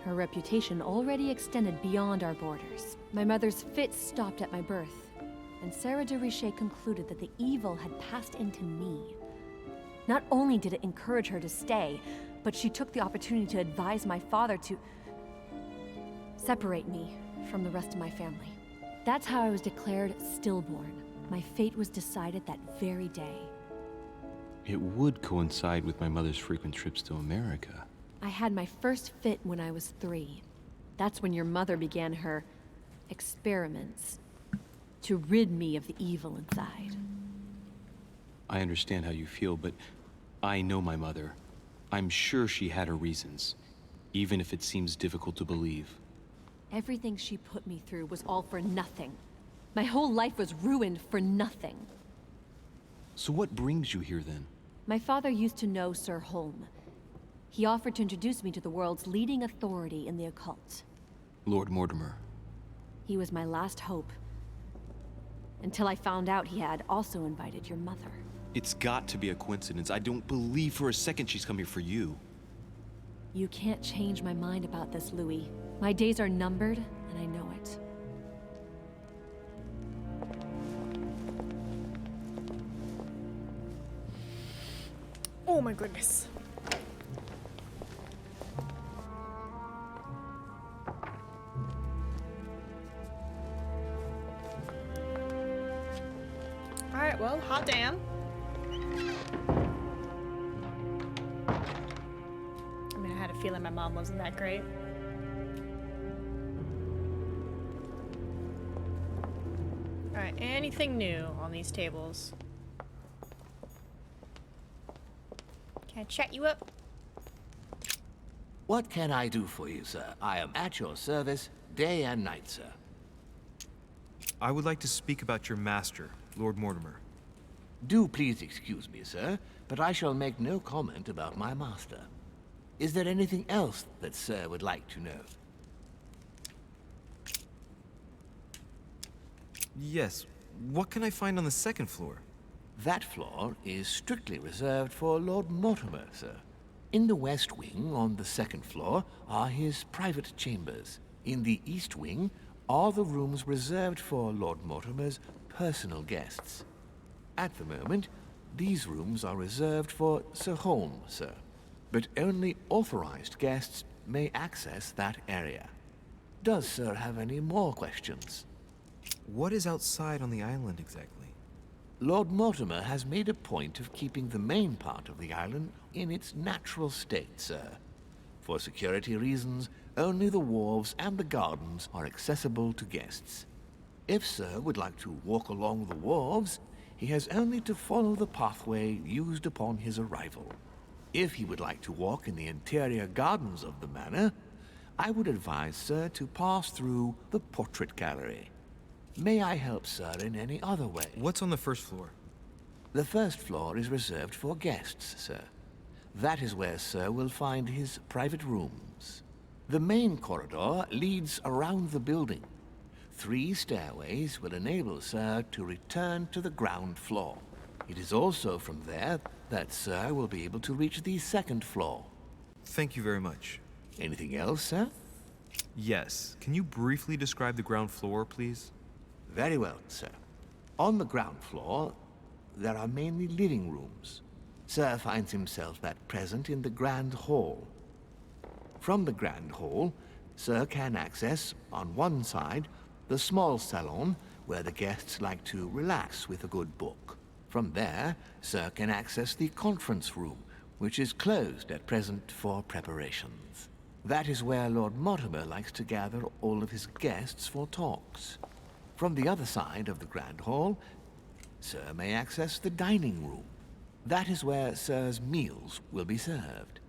Her reputation already extended beyond our borders. My mother's fits stopped at my birth, and Sarah de Richet concluded that the evil had passed into me. Not only did it encourage her to stay, but she took the opportunity to advise my father to separate me from the rest of my family. That's how I was declared stillborn. My fate was decided that very day. It would coincide with my mother's frequent trips to America. I had my first fit when I was 3. That's when your mother began her experiments to rid me of the evil inside. I understand how you feel, but I know my mother. I'm sure she had her reasons, even if it seems difficult to believe. Everything she put me through was all for nothing. My whole life was ruined for nothing. So what brings you here then? My father used to know Sir Holm. He offered to introduce me to the world's leading authority in the occult. Lord Mortimer. He was my last hope. Until I found out he had also invited your mother. It's got to be a coincidence. I don't believe for a second she's come here for you. You can't change my mind about this, Louis. My days are numbered, and I know it. Oh my goodness. Alright, well, hot damn. I mean, I had a feeling my mom wasn't that great. Alright, anything new on these tables? Can I chat you up? What can I do for you, sir? I am at your service day and night, sir. I would like to speak about your master, Lord Mortimer. Do please excuse me, sir, but I shall make no comment about my master. Is there anything else that sir would like to know? Yes. What can I find on the second floor? That floor is strictly reserved for Lord Mortimer, sir. In the west wing on the second floor are his private chambers. In the east wing are the rooms reserved for Lord Mortimer's personal guests. At the moment, these rooms are reserved for Sir Holmes, sir. But only authorized guests may access that area. Does sir have any more questions? What is outside on the island exactly? Lord Mortimer has made a point of keeping the main part of the island in its natural state, sir. For security reasons, only the wharves and the gardens are accessible to guests. If sir would like to walk along the wharves, he has only to follow the pathway used upon his arrival. If he would like to walk in the interior gardens of the manor, I would advise sir to pass through the portrait gallery. May I help sir in any other way? What's on the first floor? The first floor is reserved for guests, sir. That is where sir will find his private rooms. The main corridor leads around the building. 3 stairways will enable sir to return to the ground floor. It is also from there that sir will be able to reach the second floor. Thank you very much. Anything else, sir? Yes. Can you briefly describe the ground floor, please? Very well, sir. On the ground floor, there are mainly living rooms. Sir finds himself at present in the Grand Hall. From the Grand Hall, sir can access, on one side, the small salon, where the guests like to relax with a good book. From there, sir can access the conference room, which is closed at present for preparations. That is where Lord Mortimer likes to gather all of his guests for talks. From the other side of the Grand Hall, sir may access the dining room. That is where sir's meals will be served.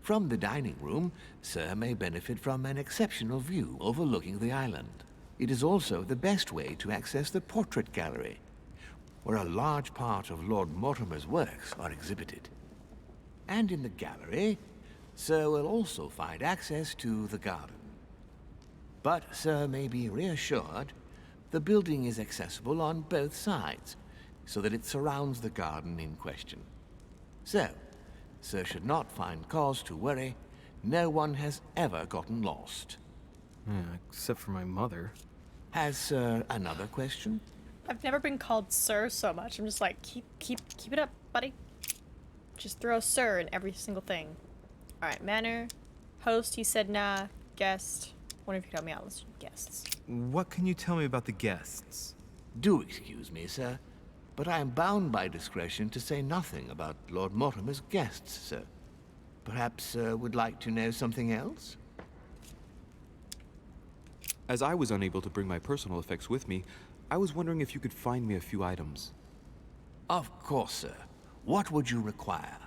From the dining room, sir may benefit from an exceptional view overlooking the island. It is also the best way to access the portrait gallery, where a large part of Lord Mortimer's works are exhibited. And in the gallery, sir will also find access to the garden. But sir may be reassured, the building is accessible on both sides, so that it surrounds the garden in question. So, sir should not find cause to worry. No one has ever gotten lost. Except for my mother. Has sir another question? I've never been called sir so much. I'm just like, keep it up, buddy. Just throw sir in every single thing. Alright, manor. Host, he said nah. Guest. Wonder if you could help me out with guests. What can you tell me about the guests? Do excuse me, sir, but I am bound by discretion to say nothing about Lord Mortimer's guests, sir. Perhaps sir would like to know something else? As I was unable to bring my personal effects with me, I was wondering if you could find me a few items. Of course, sir. What would you require?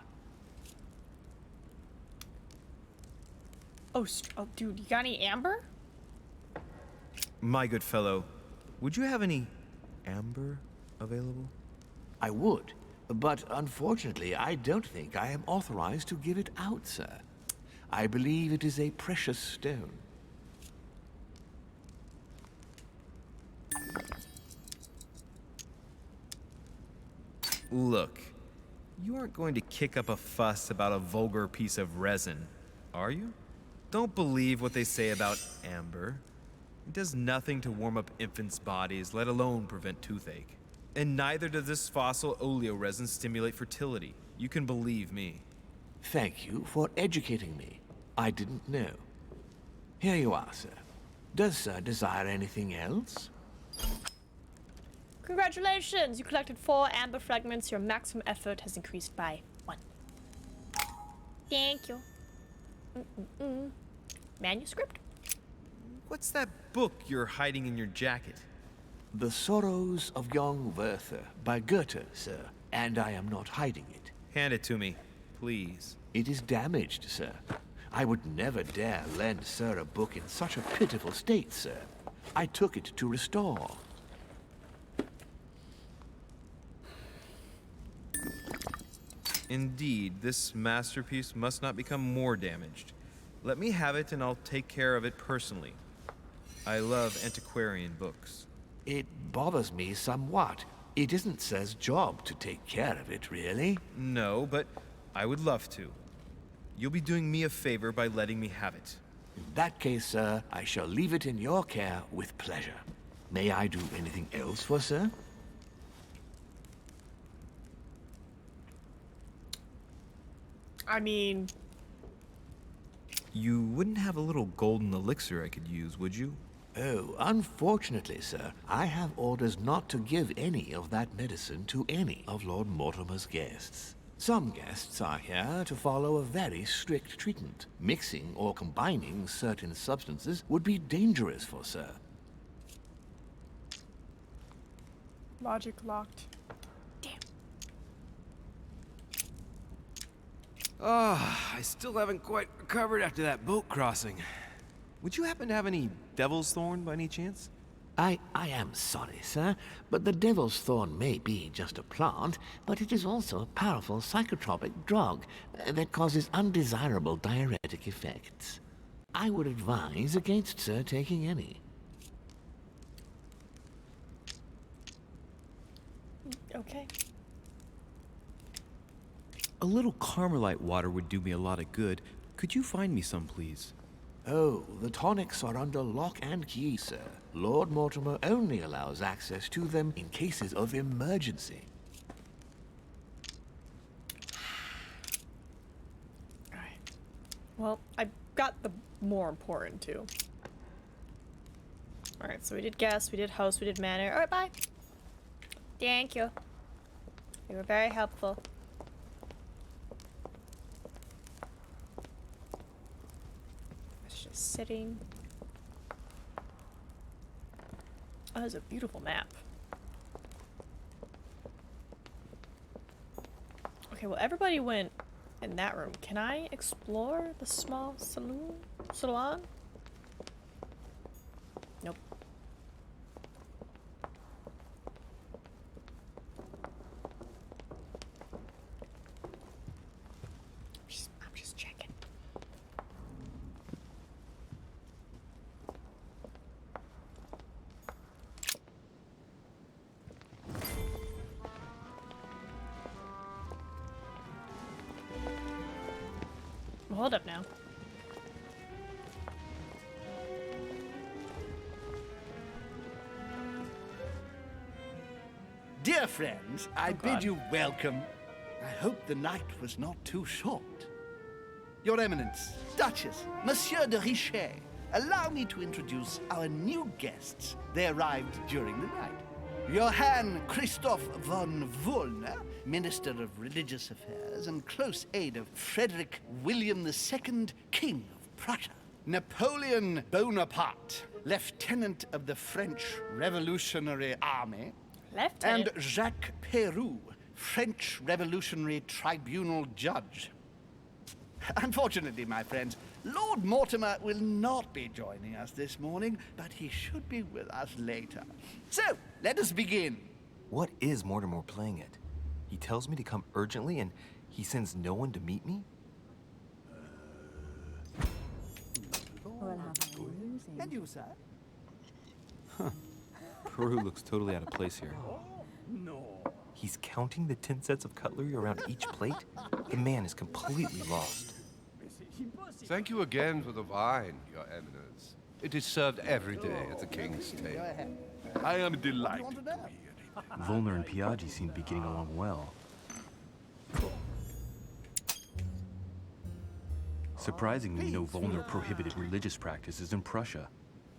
Oh, dude, you got any amber? My good fellow, would you have any amber available? I would, but unfortunately I don't think I am authorized to give it out, sir. I believe it is a precious stone. Look, you aren't going to kick up a fuss about a vulgar piece of resin, are you? Don't believe what they say about amber. It does nothing to warm up infants' bodies, let alone prevent toothache. And neither does this fossil oleoresin stimulate fertility. You can believe me. Thank you for educating me. I didn't know. Here you are, sir. Does sir desire anything else? Congratulations! You collected 4 amber fragments. Your maximum effort has increased by 1. Thank you. Manuscript? What's that book you're hiding in your jacket? The Sorrows of Young Werther by Goethe, sir. And I am not hiding it. Hand it to me, please. It is damaged, sir. I would never dare lend sir a book in such a pitiful state, sir. I took it to restore. Indeed, this masterpiece must not become more damaged. Let me have it and I'll take care of it personally. I love antiquarian books. It bothers me somewhat. It isn't sir's job to take care of it, really. No, but I would love to. You'll be doing me a favor by letting me have it. In that case, sir, I shall leave it in your care with pleasure. May I do anything else for sir? I mean... You wouldn't have a little golden elixir I could use, would you? Oh, unfortunately, sir, I have orders not to give any of that medicine to any of Lord Mortimer's guests. Some guests are here to follow a very strict treatment. Mixing or combining certain substances would be dangerous for sir. Logic locked. I still haven't quite recovered after that boat crossing. Would you happen to have any devil's thorn by any chance? I am sorry, sir, but the devil's thorn may be just a plant, but it is also a powerful psychotropic drug that causes undesirable diuretic effects. I would advise against sir taking any. Okay. A little Carmelite water would do me a lot of good. Could you find me some, please? Oh, the tonics are under lock and key, sir. Lord Mortimer only allows access to them in cases of emergency. Alright. Well, I got the more important two. Alright, so we did guest, we did host, we did manor. Alright, bye. Thank you. You were very helpful. It's just sitting. Oh, that's a beautiful map. Okay, well, everybody went in that room. Can I explore the small salon? Nope. I'm just checking. Well, hold up now. Dear friends, I bid you welcome. I hope the night was not too short. Your Eminence, Duchess, Monsieur de Richet, allow me to introduce our new guests. They arrived during the night. Johann Christoph von Wollner, Minister of Religious Affairs and close aide of Frederick William II, King of Prussia. Napoleon Bonaparte, Lieutenant of the French Revolutionary Army. Lieutenant? And Jacques Peroux, French Revolutionary Tribunal Judge. Unfortunately, my friends, Lord Mortimer will not be joining us this morning, but he should be with us later. So, let us begin. What is Mortimer playing at? He tells me to come urgently and he sends no one to meet me? And you, sir? Peru looks totally out of place here. No. He's counting the 10 sets of cutlery around each plate? The man is completely lost. Thank you again for the wine, Your Eminence. It is served every day at the king's table. I am delighted to hear it. Volner and Piaggi seem to be getting along well. Surprisingly, no Volner prohibited religious practices in Prussia.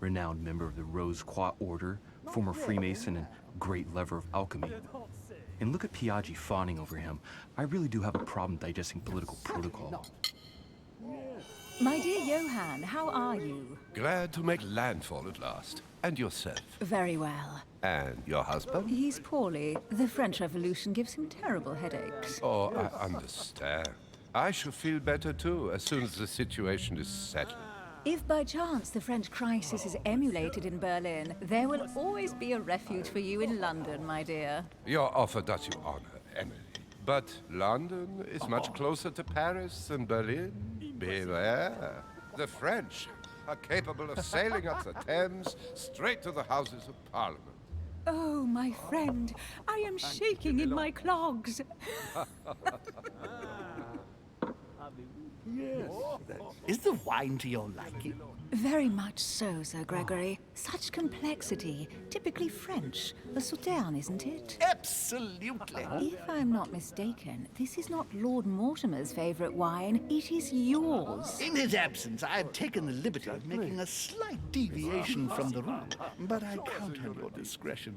Renowned member of the Rose Croix Order, former Freemason, and great lover of alchemy. And look at Piaggi fawning over him. I really do have a problem digesting political protocol. My dear Johann, how are you? Glad to make landfall at last. And yourself? Very well. And your husband? He's poorly. The French Revolution gives him terrible headaches. Oh, I understand. I shall feel better too, as soon as the situation is settled. If by chance the French crisis is emulated in Berlin, there will always be a refuge for you in London, my dear. Your offer does you honor, Emily. But London is much closer to Paris than Berlin. Beware. The French are capable of sailing up the Thames straight to the Houses of Parliament. Oh, my friend, I am shaking in my clogs. Yes. Is the wine to your liking? Very much so, Sir Gregory. Such complexity. Typically French. A Sauterne, isn't it? Absolutely. If I'm not mistaken, this is not Lord Mortimer's favorite wine. It is yours. In his absence, I have taken the liberty of making a slight deviation from the rule, but I count on your discretion.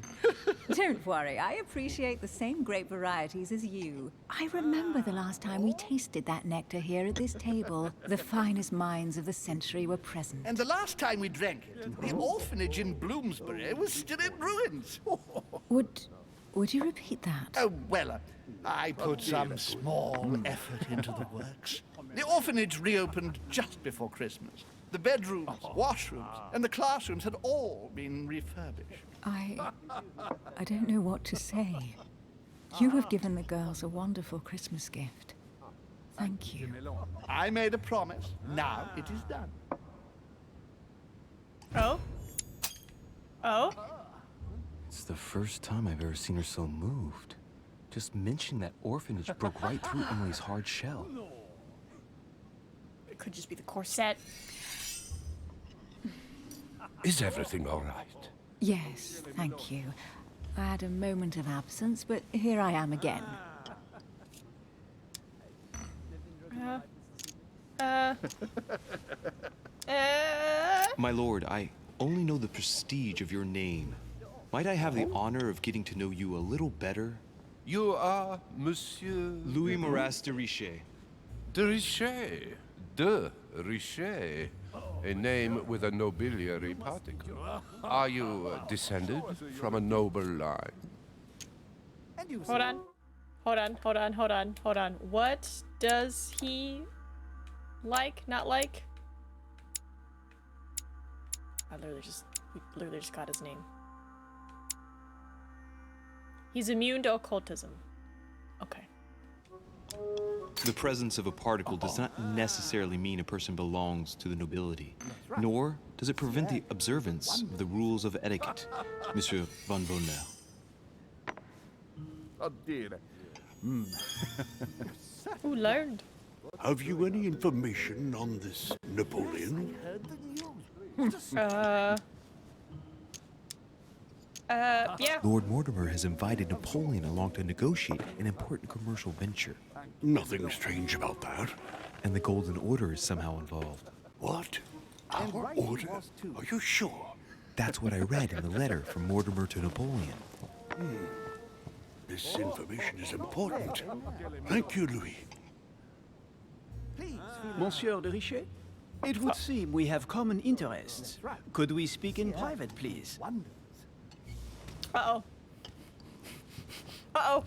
Don't worry, I appreciate the same grape varieties as you. I remember the last time we tasted that nectar here at this table. The finest minds of the century were present. And the last time we drank it, the orphanage in Bloomsbury was still in ruins. Would you repeat that? Oh, well, I put some small effort into the works. The orphanage reopened just before Christmas. The bedrooms, washrooms, and the classrooms had all been refurbished. I don't know what to say. You have given the girls a wonderful Christmas gift. Thank you. I made a promise. Now it is done. Oh? Oh? It's the first time I've ever seen her so moved. Just mentioning that orphanage broke right through Emily's hard shell. It could just be the corset. Is everything all right? Yes, thank you. I had a moment of absence, but here I am again. My lord, I only know the prestige of your name. Might I have the honor of getting to know you a little better? You are Monsieur... Louis Moras de Richet. De Richet. De Richet. A name with a nobiliary particle. Are you descended from a noble line? Hold on. What does he like, not like? We literally just got his name. He's immune to occultism. Okay. The presence of a particle does not necessarily mean a person belongs to the nobility, nor does it prevent the observance of the rules of etiquette, Monsieur von Volner. Oh dear. Who learned? Have you any information on this Napoleon? Yeah. Lord Mortimer has invited Napoleon along to negotiate an important commercial venture. Nothing strange about that. And the Golden Order is somehow involved. What? Our order? Are you sure? That's what I read in the letter from Mortimer to Napoleon. This information is important. Thank you, Louis. Monsieur de Richet? It would seem we have common interests. Could we speak in private, please? Uh-oh. Uh-oh.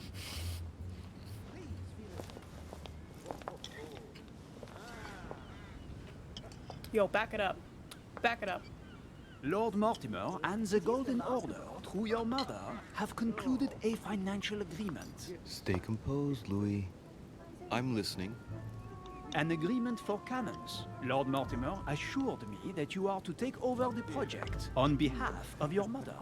Yo, back it up. Back it up. Lord Mortimer and the Golden Order, through your mother, have concluded a financial agreement. Stay composed, Louis. I'm listening. An agreement for cannons. Lord Mortimer assured me that you are to take over the project on behalf of your mother.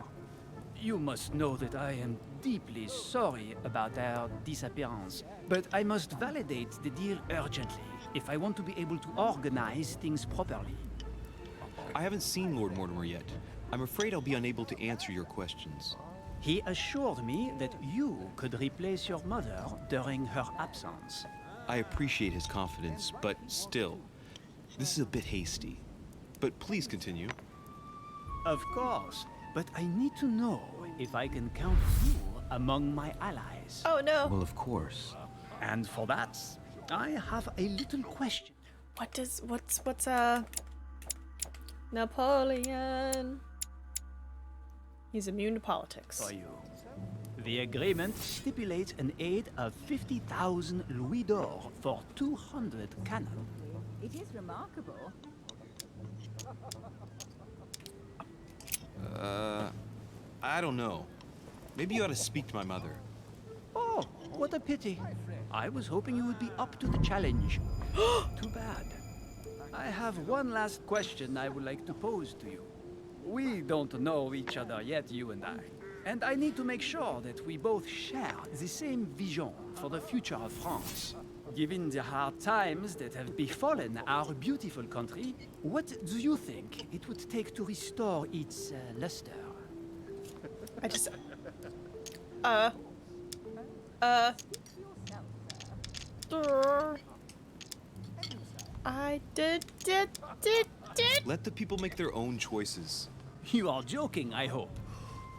You must know that I am deeply sorry about their disappearance, but I must validate the deal urgently if I want to be able to organize things properly. I haven't seen Lord Mortimer yet. I'm afraid I'll be unable to answer your questions. He assured me that you could replace your mother during her absence. I appreciate his confidence, but still, this is a bit hasty. But please continue. Of course, but I need to know if I can count you among my allies. Oh no. Well, of course. And for that, I have a little question. What's Napoleon? He's immune to politics. For you. The agreement stipulates an aid of 50,000 louis d'or for 200 cannon. It is remarkable. I don't know. Maybe you ought to speak to my mother. Oh, what a pity. I was hoping you would be up to the challenge. Too bad. I have one last question I would like to pose to you. We don't know each other yet, you and I. And I need to make sure that we both share the same vision for the future of France. Given the hard times that have befallen our beautiful country, what do you think it would take to restore its luster? I just... I did. Let the people make their own choices. You are joking, I hope.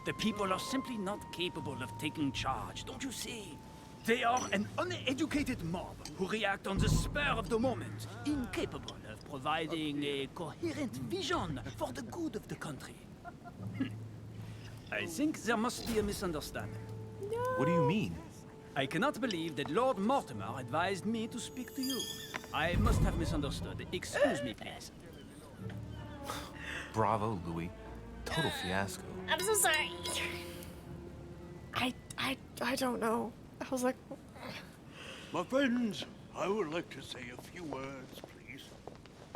The people are simply not capable of taking charge, don't you see? They are an uneducated mob who react on the spur of the moment, incapable of providing a coherent vision for the good of the country. I think there must be a misunderstanding. What do you mean? I cannot believe that Lord Mortimer advised me to speak to you. I must have misunderstood. Excuse me, please. Bravo, Louis. Total fiasco. I'm so sorry. I don't know. I was like... My friends, I would like to say a few words, please.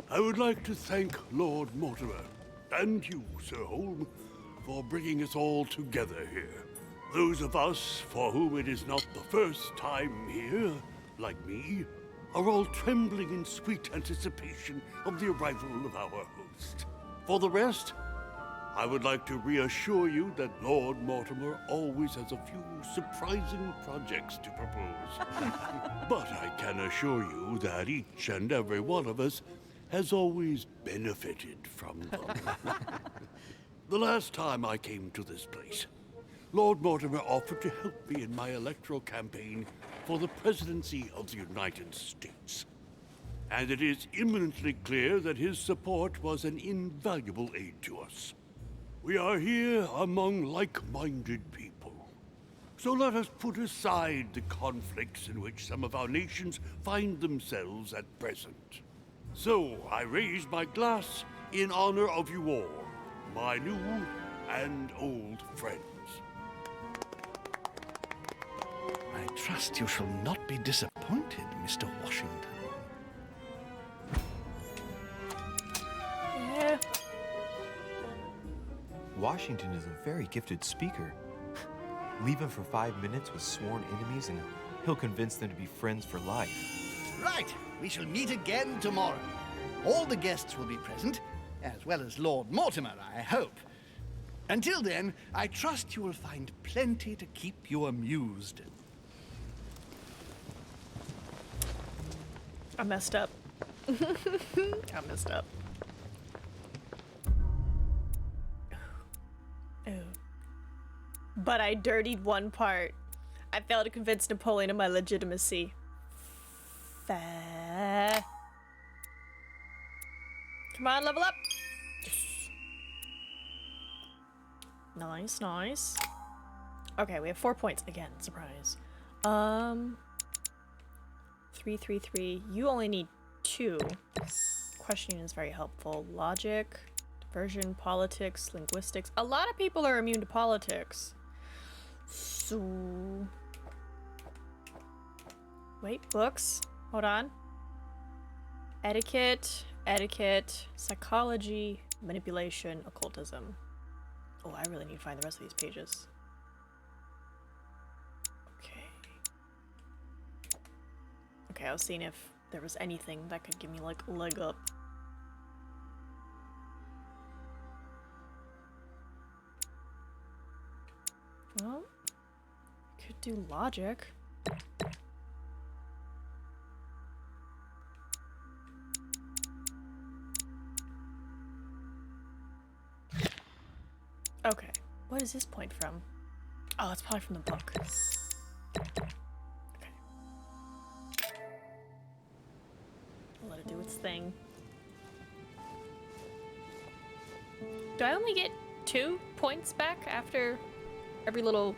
I would like to thank Lord Mortimer, and you, Sir Holm, for bringing us all together here. Those of us for whom it is not the first time here, like me, are all trembling in sweet anticipation of the arrival of our host. For the rest, I would like to reassure you that Lord Mortimer always has a few surprising projects to propose. But I can assure you that each and every one of us has always benefited from them. The last time I came to this place, Lord Mortimer offered to help me in my electoral campaign for the presidency of the United States. And it is imminently clear that his support was an invaluable aid to us. We are here among like-minded people. So let us put aside the conflicts in which some of our nations find themselves at present. So I raise my glass in honor of you all, my new and old friends. I trust you shall not be disappointed, Mr. Washington. Yeah. Washington is a very gifted speaker. Leave him for 5 minutes with sworn enemies and he'll convince them to be friends for life. Right, we shall meet again tomorrow. All the guests will be present, as well as Lord Mortimer, I hope. Until then, I trust you will find plenty to keep you amused. I messed up. I messed up. Ooh. But I dirtied one part. I failed to convince Napoleon of my legitimacy. Fair. Come on, level up. Nice, nice. Okay, we have 4 points again. Surprise. 3, 3, 3. You only need 2. Questioning is very helpful. Logic, diversion, politics, linguistics. A lot of people are immune to politics. So... Wait, books. Hold on. Etiquette, psychology, manipulation, occultism. Oh, I really need to find the rest of these pages. Okay, I was seeing if there was anything that could give me, like, a leg up. do logic. Okay, what is this point from? Oh, it's probably from the book. Okay. I'll let it do its thing. Do I only get 2 points back after every little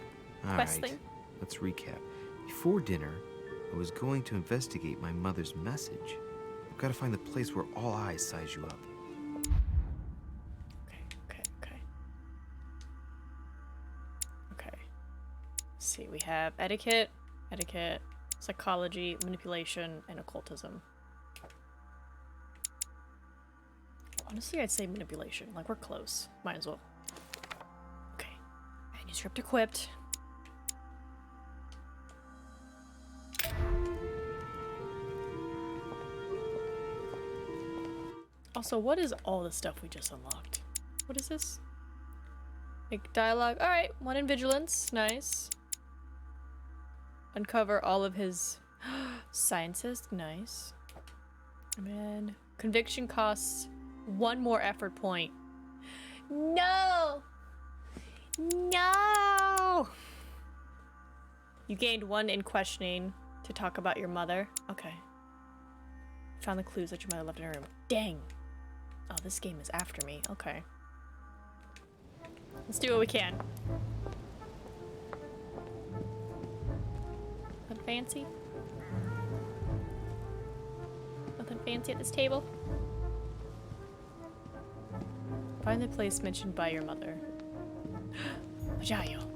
quest thing? Let's recap. Before dinner, I was going to investigate my mother's message. I've got to find the place where all eyes size you up. Okay. Let's see, we have etiquette, psychology, manipulation, and occultism. Honestly, I'd say manipulation. Like, we're close. Might as well. Okay. Manuscript equipped. Also, what is all the stuff we just unlocked? What is this? Make dialogue. Alright, 1 in vigilance. Nice. Uncover all of his sciences. Nice. And then conviction costs 1 more effort point. No! No! You gained 1 in questioning to talk about your mother. Okay. Found the clues that your mother left in her room. Dang. Oh, this game is after me. Okay. Let's do what we can. Nothing fancy? Nothing fancy at this table? Find the place mentioned by your mother. Majayo.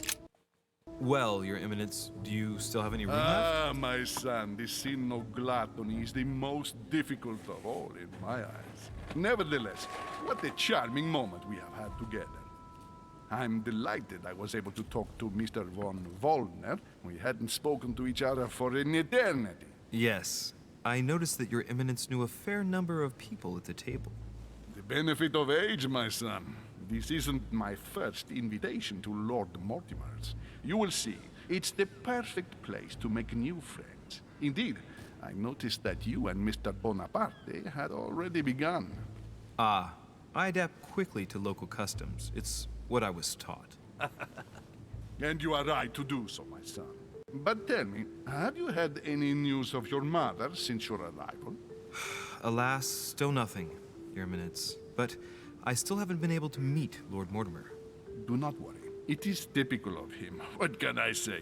Well, Your Eminence, do you still have any room left? Ah, my son, the sin of gluttony is the most difficult of all in my eyes. Nevertheless, what a charming moment we have had together. I'm delighted I was able to talk to Mr. von Wollner. We hadn't spoken to each other for an eternity. Yes. I noticed that Your Eminence knew a fair number of people at the table. The benefit of age, my son. This isn't my first invitation to Lord Mortimer's. You will see, it's the perfect place to make new friends. Indeed, I noticed that you and Mr. Bonaparte had already begun. Ah, I adapt quickly to local customs. It's what I was taught. And you are right to do so, my son. But tell me, have you had any news of your mother since your arrival? Alas, still nothing, Your Eminence. But I still haven't been able to meet Lord Mortimer. Do not worry. It is typical of him. What can I say?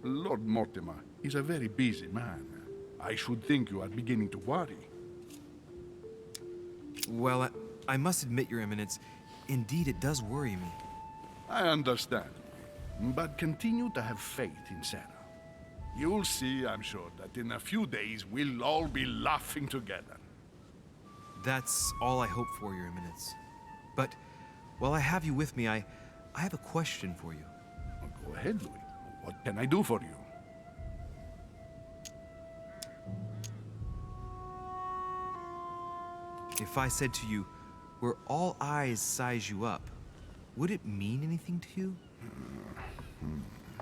Lord Mortimer is a very busy man. I should think you are beginning to worry. Well, I must admit, Your Eminence, indeed it does worry me. I understand. But continue to have faith in Sarah. You'll see, I'm sure, that in a few days we'll all be laughing together. That's all I hope for, Your Eminence. But while I have you with me, I have a question for you. Go ahead, Louis. What can I do for you? If I said to you, where all eyes size you up, would it mean anything to you?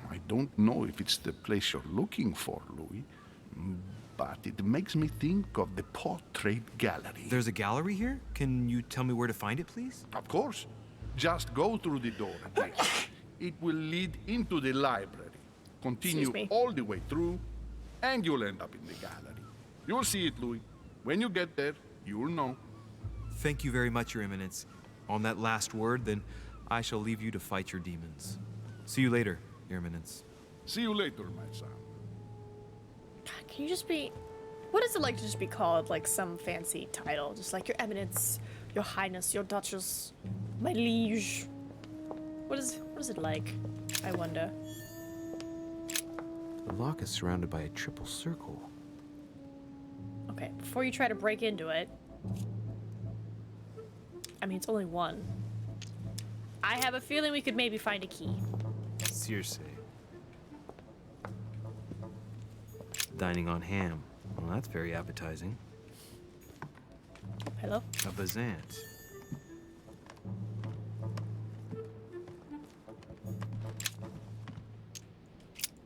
I don't know if it's the place you're looking for, Louis, but it makes me think of the portrait gallery. There's a gallery here? Can you tell me where to find it, please? Of course. Just go through the door. It will lead into the library. Continue all the way through, and you'll end up in the gallery. You'll see it, Louis. When you get there, you'll know. Thank you very much, Your Eminence. On that last word, then, I shall leave you to fight your demons. See you later, Your Eminence. See you later, my son. God, can you just be... What is it like to just be called, like, some fancy title? Just like, Your Eminence, Your Highness, Your Duchess, my liege. What is it like, I wonder? The lock is surrounded by a triple circle. Okay, before you try to break into it... I mean, it's only one. I have a feeling we could maybe find a key. Circe. Dining on ham. Well, that's very appetizing. Hello? A bazant.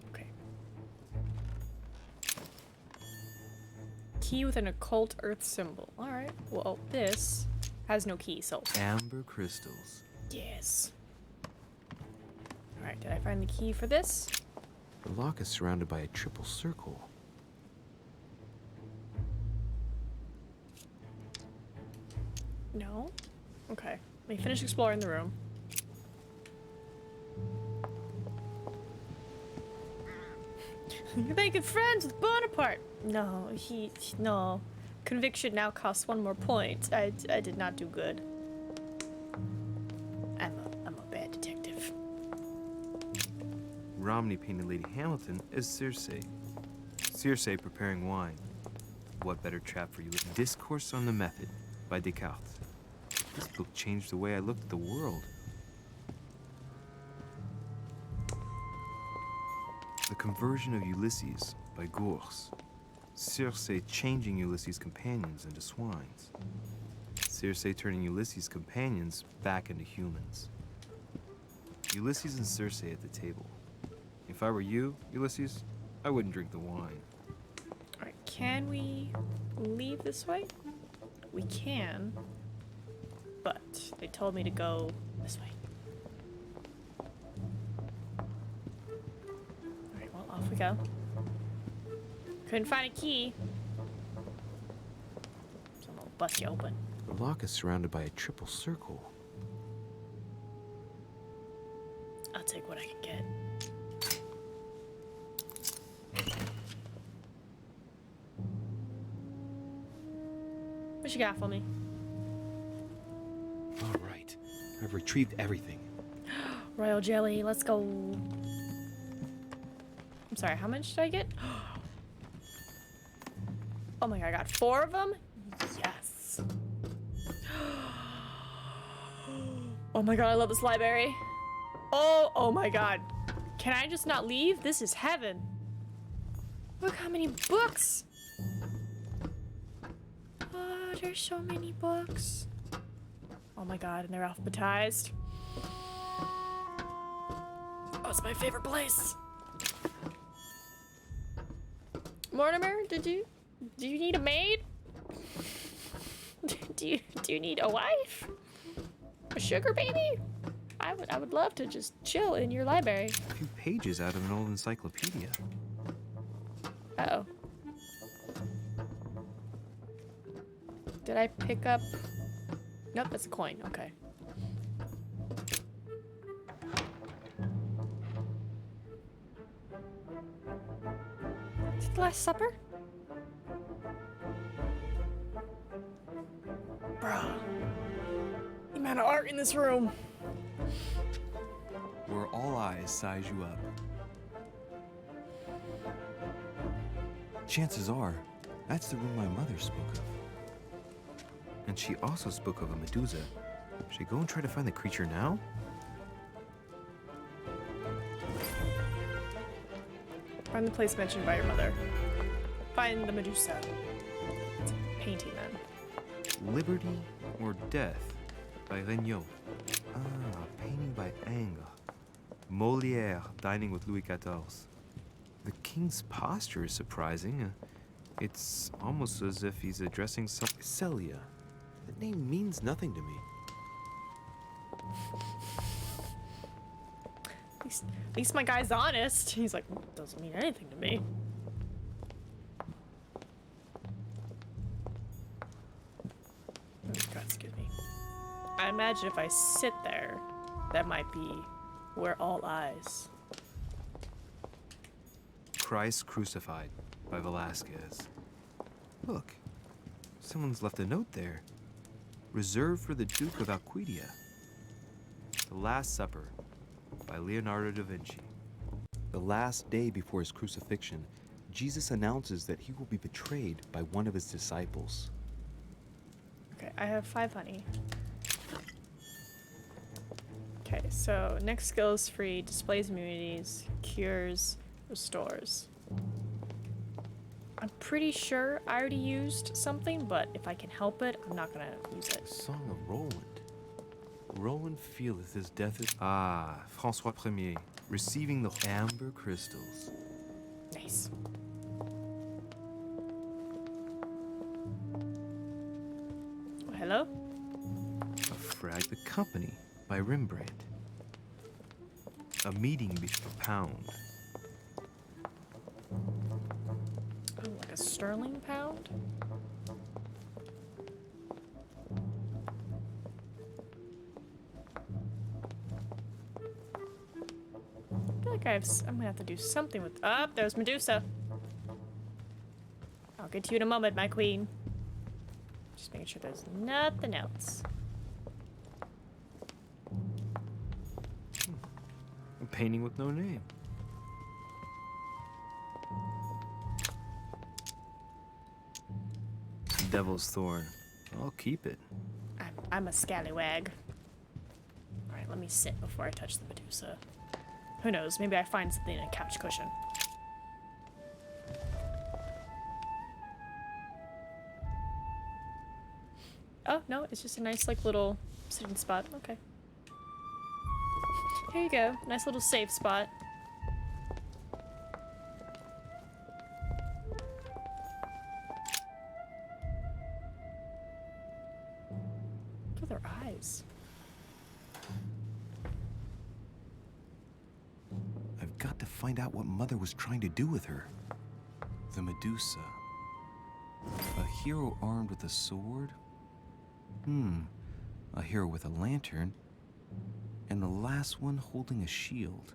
Okay, Key with an occult earth symbol. Alright, well, this has no key, so... Amber crystals. Yes. Alright, did I find the key for this? The lock is surrounded by a triple circle. No? Okay. Let me finish exploring the room. You're making friends with Bonaparte! No, no. Conviction now costs 1 more point. I did not do good. I'm a bad detective. Romney painted Lady Hamilton as Circe. Circe preparing wine. What better trap for you? Discourse on the Method by Descartes. This book changed the way I looked at the world. The Conversion of Ulysses by Gurs. Circe changing Ulysses' companions into swines. Circe turning Ulysses' companions back into humans. Ulysses and Circe at the table. If I were you, Ulysses, I wouldn't drink the wine. Alright, can we leave this way? We can. But they told me to go this way. Alright, well, off we go. Couldn't find a key. So I'm gonna bust you open. The lock is surrounded by a triple circle. I'll take what I can get. What you got for me? All right. I've retrieved everything. Royal jelly, let's go. I'm sorry, how much did I get? Oh my god, I got 4 of them? Yes. Oh my god, I love this library. Oh my god. Can I just not leave? This is heaven. Look how many books. Oh, there's so many books. Oh my god, and they're alphabetized. Oh, it's my favorite place. Mortimer, do you need a maid? do you need a wife? A sugar baby? I would love to just chill in your library. A few pages out of an old encyclopedia. Uh-oh. Did I pick up... Nope, that's a coin. Okay. Is it the Last Supper? Bruh. The amount of art in this room. Where all eyes size you up. Chances are, that's the room my mother spoke of. And she also spoke of a Medusa. Should I go and try to find the creature now? Find the place mentioned by your mother. Find the Medusa. It's a painting then. Liberty or Death by Regnault. Ah, painting by Ingres. Molière dining with Louis XIV. The king's posture is surprising. It's almost as if he's addressing some... Celia. That name means nothing to me. At least my guy's honest. He's like, doesn't mean anything to me. Oh, God, excuse me. I imagine if I sit there, that might be where all eyes. Christ Crucified by Velasquez. Look, someone's left a note there. Reserved for the Duke of Alquidia. The Last Supper by Leonardo da Vinci. The last day before his crucifixion, Jesus announces that he will be betrayed by one of his disciples. Okay, I have 5 honey. Okay, so next skill is free, displays immunities, cures, restores. I'm pretty sure I already used something, but if I can help it, I'm not gonna use it. Song of Roland. Roland feeleth his death is... Ah, François Ier, receiving the amber crystals. Nice. hello? A Frag the Company by Rembrandt. A meeting before pound. Oh, like a sterling pound? I feel like I'm gonna have to do something with. Ah, there's Medusa. I'll get to you in a moment, my queen. Just making sure there's nothing else. A painting with no name. Devil's Thorn. I'll keep it. I'm a scallywag. Alright, let me sit before I touch the Medusa. Who knows? Maybe I find something in a couch cushion. Oh, no, it's just a nice, like, little sitting spot. Okay. Here you go. Nice little safe spot. Look at their eyes. I've got to find out what Mother was trying to do with her. The Medusa. A hero armed with a sword? A hero with a lantern. And the last one holding a shield.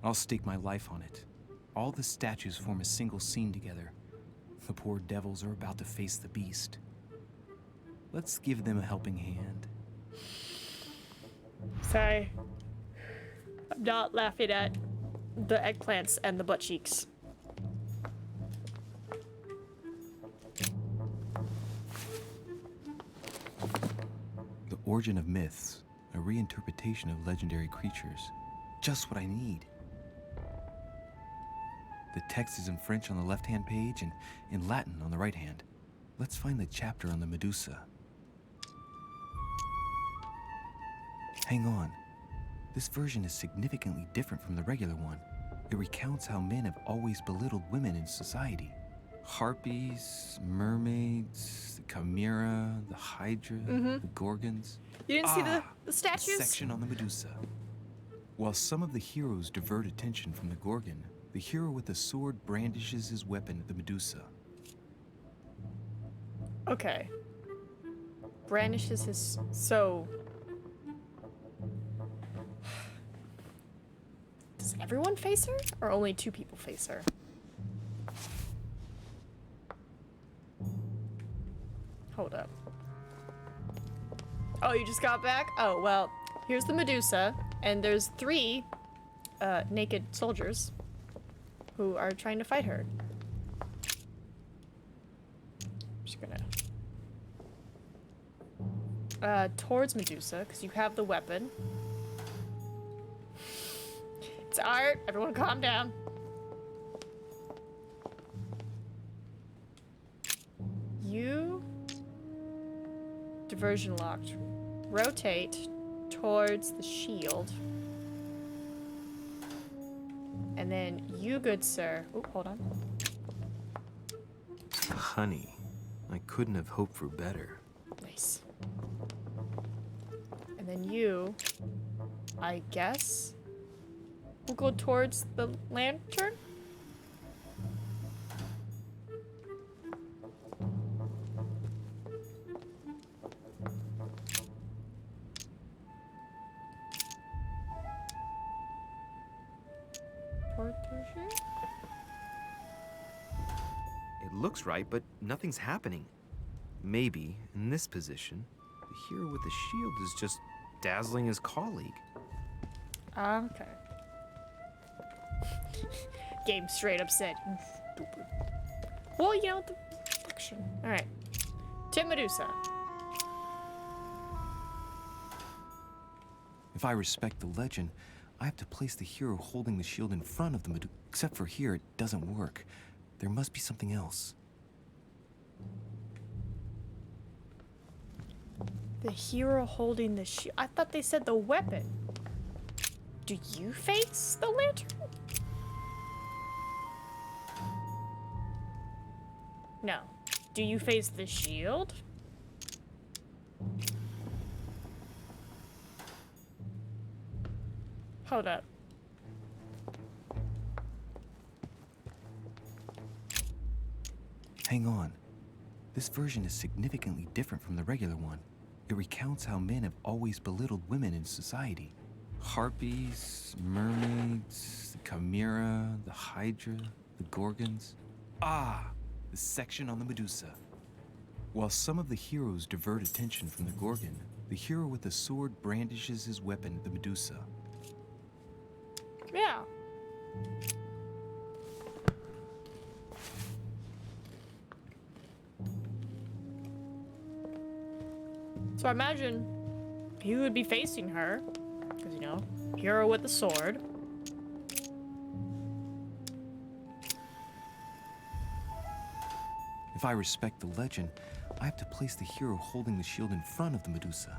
I'll stake my life on it. All the statues form a single scene together. The poor devils are about to face the beast. Let's give them a helping hand. Sorry. I'm not laughing at the eggplants and the butt cheeks. The Origin of Myths, a reinterpretation of legendary creatures. Just what I need. The text is in French on the left-hand page and in Latin on the right hand. Let's find the chapter on the Medusa. Hang on. This version is significantly different from the regular one. It recounts how men have always belittled women in society. Harpies, mermaids, the chimera, the hydra, the gorgons. You didn't see the statues? A section on the Medusa. While some of the heroes divert attention from the gorgon, the hero with the sword brandishes his weapon at the Medusa. Okay. Brandishes his... So... Does everyone face her? Or only 2 people face her? Hold up. Oh, you just got back? Oh, well, here's the Medusa, and there's 3 naked soldiers who are trying to fight her. I'm just gonna... towards Medusa, because you have the weapon. It's art. Everyone calm down. You... Diversion locked. Rotate towards the shield. And then you, good sir. Oh, hold on. Honey, I couldn't have hoped for better. Nice. And then you, I guess, will go towards the lantern? It looks right, but nothing's happening. Maybe, in this position, the hero with the shield is just dazzling his colleague. Okay. Game straight up said, "You stupid." Well, you know, the reflection. Alright. To Medusa. If I respect the legend, I have to place the hero holding the shield in front of the Medusa. Except for here, it doesn't work. There must be something else. The hero holding the shield. I thought they said the weapon. Do you face the lantern? No. Do you face the shield? Hold up. Hang on. This version is significantly different from the regular one. It recounts how men have always belittled women in society. Harpies, mermaids, the chimera, the hydra, the gorgons. Ah, the section on the Medusa. While some of the heroes divert attention from the gorgon, the hero with the sword brandishes his weapon, the Medusa. Yeah. So I imagine he would be facing her, because, you know, hero with the sword. If I respect the legend, I have to place the hero holding the shield in front of the Medusa.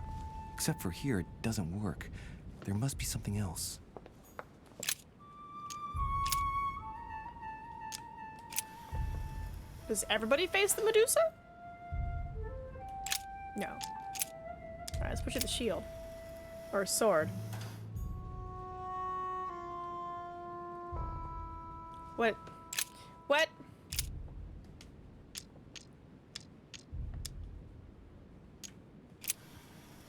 Except for here, it doesn't work. There must be something else. Does everybody face the Medusa? No. Alright, let's put you the shield. Or a sword. What? What?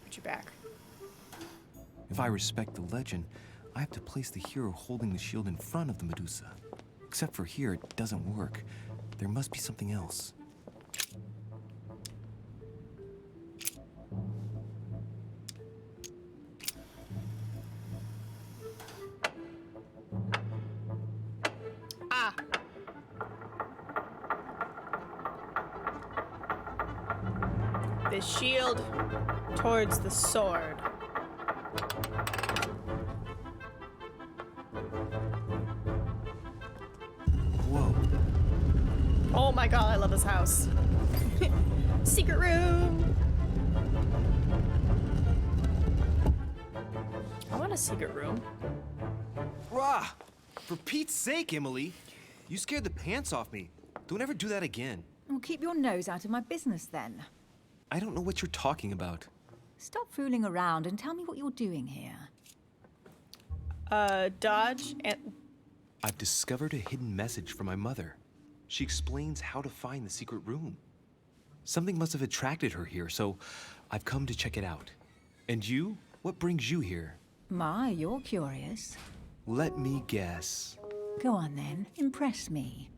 Put you back. If I respect the legend, I have to place the hero holding the shield in front of the Medusa. Except for here, it doesn't work. There must be something else. Ah. The shield towards the sword. Whoa. Oh my god, I love this house. Secret room. I want a secret room. Rah! For Pete's sake, Emily! You scared the pants off me. Don't ever do that again. Well, keep your nose out of my business then. I don't know what you're talking about. Stop fooling around and tell me what you're doing here. Dodge and... I've discovered a hidden message from my mother. She explains how to find the secret room. Something must have attracted her here, so I've come to check it out. And you? What brings you here? My, you're curious. Let me guess. Go on then, impress me.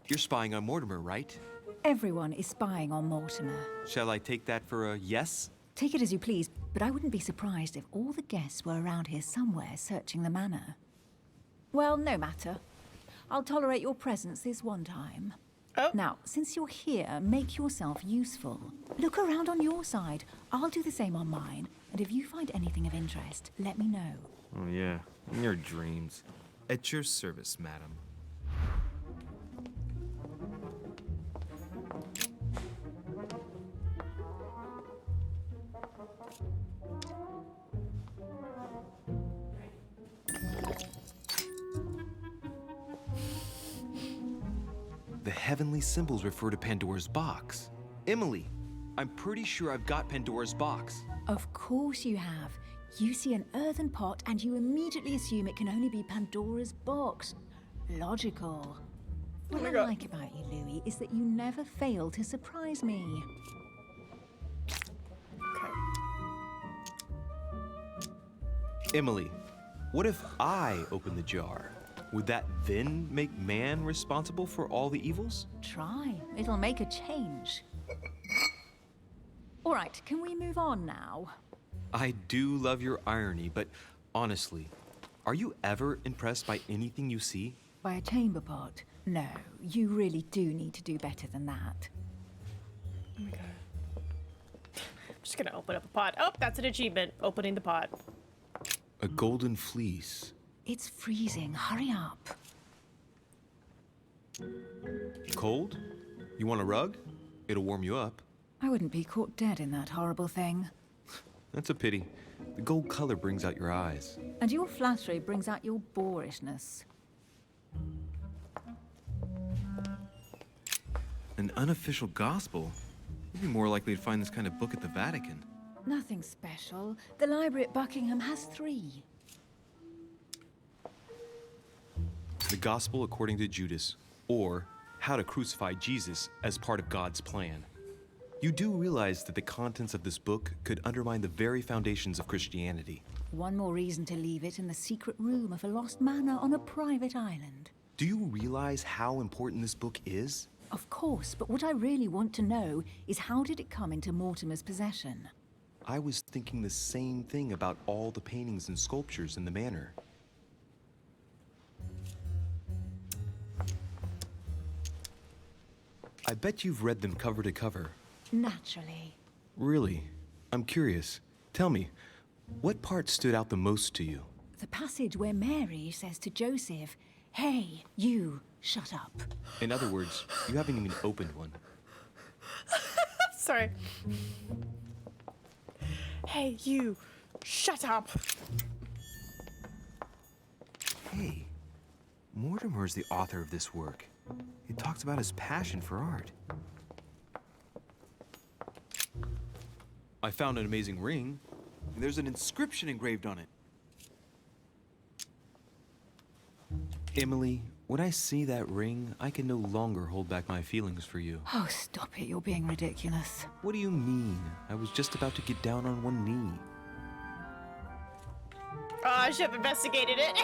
You're spying on Mortimer, right? Everyone is spying on Mortimer. Shall I take that for a yes? Take it as you please, but I wouldn't be surprised if all the guests were around here somewhere searching the manor. Well, no matter. I'll tolerate your presence this one time. Oh. Now, since you're here, make yourself useful. Look around on your side. I'll do the same on mine. And if you find anything of interest, let me know. Oh yeah, in your dreams. At your service, madam. The heavenly symbols refer to Pandora's box. Emily, I'm pretty sure I've got Pandora's box. Of course you have. You see an earthen pot and you immediately assume it can only be Pandora's box. Logical. What I like about you, Louis, is that you never fail to surprise me. Emily, what if I open the jar? Would that then make man responsible for all the evils? Try. It'll make a change. All right, can we move on now? I do love your irony, but honestly, are you ever impressed by anything you see? By a chamber pot? No, you really do need to do better than that. Oh my god. I'm just gonna open up a pot. Oh, that's an achievement. Opening the pot. A golden fleece. It's freezing. Hurry up. Cold? You want a rug? It'll warm you up. I wouldn't be caught dead in that horrible thing. That's a pity. The gold color brings out your eyes. And your flattery brings out your boorishness. An unofficial gospel? You'd be more likely to find this kind of book at the Vatican. Nothing special. The library at Buckingham has 3. The Gospel according to Judas, or How to Crucify Jesus as part of God's plan. You do realize that the contents of this book could undermine the very foundations of Christianity. One more reason to leave it in the secret room of a lost manor on a private island. Do you realize how important this book is? Of course, but what I really want to know is how did it come into Mortimer's possession? I was thinking the same thing about all the paintings and sculptures in the manor. I bet you've read them cover to cover. Naturally. Really? I'm curious. Tell me, what part stood out the most to you? The passage where Mary says to Joseph, "Hey, you, shut up." In other words, you haven't even opened one. Sorry. Hey, you, shut up. Hey, Mortimer's the author of this work. It talks about his passion for art. I found an amazing ring. There's an inscription engraved on it. Emily, when I see that ring, I can no longer hold back my feelings for you. Oh, stop it. You're being ridiculous. What do you mean? I was just about to get down on one knee. Oh, I should have investigated it.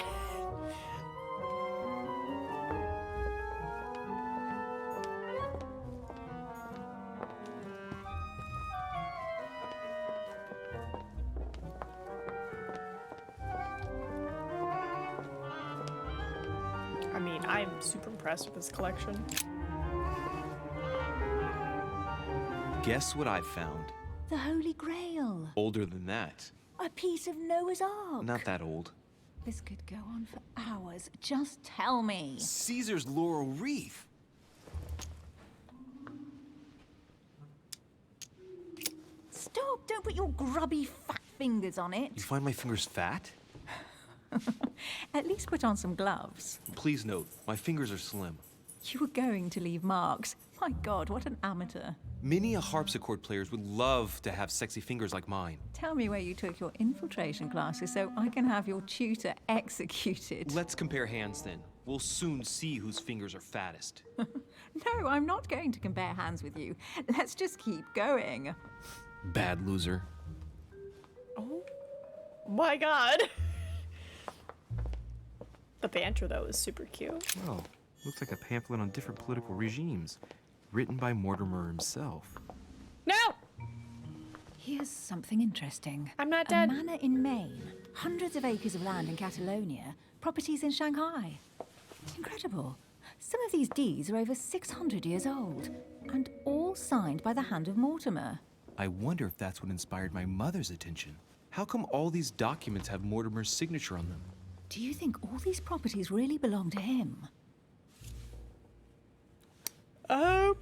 I mean, I'm super impressed with this collection. Guess what I found? The Holy Grail. Older than that. A piece of Noah's Ark. Not that old. This could go on for hours. Just tell me. Caesar's laurel wreath. Stop! Don't put your grubby fat fingers on it. You find my fingers fat? At least put on some gloves. Please note, my fingers are slim. You were going to leave marks. My God, what an amateur. Many a harpsichord players would love to have sexy fingers like mine. Tell me where you took your infiltration classes so I can have your tutor executed. Let's compare hands then. We'll soon see whose fingers are fattest. No, I'm not going to compare hands with you. Let's just keep going. Bad loser. Oh my God. The banter, though, is super cute. Oh, looks like a pamphlet on different political regimes, written by Mortimer himself. No! Here's something interesting. I'm not dead. A manor in Maine, hundreds of acres of land in Catalonia, properties in Shanghai. It's incredible. Some of these deeds are over 600 years old, and all signed by the hand of Mortimer. I wonder if that's what inspired my mother's attention. How come all these documents have Mortimer's signature on them? Do you think all these properties really belong to him? Okay,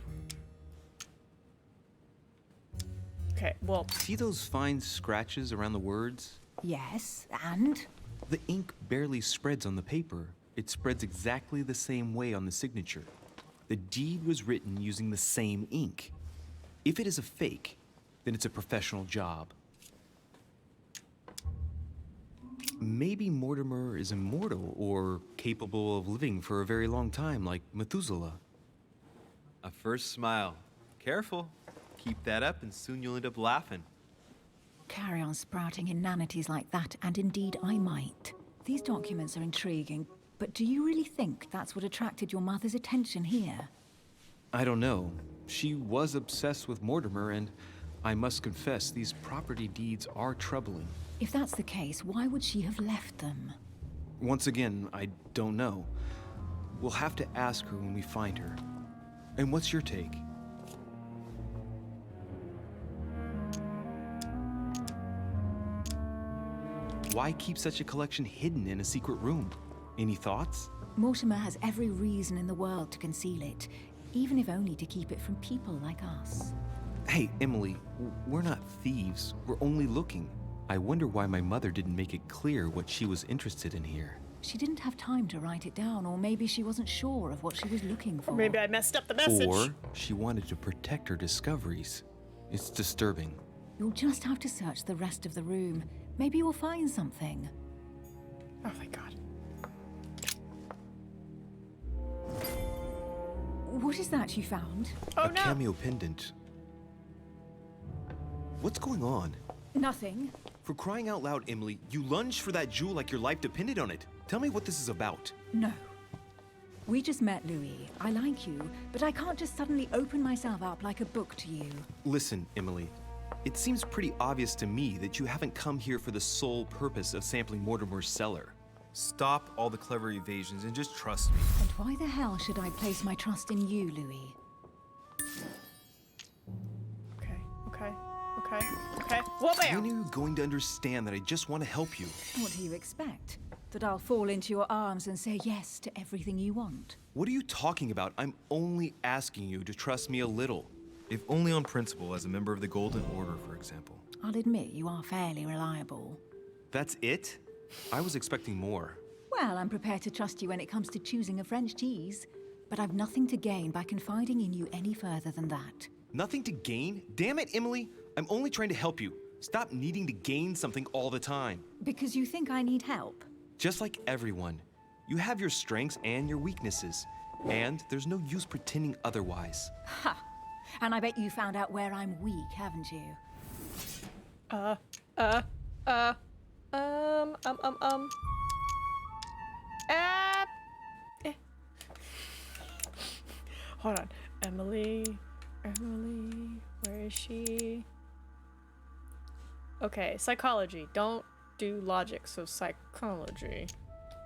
well... See those fine scratches around the words? Yes, and? The ink barely spreads on the paper. It spreads exactly the same way on the signature. The deed was written using the same ink. If it is a fake, then it's a professional job. Maybe Mortimer is immortal or capable of living for a very long time, like Methuselah. A first smile. Careful. Keep that up and soon you'll end up laughing. Carry on sprouting inanities like that, and indeed I might. These documents are intriguing, but do you really think that's what attracted your mother's attention here? I don't know. She was obsessed with Mortimer, and I must confess, these property deeds are troubling. If that's the case, why would she have left them? Once again, I don't know. We'll have to ask her when we find her. And what's your take? Why keep such a collection hidden in a secret room? Any thoughts? Mortimer has every reason in the world to conceal it, even if only to keep it from people like us. Hey, Emily, we're not thieves. We're only looking. I wonder why my mother didn't make it clear what she was interested in here. She didn't have time to write it down, or maybe she wasn't sure of what she was looking for. Or maybe I messed up the message. Or she wanted to protect her discoveries. It's disturbing. You'll just have to search the rest of the room. Maybe you'll find something. Oh my god. What is that you found? Oh a cameo pendant. What's going on? Nothing. For crying out loud, Emily, you lunged for that jewel like your life depended on it. Tell me what this is about. No. We just met, Louis. I like you, but I can't just suddenly open myself up like a book to you. Listen, Emily. It seems pretty obvious to me that you haven't come here for the sole purpose of sampling Mortimer's cellar. Stop all the clever evasions and just trust me. And why the hell should I place my trust in you, Louis? Okay. What about? When are you going to understand that I just want to help you? What do you expect? That I'll fall into your arms and say yes to everything you want? What are you talking about? I'm only asking you to trust me a little. If only on principle, as a member of the Golden Order, for example. I'll admit you are fairly reliable. That's it? I was expecting more. Well, I'm prepared to trust you when it comes to choosing a French cheese. But I've nothing to gain by confiding in you any further than that. Nothing to gain? Damn it, Emily! I'm only trying to help you. Stop needing to gain something all the time. Because you think I need help? Just like everyone. You have your strengths and your weaknesses. And there's no use pretending otherwise. Ha! And I bet you found out where I'm weak, haven't you? Hold on. Emily, where is she? Okay, psychology. Don't do logic, so psychology.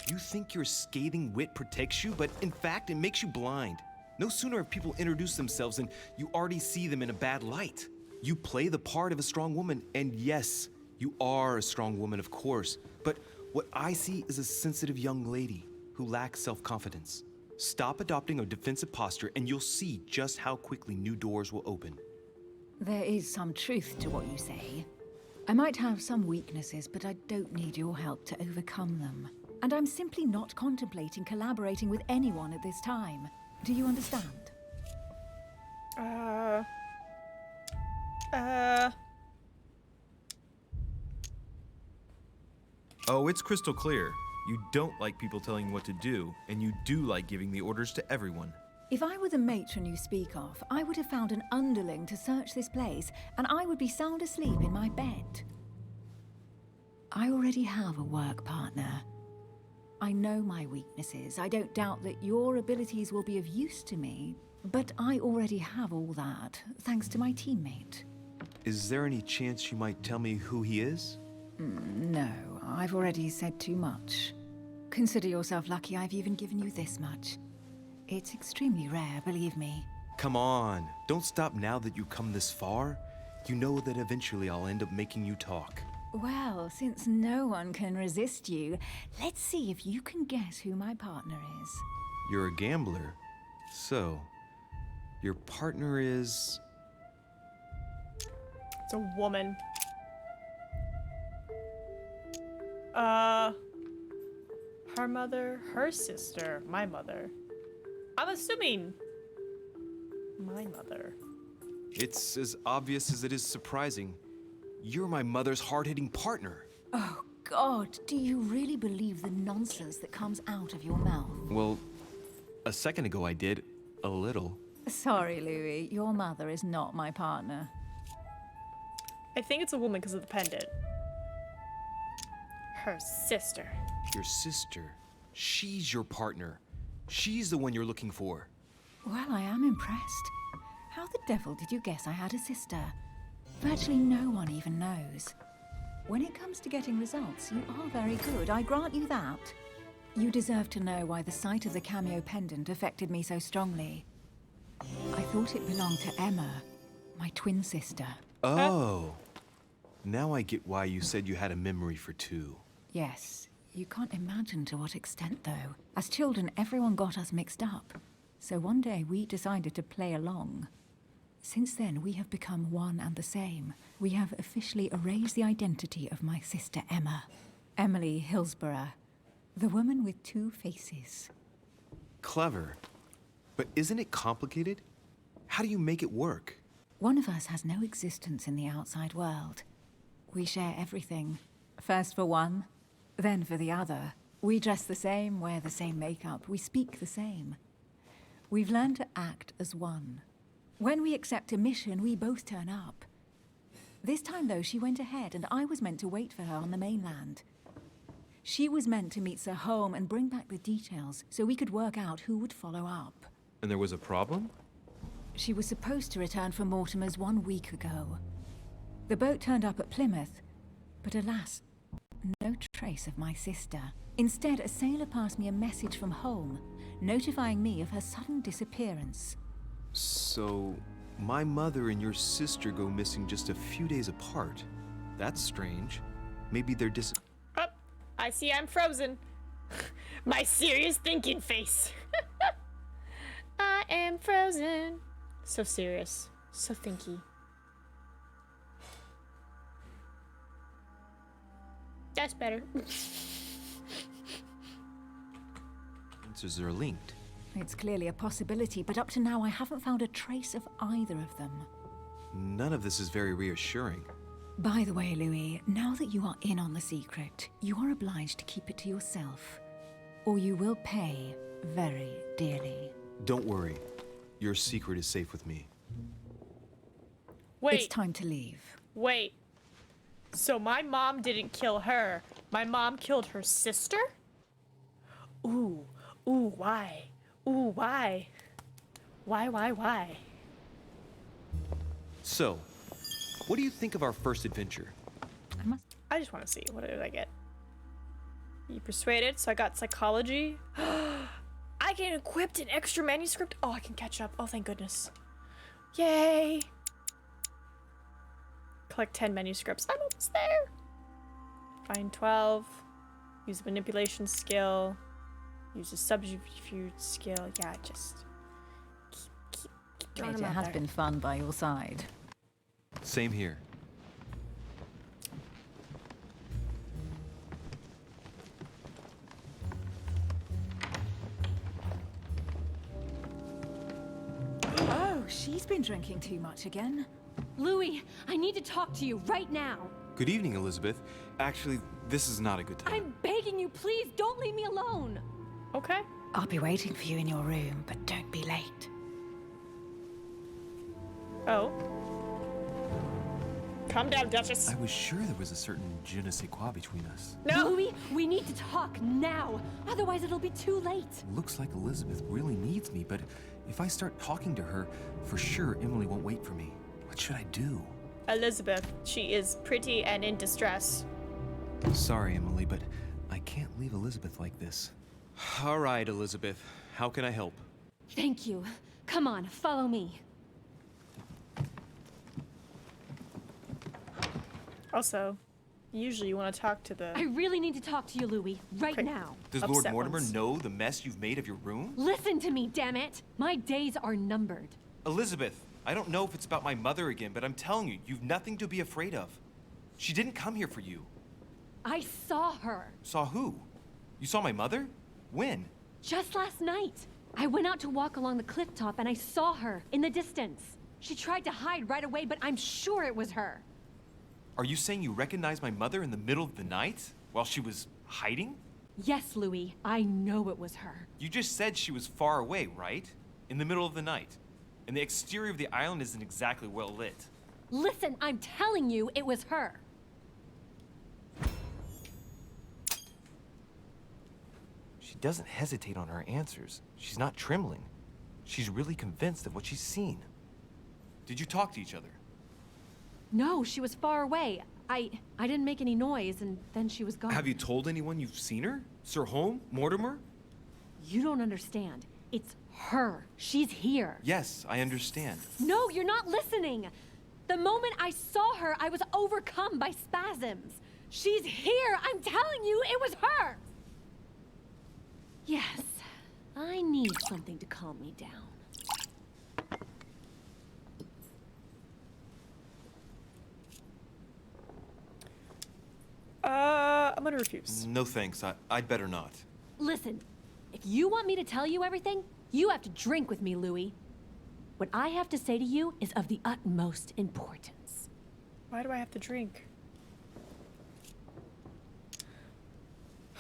You think your scathing wit protects you, but in fact, it makes you blind. No sooner have people introduced themselves than you already see them in a bad light. You play the part of a strong woman, and yes, you are a strong woman, of course, but what I see is a sensitive young lady who lacks self-confidence. Stop adopting a defensive posture, and you'll see just how quickly new doors will open. There is some truth to what you say. I might have some weaknesses, but I don't need your help to overcome them. And I'm simply not contemplating collaborating with anyone at this time. Do you understand? Oh, it's crystal clear. You don't like people telling you what to do, and you do like giving the orders to everyone. If I were the matron you speak of, I would have found an underling to search this place, and I would be sound asleep in my bed. I already have a work partner. I know my weaknesses. I don't doubt that your abilities will be of use to me, but I already have all that, thanks to my teammate. Is there any chance you might tell me who he is? No, I've already said too much. Consider yourself lucky I've even given you this much. It's extremely rare, believe me. Come on, don't stop now that you've come this far. You know that eventually I'll end up making you talk. Well, since no one can resist you, let's see if you can guess who my partner is. You're a gambler. So, your partner is... It's a woman. Her mother, her sister, my mother. I'm assuming my mother. It's as obvious as it is surprising. You're my mother's hard-hitting partner. Oh, God, do you really believe the nonsense that comes out of your mouth? Well, a second ago I did. A little. Sorry, Louis, your mother is not my partner. I think it's a woman because of the pendant. Her sister. Your sister. She's your partner. She's the one you're looking for. Well, I am impressed. How the devil did you guess I had a sister? Virtually no one even knows. When it comes to getting results, you are very good, I grant you that. You deserve to know why the sight of the cameo pendant affected me so strongly. I thought it belonged to Emma, my twin sister. Oh. Now I get why you said you had a memory for two. Yes, you can't imagine to what extent, though. As children, everyone got us mixed up. So one day we decided to play along. Since then, we have become one and the same. We have officially erased the identity of my sister Emma. Emily Hillsborough, the woman with two faces. Clever. But isn't it complicated? How do you make it work? One of us has no existence in the outside world. We share everything. First for one, then for the other. We dress the same, wear the same makeup, we speak the same. We've learned to act as one. When we accept a mission, we both turn up. This time, though, she went ahead, and I was meant to wait for her on the mainland. She was meant to meet Sir Home and bring back the details so we could work out who would follow up. And there was a problem? She was supposed to return from Mortimer's 1 week ago. The boat turned up at Plymouth, but alas, no trace of my sister. Instead, a sailor passed me a message from home, notifying me of her sudden disappearance. So, my mother and your sister go missing just a few days apart. That's strange. Maybe they're Oh, I see I'm frozen. My serious thinking face. I am frozen. So serious. So thinky. That's better. Answers are linked. It's clearly a possibility, but up to now I haven't found a trace of either of them. None of this is very reassuring. By the way, Louis, now that you are in on the secret, you are obliged to keep it to yourself, or you will pay very dearly. Don't worry. Your secret is safe with me. Wait. It's time to leave. Wait. So my mom didn't kill her. My mom killed her sister? Ooh. Ooh, why? Ooh, why? Why? So, what do you think of our first adventure? I just want to see. What did I get? You persuaded, so I got psychology. I can equip an extra manuscript. Oh, I can catch up. Oh, thank goodness. Yay. Collect 10 manuscripts. I'm almost there. Find 12. Use a manipulation skill. Use a subterfuge skill. Yeah, just keep throwing Mate, them it out has there. been fun by your side. Same here. Oh, she's been drinking too much again. Louis, I need to talk to you right now. Good evening, Elizabeth. Actually, this is not a good time. I'm begging you, please don't leave me alone. Okay. I'll be waiting for you in your room, but don't be late. Oh. Calm down, Duchess. I was sure there was a certain je ne sais quoi between us. No. Louis, we need to talk now. Otherwise, it'll be too late. Looks like Elizabeth really needs me, but if I start talking to her, for sure Emily won't wait for me. What should I do? Elizabeth, she is pretty and in distress. Sorry, Emily, but I can't leave Elizabeth like this. All right, Elizabeth. How can I help? Thank you. Come on, follow me. Also, usually you want to talk to the... I really need to talk to you, Louis, right Okay. now. Does Lord Mortimer know the mess you've made of your room? Listen to me, damn it! My days are numbered. Elizabeth, I don't know if it's about my mother again, but I'm telling you, you've nothing to be afraid of. She didn't come here for you. I saw her. Saw who? You saw my mother? When? Just last night. I went out to walk along the cliff top and I saw her in the distance. She tried to hide right away, but I'm sure it was her. Are you saying you recognized my mother in the middle of the night? While she was hiding? Yes, Louis, I know it was her. You just said she was far away, right? In the middle of the night. And the exterior of the island isn't exactly well lit. Listen, I'm telling you it was her. She doesn't hesitate on her answers. She's not trembling. She's really convinced of what she's seen. Did you talk to each other? No, she was far away. I didn't make any noise, and then she was gone. Have you told anyone you've seen her? Sir Home? Mortimer? You don't understand. It's her. She's here. Yes, I understand. No, you're not listening. The moment I saw her, I was overcome by spasms. She's here. I'm telling you, it was her. Yes, I need something to calm me down. I'm gonna refuse. No thanks, I'd better not. Listen, if you want me to tell you everything, you have to drink with me, Louis. What I have to say to you is of the utmost importance. Why do I have to drink?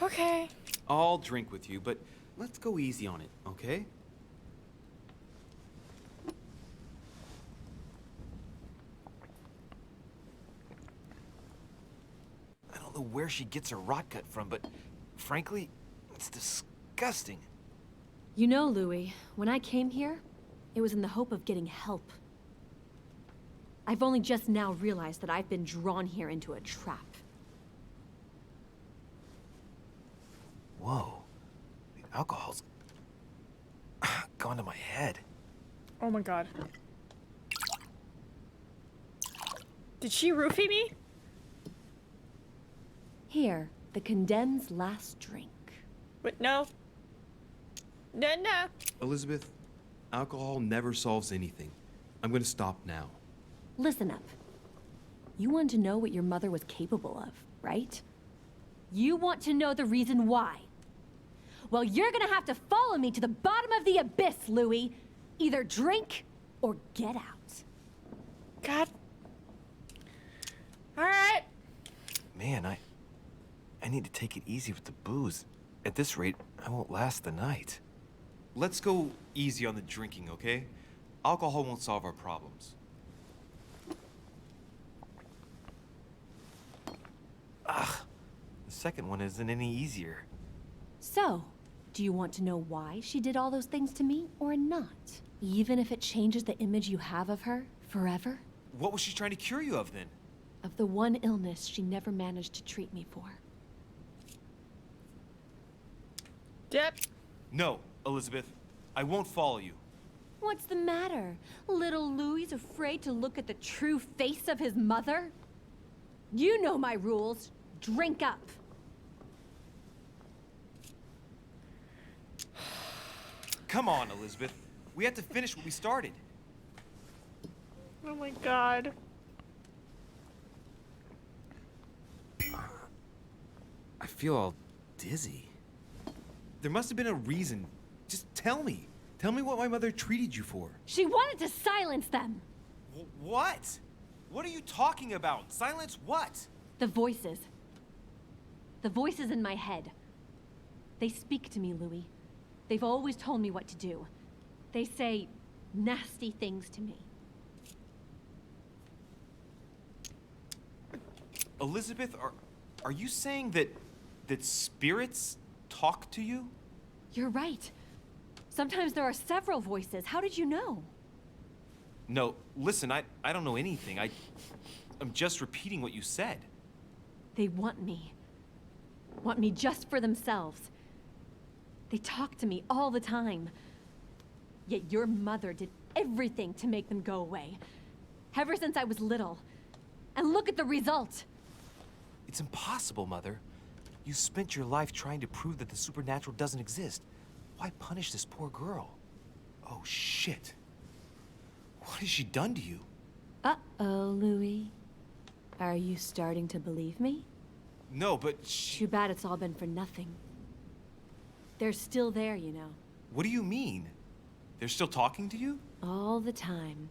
Okay. I'll drink with you, but let's go easy on it, okay? I don't know where she gets her rot gut from, but frankly, it's disgusting. You know, Louis, when I came here, it was in the hope of getting help. I've only just now realized that I've been drawn here into a trap. Whoa. The alcohol's gone to my head. Oh my god. Did she roofie me? Here, the condemned's last drink. But no. No. Elizabeth, alcohol never solves anything. I'm gonna stop now. Listen up. You want to know what your mother was capable of, right? You want to know the reason why. Well, you're gonna have to follow me to the bottom of the abyss, Louis. Either drink or get out. God. All right. Man, I need to take it easy with the booze. At this rate, I won't last the night. Let's go easy on the drinking, okay? Alcohol won't solve our problems. Ugh, the second one isn't any easier. So, do you want to know why she did all those things to me or not? Even if it changes the image you have of her forever? What was she trying to cure you of then? Of the one illness she never managed to treat me for. Yep. No, Elizabeth. I won't follow you. What's the matter? Little Louis's afraid to look at the true face of his mother? You know my rules. Drink up. Come on, Elizabeth. We have to finish what we started. Oh my god. I feel all dizzy. There must have been a reason. Just tell me. Tell me what my mother treated you for. She wanted to silence them. What? What are you talking about? Silence what? The voices. The voices in my head. They speak to me, Louis. They've always told me what to do. They say nasty things to me. Elizabeth, are you saying that spirits talk to you? You're right. Sometimes there are several voices. How did you know? No, listen, I don't know anything. I'm just repeating what you said. They want me. Want me just for themselves. They talk to me all the time. Yet your mother did everything to make them go away. Ever since I was little. And look at the result. It's impossible, Mother. You spent your life trying to prove that the supernatural doesn't exist. Why punish this poor girl? Oh, shit. What has she done to you? Uh-oh, Louis. Are you starting to believe me? No, but Too bad it's all been for nothing. They're still there, you know. What do you mean? They're still talking to you? All the time.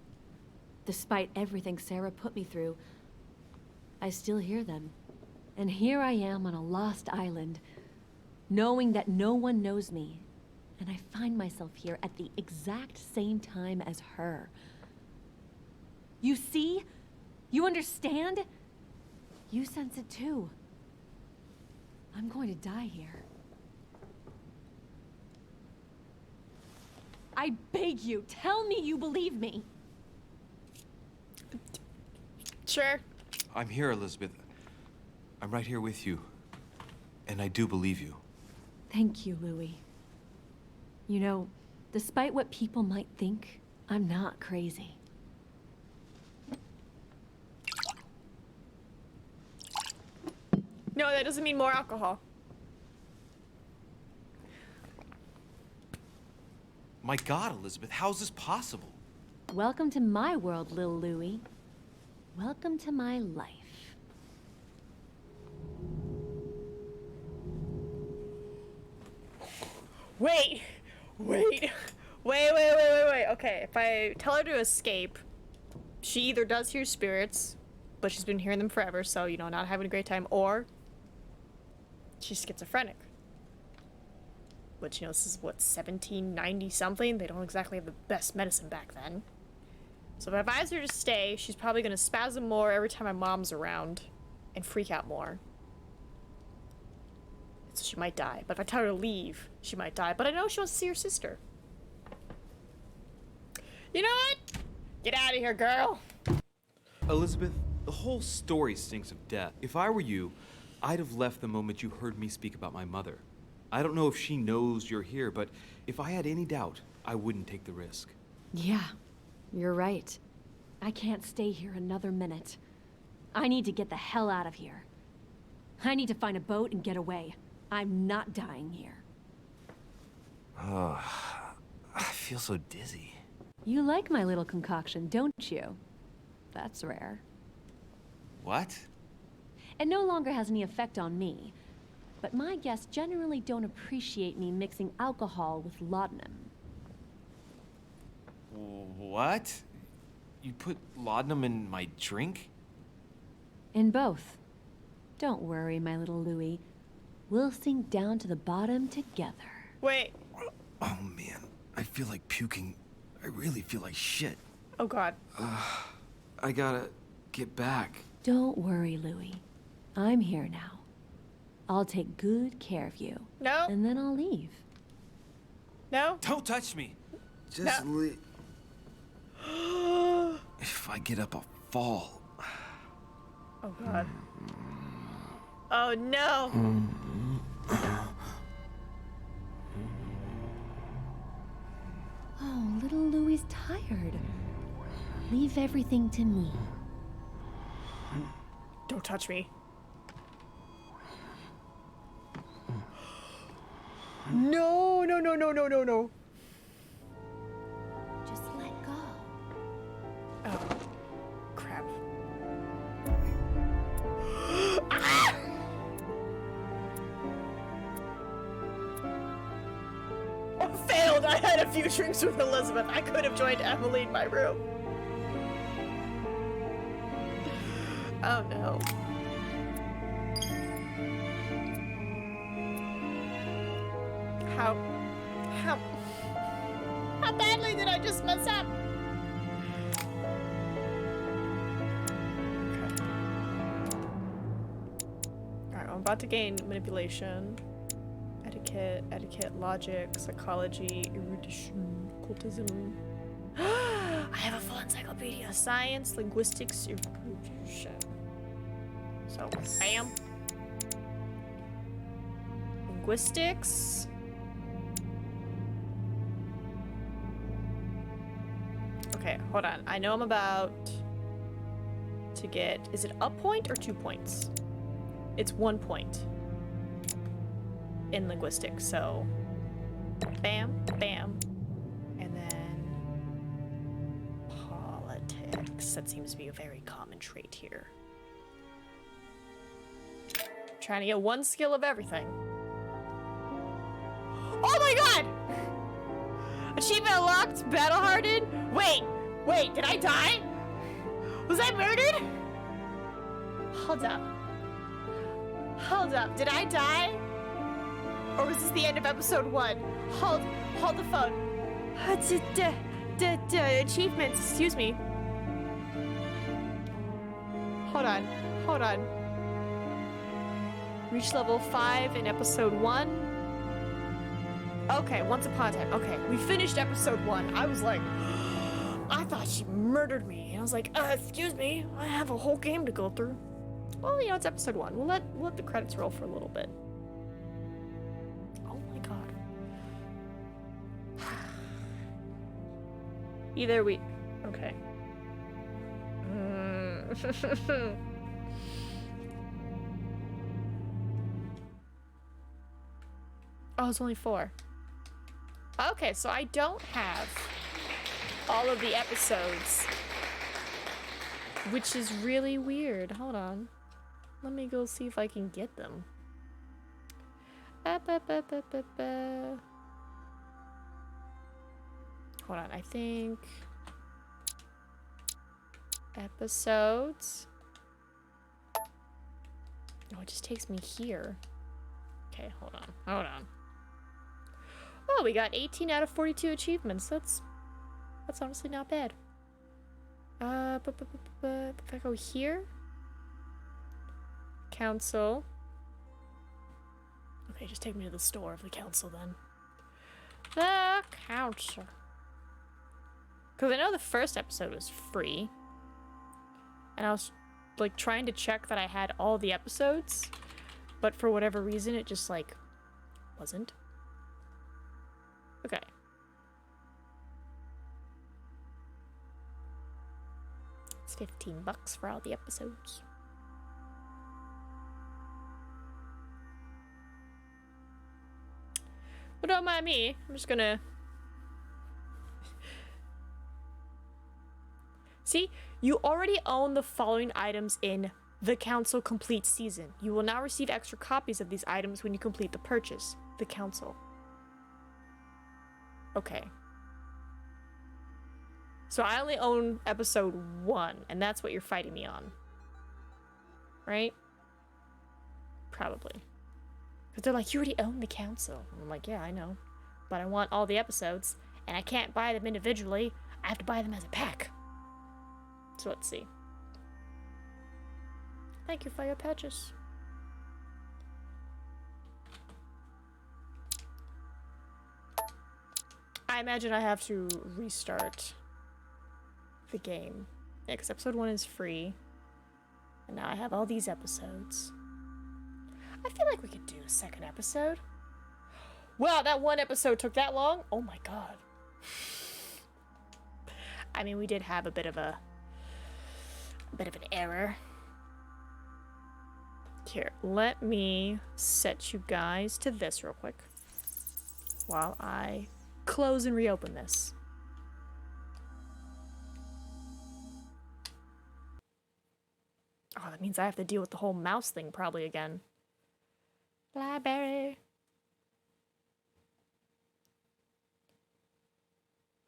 Despite everything Sarah put me through, I still hear them. And here I am on a lost island, knowing that no one knows me. And I find myself here at the exact same time as her. You see? You understand? You sense it too. I'm going to die here. I beg you, tell me you believe me. Sure. I'm here, Elizabeth. I'm right here with you. And I do believe you. Thank you, Louis. You know, despite what people might think, I'm not crazy. No, that doesn't mean more alcohol. My God, Elizabeth, how is this possible? Welcome to my world, Lil Louis. Welcome to my life. Wait. Wait. Okay, if I tell her to escape, she either does hear spirits, but she's been hearing them forever, so, you know, not having a great time, or she's schizophrenic. Which, you know, this is, what, 1790 something? They don't exactly have the best medicine back then. So if I advise her to stay, she's probably gonna spasm more every time my mom's around and freak out more. So she might die. But if I tell her to leave, she might die. But I know she wants to see her sister. You know what? Get out of here, girl. Elizabeth, the whole story stinks of death. If I were you, I'd have left the moment you heard me speak about my mother. I don't know if she knows you're here, but if I had any doubt, I wouldn't take the risk. Yeah, you're right. I can't stay here another minute. I need to get the hell out of here. I need to find a boat and get away. I'm not dying here. Oh, I feel so dizzy. You like my little concoction, don't you? That's rare. What? It no longer has any effect on me, but my guests generally don't appreciate me mixing alcohol with laudanum. What? You put laudanum in my drink? In both. Don't worry, my little Louie. We'll sink down to the bottom together. Wait. Oh man, I feel like puking. I really feel like shit. Oh god. I gotta get back. Don't worry, Louie. I'm here now. I'll take good care of you. No. And then I'll leave. No. Don't touch me. Just leave. If I get up, I'll fall. Oh god. Oh no. Oh, little Louie's tired. Leave everything to me. Don't touch me. No. Just let go. Oh. Crap. Ah! Oh, failed! I had a few drinks with Elizabeth. I could have joined Emily in my room. Oh no. How badly did I just mess up? Okay. Alright, I'm about to gain manipulation, etiquette, logic, psychology, erudition, occultism. I have a full encyclopedia. Science, linguistics, erudition. So, bam. Linguistics. Okay, hold on. I know I'm about to get... Is it a point or 2 points? It's 1 point in linguistics, so... Bam, bam. And then... Politics. That seems to be a very common trait here. Trying to get 1 skill of everything. Oh my god! Achievement unlocked, battle-hardened. Wait, did I die? Was I murdered? Hold up, did I die? Or was this the end of episode 1? Hold the phone. Achievements, excuse me. Hold on. Reach level 5 in episode 1. Okay, once upon a time. Okay, we finished episode 1. I was like, I thought she murdered me. And I was like, excuse me, I have a whole game to go through. Well, you know, it's episode 1. We'll let the credits roll for a little bit. Oh my god. Either we... Okay. Oh, it's only 4. Okay, so I don't have all of the episodes, which is really weird. Hold on. Let me go see if I can get them. Hold on, I think... Episodes... No, it just takes me here. Okay, hold on. Oh, we got 18 out of 42 achievements. That's honestly not bad. If I go here... Council... Okay, just take me to the store of the council then. The council. Because I know the first episode was free. And I was, like, trying to check that I had all the episodes. But for whatever reason, it just, like, wasn't. Okay. It's $15 for all the episodes. But don't mind me. I'm just gonna... See? You already own the following items in the Council Complete Season. You will now receive extra copies of these items when you complete the purchase. The Council. Okay. So I only own episode 1, and that's what you're fighting me on. Right? Probably. Because they're like, you already own the council. And I'm like, yeah, I know. But I want all the episodes, and I can't buy them individually. I have to buy them as a pack. So let's see. Thank you for your purchase. I imagine I have to restart the game. Yeah, because episode 1 is free. And now I have all these episodes. I feel like we could do a second episode. Wow, that one episode took that long? Oh my god. I mean, we did have a bit of an error. Here, let me set you guys to this real quick while I close and reopen this. Oh, that means I have to deal with the whole mouse thing probably again. Library.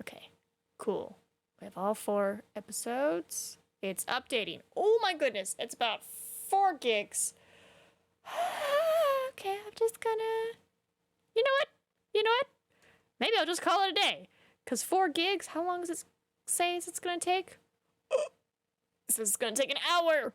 Okay, cool. We have all 4 episodes. It's updating. Oh my goodness, it's about 4 gigs. Okay, I'm just gonna... You know what? Maybe I'll just call it a day. Because 4 gigs, how long does it say it's gonna take? It says it's gonna take an hour.